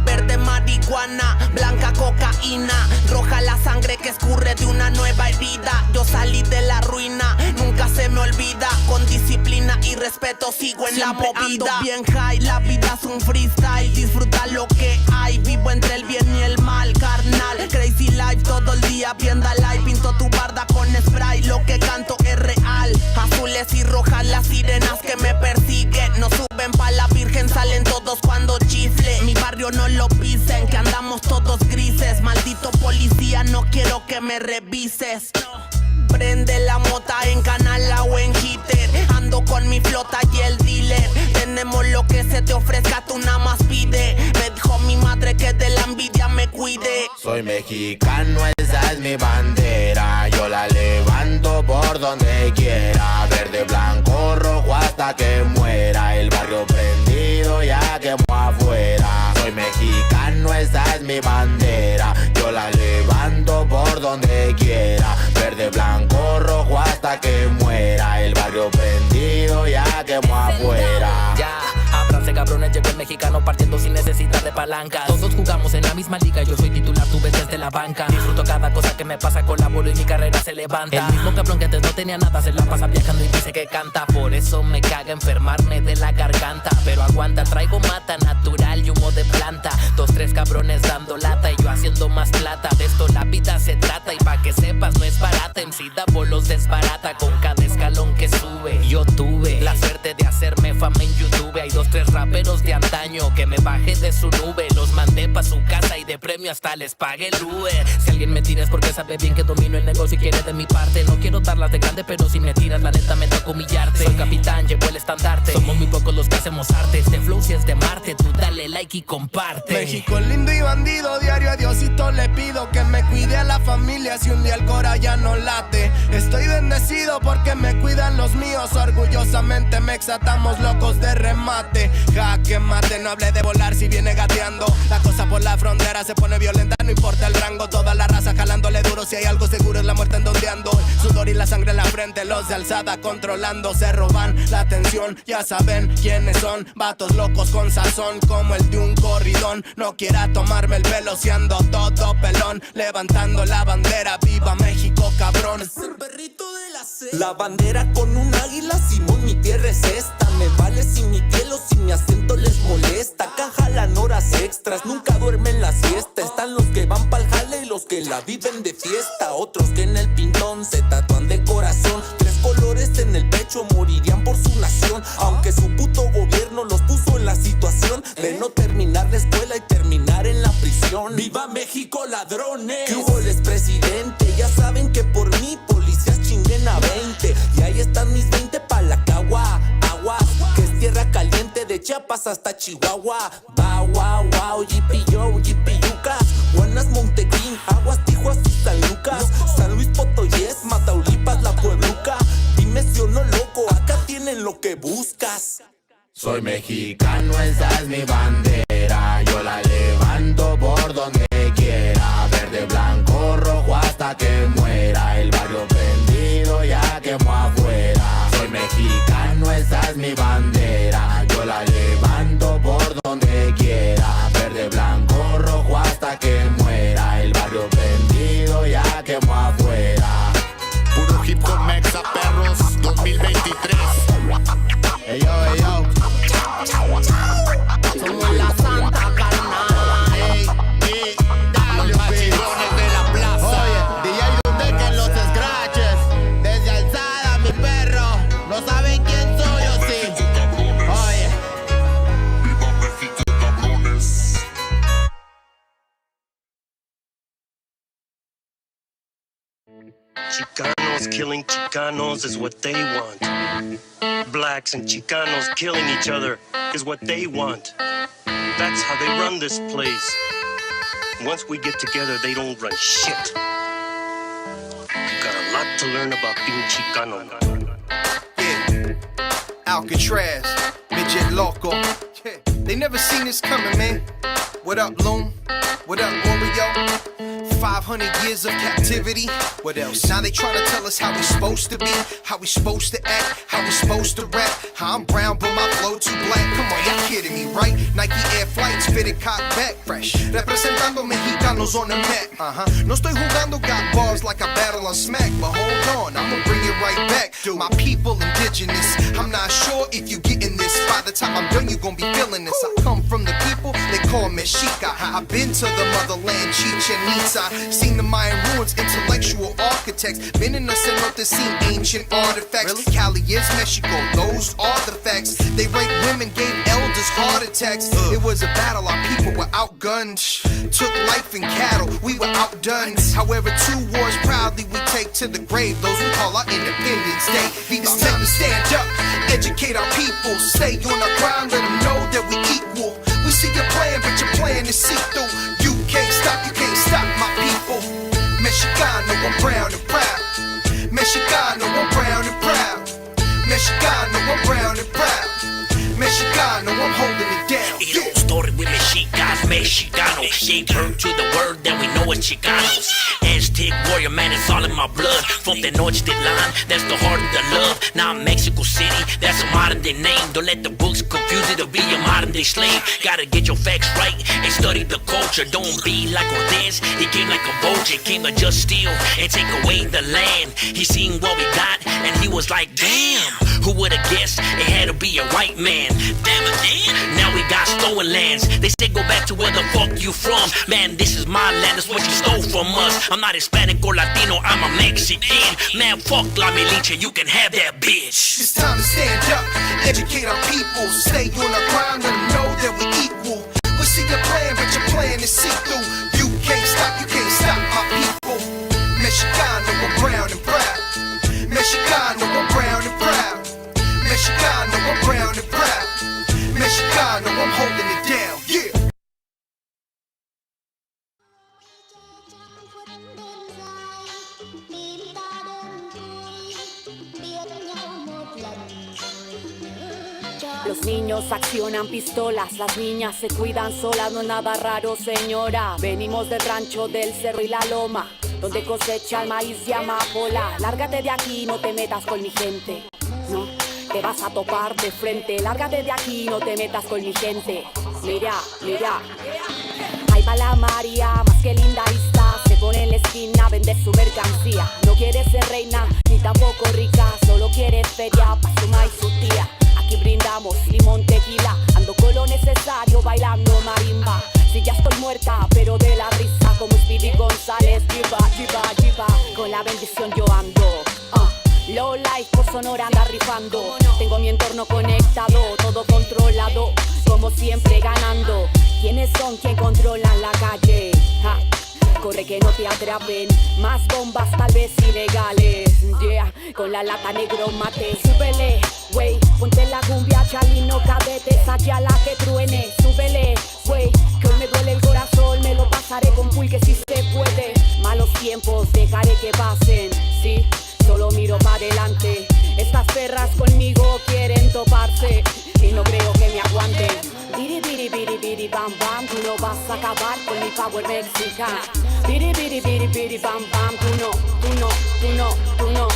verde marihuana, blanca cocaína, roja la sangre que escurre de una nueva herida. Yo salí de la ruina, nunca se me olvida. Con disciplina y respeto sigo en siempre la movida. Ando bien high, la vida es un freestyle. Disfruta lo que hay, vivo entre el bien y el mal, carnal. Crazy life todo el día, viendo live. Pinto tu barda con spray, lo que canto es real. Azules y rojas las sirenas que me persiguen. No suben pa' la virgen, salen todos cuando chifle. Mi barrio no lo pisen, que andamos todos grises. Maldito policía, no quiero que me revises. Prende la mota en canala o en hitter. Ando con mi flota y el dealer. Tenemos lo que se te ofrezca, tú nada más pide. Me dijo mi madre que de la envidia me cuide. Soy mexicano, esa es mi bandera. Yo la levanto por donde quiera. Verde, blanco, rojo hasta que muera. El barrio prendido ya quemó afuera. Soy mexicano, esa es mi bandera. Yo la levanto por donde quiera. Verde, blanco, rojo hasta que muera. El barrio prendido ya quemó afuera. Ya, ábranse cabrones, llegó el mexicano partiendo sin necesidad de palancas. Todos jugamos en la misma liga, yo soy titular, tú ves desde la banca. Disfruto cada cosa que me pasa, colaboro y mi carrera se levanta. El mismo cabrón que antes no tenía nada, se la pasa viajando y dice que canta. Por eso me caga enfermarme de la garganta. Pero aguanta, traigo mata natural y humo de planta. 2, 3 cabrones dando lata y yo haciendo más plata. De esto la vida se trata y pa' que sepas no es barata. MC da bolos desbarata con cada escalón que sube. Yo tuve la suerte de hacerme fama en YouTube. Hay 2, 3 raperos de antaño que me bajé de su nube. Los mandé pa' su casa y de premio hasta les pagué el Uber. Si alguien me tira es porque sabe bien que domino el negocio y quiere de mi parte. No quiero darlas de grande, pero si me tiras la neta me toca humillarte. Soy capitán, llevo el estandarte. Somos muy pocos los que hacemos arte. Este flow si es de Marte, tú dale like y comparte. México lindo y bandido, diario a Diosito le pido que me cuide a la familia si un día el cora ya no late. Estoy bendecido porque me cuidan los míos. Orgullosamente me exatamos locos de remate. Jaque mate, no hable de volar si viene gateando. La cosa por la frontera se pone violenta, no importa el rango. Toda la raza jalándole duro, si hay algo seguro es la muerte en donde ando. El sudor y la sangre en la frente, los de alzada controlando. Se roban la atención, ya saben quiénes son. Vatos locos con sazón como el de un corridón. No quiera tomarme el pelo si ando todo pelón. Levantando la bandera, viva México cabrón. Es el perrito de la C. La bandera con un águila, Simón, mi tierra es esta. Me vale si mi piel o si mi acento les molesta. Acá jalan horas extras, nunca duermen la siesta. Están los que van pa'l jale y los que la viven de fiesta. Otros que en el pintón se tatúan de corazón. 3 colores en el pecho, morirían por su nación. Aunque su puto gobierno los puso en la situación de no terminar la escuela y terminar en la prisión. nación. ¡Viva México, ladrones! ¿Qué hubo, les presidente? Ya saben que por mí policías chinguen a 20. Y ahí están mis 20 pa' la cagua. Aguas, que es tierra caliente de Chiapas hasta Chihuahua. Wow, wow, wow, yipi yo, yipi yucas. Buenas Montegreen, Aguas, Tijuas y San Lucas. San Luis Potoyes, Mataulipas, La Puebluca. Dime si o no, loco, acá tienen lo que buscas. Soy mexicano, esa es mi bandera. Yo la levanto por donde quiera. Verde, blanco, rojo hasta que muera. El barrio prendido ya quemó afuera. Soy mexicano, esa es mi bandera. Yo la levanto por donde quiera. Verde, blanco, rojo hasta que muera. El barrio prendido ya quemó afuera. Puro hip hop mexa, perros, 2023. Ey yo, ey yo. Somos la santa carnal. Ey, los machidones de la plaza. Oye, DJ donde que los scratches. Desde alzada, mi perro. No saben quién soy o sí. Oye. Viva México, cabrones. Chicanos killing Chicanos is what they want. Blacks and Chicanos killing each other is what they want. That's how they run this place. Once we get together, they don't run shit. You got a lot to learn about being Chicano. Yeah, Alcatraz, midget loco. Yeah. They never seen this coming, man. What up, Loom? What up, Oreo? 500 years of captivity. What else? Now they trying to tell us how we supposed to be, how we supposed to act, how we supposed to rap. How I'm brown but my flow too black. Come on, y'all kidding me, right? Nike Air Flights fitted cock back fresh. Representando mexicanos on the map. No estoy jugando, got bars like I battle on Smack. But hold on, I'ma bring it right back. My people indigenous. I'm not sure if you getting this. By the time I'm done, you gon' be feeling this. I come from the people they call Mexica. I've been to the motherland, Chichen Itza. Seen the Mayan ruins, intellectual architects. Been in the cenote, seen ancient artifacts. Really? Cali is Mexico, those are the facts. They raped women, gave elders heart attacks. It was a battle, our people were outgunned. Took life and cattle, we were outdone. However, 2 wars proudly we take to the grave. Those we call our Independence Day. It's time to stand up, educate our people. Stay on our grind, let them know that we equal. We see your plan, but your plan is see-through. You can't stop my people. Mexicano, I'm brown and proud. Mexicano, I'm brown and proud. Mexicano, I'm brown and proud. Mexicano, I'm holding it down. Yeah. Story with Mexicas, Mexicano. Gave birth to the word that we know as Chicanos. Aztec warrior, man, it's all in my blood. From the Tenochtitlan, that's the heart of the love. Now I'm Mexico City, that's a modern day name. Don't let the books confuse it to be a modern day slave. Gotta get your facts right and study the culture. Don't be like Cortez, he came like a vulture. Came to just steal and take away the land. He seen what we got and he was like, damn, who would've guessed it had to be a white man? Damn again, now we got stolen lands. They say go back to where the fuck you from. Man, this is my land, that's what you stole from us. I'm not Hispanic or Latino, I'm a Mexican. Man, fuck La Milicia, you can have that bitch. It's time to stand up, educate our people. Stay on our grind, let them know that we equal. We see your plan, but your plan is see-through. You can't stop my people. Mexicano, I'm brown and proud. Mexicano, I'm brown and proud. Mexicano, I'm brown and proud. Mexicano, I'm holding it down, yeah. Los niños accionan pistolas, las niñas se cuidan solas, no es nada raro, señora. Venimos del rancho del cerro y la loma, donde cosecha el maíz y amapola. Lárgate de aquí, no te metas con mi gente, no, te vas a topar de frente. Lárgate de aquí, no te metas con mi gente. Mira, mira. Ahí va la María, más que linda está. Se pone en la esquina, vende su mercancía. No quiere ser reina, ni tampoco rica. Solo quiere feria pa' su ma y su tía. Aquí brindamos limón, tequila. Ando con lo necesario, bailando marimba. Si ya estoy muerta, pero de la risa. Como Speedy González, diva, diva, diva. Con la bendición yo ando. Low life, por Sonora anda rifando. Tengo mi entorno conectado, todo controlado, como siempre ganando. ¿Quiénes son quien controlan la calle? Ja. Corre que no te atrapen, más bombas tal vez ilegales. Yeah, con la lata negro mate. Súbele, wey, ponte la cumbia, chalino, cadete, saque a la que truene. Súbele, wey, que hoy me duele el corazón, me lo pasaré con pulque si se puede. Malos tiempos, dejaré que pasen, sí, solo miro para adelante. Estas perras conmigo quieren toparse y no creo que me aguanten. Biri biri biri biri bam bam, tú no vas a acabar con mi power mexicano. Biri biri biri biri bam bam, tú no, tú no, tú no, tú no.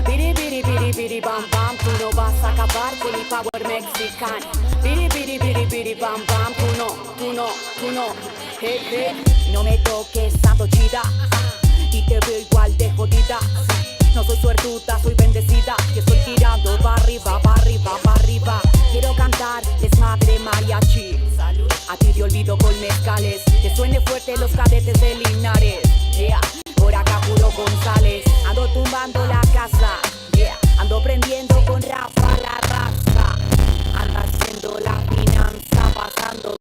Biri biri biri biri bam bam, tú no vas a acabar con mi power mexicano. Biri biri biri biri bam bam, tú no, tú no, tú no. Hey hey, no me toques, santo chida, y te veo igual de jodida. No soy suertuda, soy bendecida, y estoy tirando pa' arriba, pa' arriba, pa' arriba. Quiero cantar desmadre mariachi. A ti te olvido con mezcales, que suene fuerte los cadetes de Linares. Yeah, por acá puro González. Ando tumbando la casa, yeah. Ando prendiendo con Rafa la raza. Anda haciendo la finanza, pasando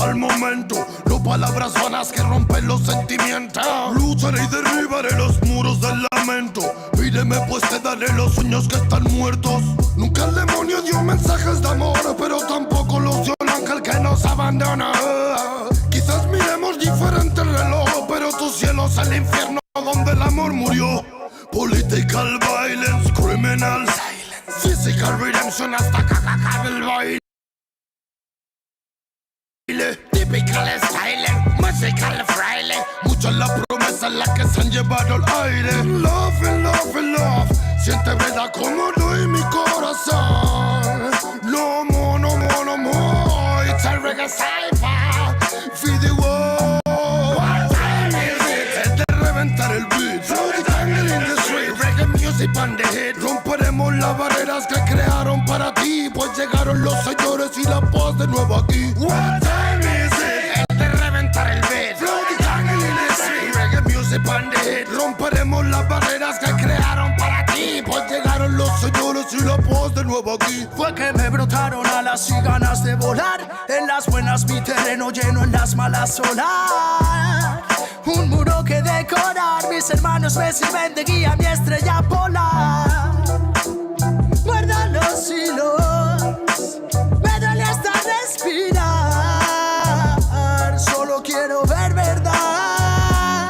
pa'l momento, no palabras vanas que rompen los sentimientos. Lucharé y derribaré los muros del lamento. Pídeme pues te daré los sueños que están muertos. Nunca el demonio dio mensajes de amor, pero tampoco los dio el ángel que nos abandona. Quizás miremos diferente el reloj, pero tu cielo es el infierno donde el amor murió. Political violence, criminal silence, physical redemption hasta que acabe el baile. Typical style, musical fraile. Mucha es la promesa en la que se han llevado el aire. Love, love, love, siente verdad como doy mi corazón. No more, no more, no more. It's a reggae cypher, feed the world. What time is it? Es de reventar el beat. Throw the tangle in the street. Reggae music on the hit. Romperemos las barreras que crearon para ti, pues llegaron los señores y la paz de nuevo aquí. What time is it? Es de reventar el beat. Throw the tangle in the street. Reggae music on the hit. Romperemos las barreras que crearon para ti, pues llegaron los señores y la paz de nuevo aquí. Fue que me brotaron alas y ganas de volar. En las buenas mi terreno lleno, en las malas solar. Un muro que decorar, mis hermanos me sirven de guía, mi estrella polar. Guarda los hilos, me duele hasta respirar. Solo quiero ver verdad.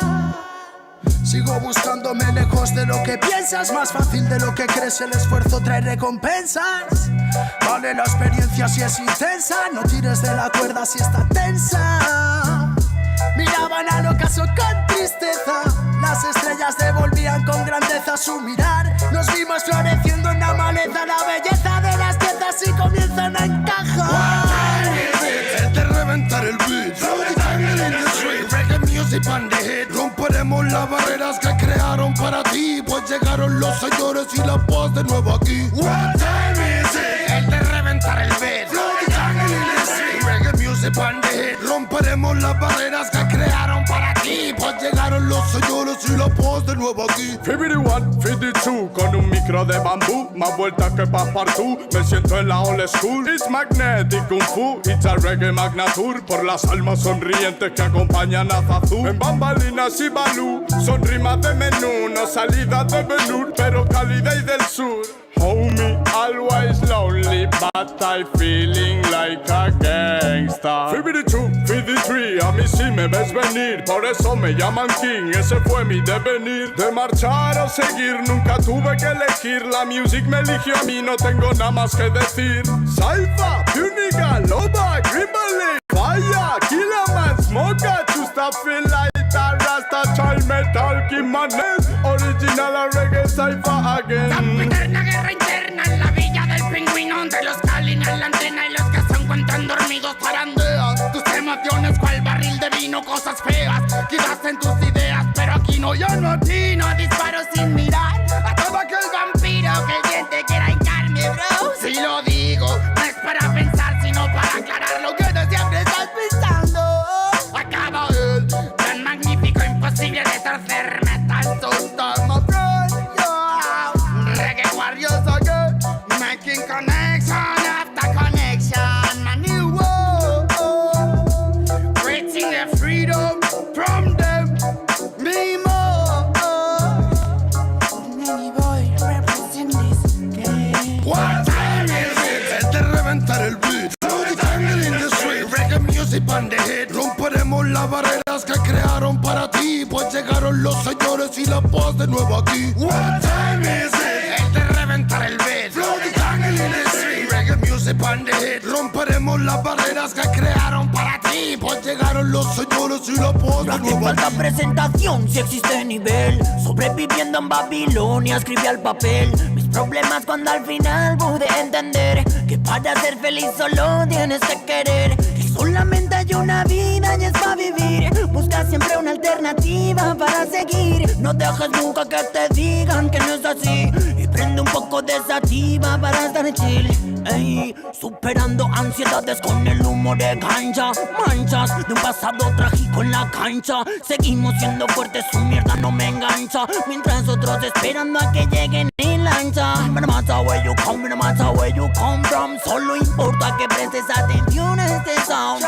Sigo buscándome lejos de lo que piensas, más fácil de lo que crees, el esfuerzo trae recompensas. Vale la experiencia si es intensa, no tires de la cuerda si está tensa. Miraban al ocaso con tristeza, las estrellas devolvían con grandeza su mirar. Nos vimos floreciendo en la maleza, la belleza de las piezas y comienzan a encajar. Es de reventar el beat. Throw the tangle in the street. Reggae music on the hit. Romperemos las barreras que crearon para ti, pues llegaron los señores y la paz de nuevo aquí. What time is it? Es de reventar el beat. Throw the tangle in the street. Reggae music on the hit. Romperemos las barreras que crearon para ti, pues llegaron los señores y la paz de nuevo aquí. 51, 52, con un micro de bambú, más vueltas que Passepartout. Me siento en la old school. It's magnetic kung fu, it's a reggae magnatur. Por las almas sonrientes que acompañan a Zazú. En bambalinas y balú, son rimas de menú, no salidas de Benur, pero cálida y del sur. Homie, always lonely, but I feeling like a gangsta. 52, 53, a mí sí me ves venir, por eso me llaman King, ese fue mi devenir. De marchar o seguir, nunca tuve que elegir, la music me eligió a mí, no tengo nada más que decir. Saifa, Puniga, Loba, Grimble, Fire, Killerman, Smoker, Chusta, Feel Lighter, Rasta, Child Metal, Kimanes, Original Reggae, Saifa again. Interna en la villa del pingüino, entre los Kalin en la antena y los que se encuentran dormidos zarandeas tus emociones cual barril de vino, cosas feas quizás en tus ideas, pero aquí no, yo no atino, disparo sin mirar a todo aquel vampiro que el diente quiera hincarme, bro. Si lo digo, no es para pensar, sino para aclarar lo que de siempre estás pensando. Acaba el tan magnífico, imposible de torcer metal, sustama, bro. Reggae warriors again, making connection after connection. My new world, creating the freedom from them. Me more. Many boy represent this game. What time is it? Es de reventar el beat. Throw the tangle in the street. Reggae music on the hit. Romperemos las barreras que crearon para ti, pues llegaron los señores y la paz de nuevo aquí. What time is it? Es de reventar el beat. Throw the tangle in the street. Reggae music on the hit. Romperemos las barreras que crearon para ti, pues llegaron los señores y la paz de nuevo aquí. Falta presentación si existe nivel. Sobreviviendo en Babilonia escribí al papel mis problemas cuando al final pude entender que para ser feliz solo tienes que querer, que solamente hay una vida y es para vivir. Busca siempre una alternativa para seguir. No dejes nunca que te digan que no es así, y prende un poco de sativa para estar chill. Ey, superando ansiedades con el humo de ganja. Manchas de un pasado trágico en la cancha. Seguimos siendo fuertes, su mierda no me engancha. Mientras otros esperando a que lleguen en long time. No matter where you come, no matter where you come from, solo importa que prestes atención a este sound.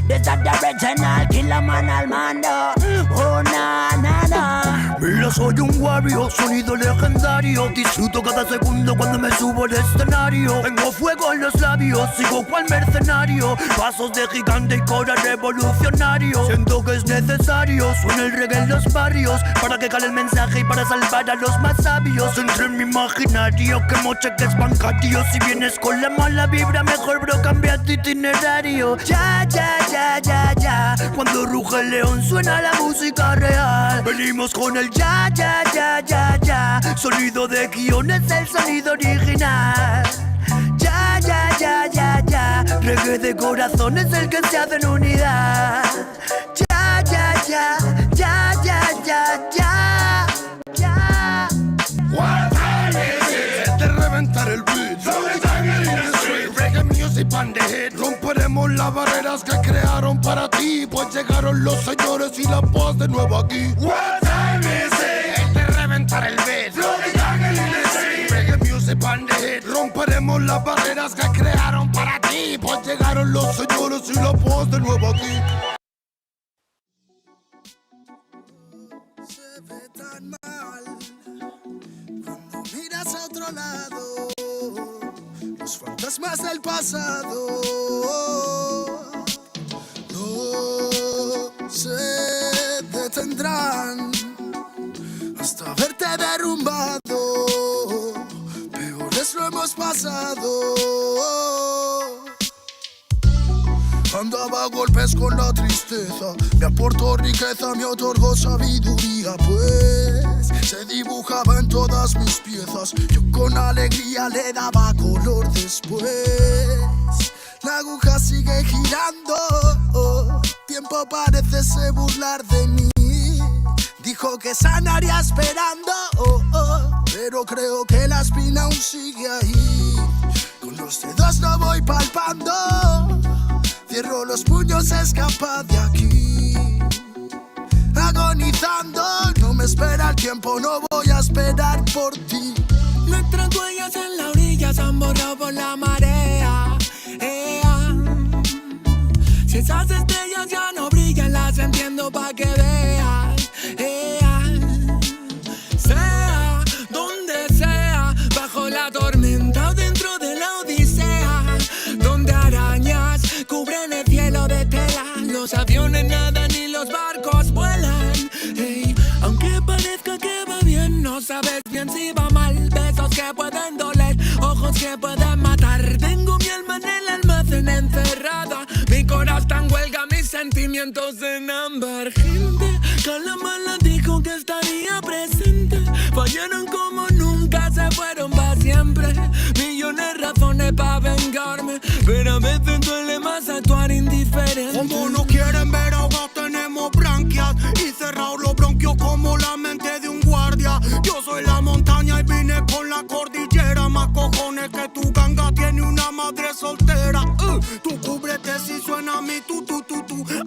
Desde the original, killer man al mando. Oh, na, na, na. Mira, soy un warrior, sonido legendario. Disfruto cada segundo cuando me subo al escenario. Tengo fuego en los labios, sigo cual mercenario. Pasos de gigante y cora revolucionario. Siento que es necesario, suena el reggae en los barrios, para que cale el mensaje y para salvar a los más sabios. Entre mi imaginario, quemo cheques bancarios. Si vienes con la mala vibra, mejor bro, cambia tu itinerario. Ya, ya, ya, ya, ya. Cuando ruge el león suena la música real. Venimos con el ya, ya, ya, ya, ya. Sonido de guión es el sonido original. Ya, ya, ya, ya, ya. Reggae de corazón es el que se hace en unidad. Ya, ya, ya, ya, ya, ya, ya, ya. What time is it? De reventar el beat. Reggae music on the hit. Romperemos las barreras que crearon para ti, pues llegaron los señores y la paz de nuevo aquí. What time is it? De reventar el beat. Reggae music on the hit. Romperemos las barreras que crearon para ti, pues llegaron los señores y la paz de nuevo aquí. Se ve tan mal cuando miras a otro lado, los fantasmas del pasado no se detendrán hasta verte derrumbado. Peores lo hemos pasado. Andaba a golpes con la tristeza, me aportó riqueza, me otorgó sabiduría, pues se dibujaba en todas mis piezas. Yo con alegría le daba color después. La aguja sigue girando, tiempo parece burlar de mí. Dijo que sanaría esperando, pero creo que la espina aún sigue ahí. Con los dedos lo voy palpando. Cierro los puños, escapa de aquí. Agonizando, no me espera el tiempo, no voy a esperar por ti. Nuestras huellas en la orilla se han borrado por la marea. Si esas estrellas ya no brillan, las entiendo pa' que veas. Sea donde sea, bajo la tormenta o dentro de la odisea, donde arañas cubren el cielo de tela, los aviones nadan y los barcos vuelan. Aunque parezca que va bien, no sabes bien si va mal. Besos que pueden doler, ojos que pueden matar. Tengo mi alma en el almacén encerrada, mi corazón está en huelga, mis sentimientos en ámbar. Gente, Calamala dijo que estaría presente. Fallaron como nunca, se fueron pa' siempre. Millones razones pa' vengarme, pero a veces duele más actuar indiferente. Como no quieren ver ahogados, tenemos branquias y cerrados los bronquios como la mente de un guardia. Yo soy la montaña y vine con la cordillera. Más cojones que tu ganga tiene una madre soltera. Tú cúbrete si suena mi tu.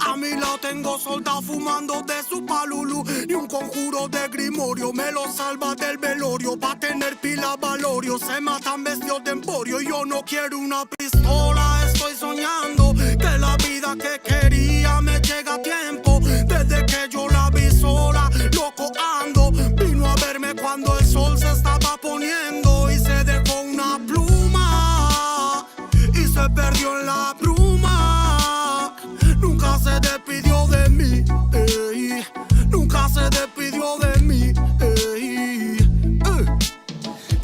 A mi lado tengo soldados fumando de su palulu. Ni un conjuro de grimorio me lo salva del velorio. Pa' tener pila valorio se matan vestidos de emporio. Yo no quiero una pistola, estoy soñando que la vida que quería me llega a tiempo. Desde que yo la vi sola, loco ando. Vino a verme cuando el sol se estaba poniendo y se dejó una pluma y se perdió en la bruma. Nunca se despidió de mí, nunca se despidió de mí.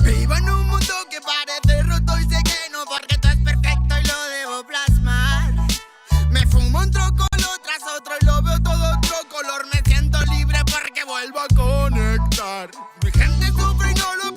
Vivo en un mundo que parece roto y sé que no, porque todo es perfecto y lo debo plasmar. Me fumo un troco tras otro y lo veo todo otro color. Me siento libre porque vuelvo a conectar. Mi gente sufre y no lo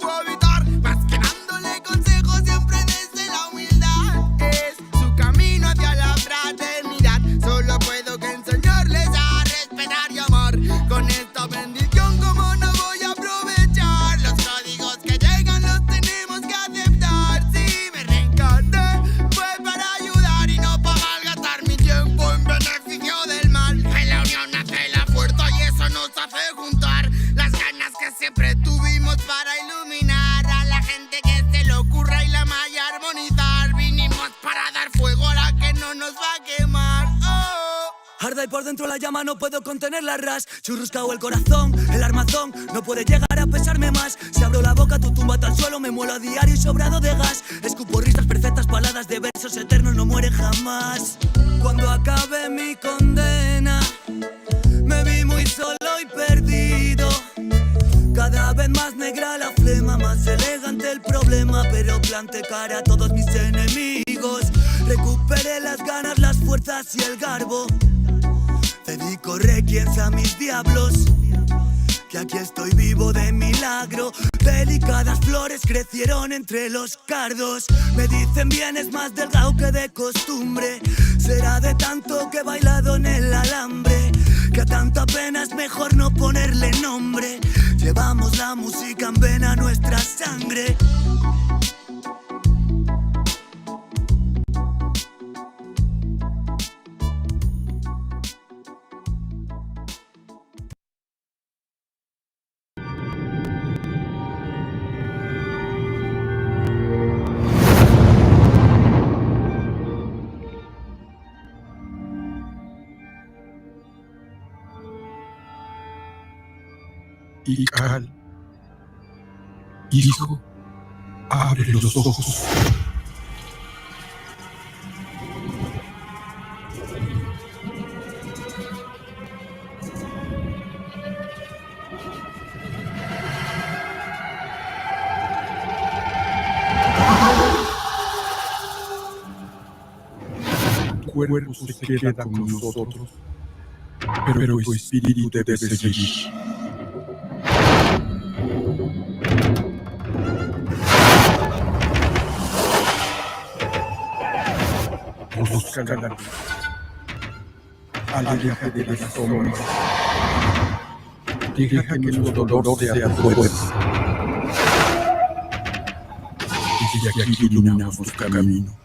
para dar fuego a la que no nos va a quemar. Oh. Arda y por dentro la llama, no puedo contener la ras. Churruscao el corazón, el armazón no puede llegar a pesarme más. Si abro la boca, tu tumba al suelo, me muelo a diario y sobrado de gas. Escupo risas perfectas, paladas de versos eternos, no mueren jamás. Cuando acabe mi condena, me vi muy solo y perdido. Cada vez más negra la flema, más elegante el problema, pero planté cara a todos mis enemigos. Recuperé las ganas, las fuerzas y el garbo. Dedico requiems a mis diablos, que aquí estoy vivo de milagro. Delicadas flores crecieron entre los cardos. Me dicen vienes más delgado que de costumbre. Será de tanto que he bailado en el alambre, que a tanta pena es mejor no ponerle nombre. Llevamos la música en vena, nuestra sangre. Ical, hijo, abre los ojos. Tu cuerpo se queda con nosotros, pero tu espíritu debe seguir. Buscan aléjate de las sombras. Deja que nuestro dolor sea tu fuerza. Desde aquí iluminamos tu camino.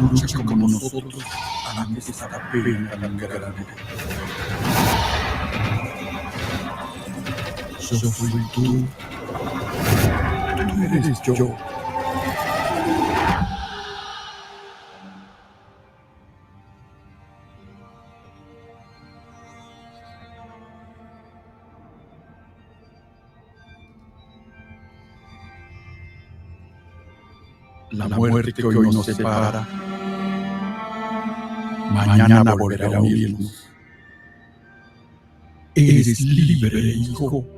Lucha como nosotros a esa pena tan grande. Yo soy tú eres yo. La muerte que hoy nos separa, mañana volverá a unirnos. Eres libre, hijo.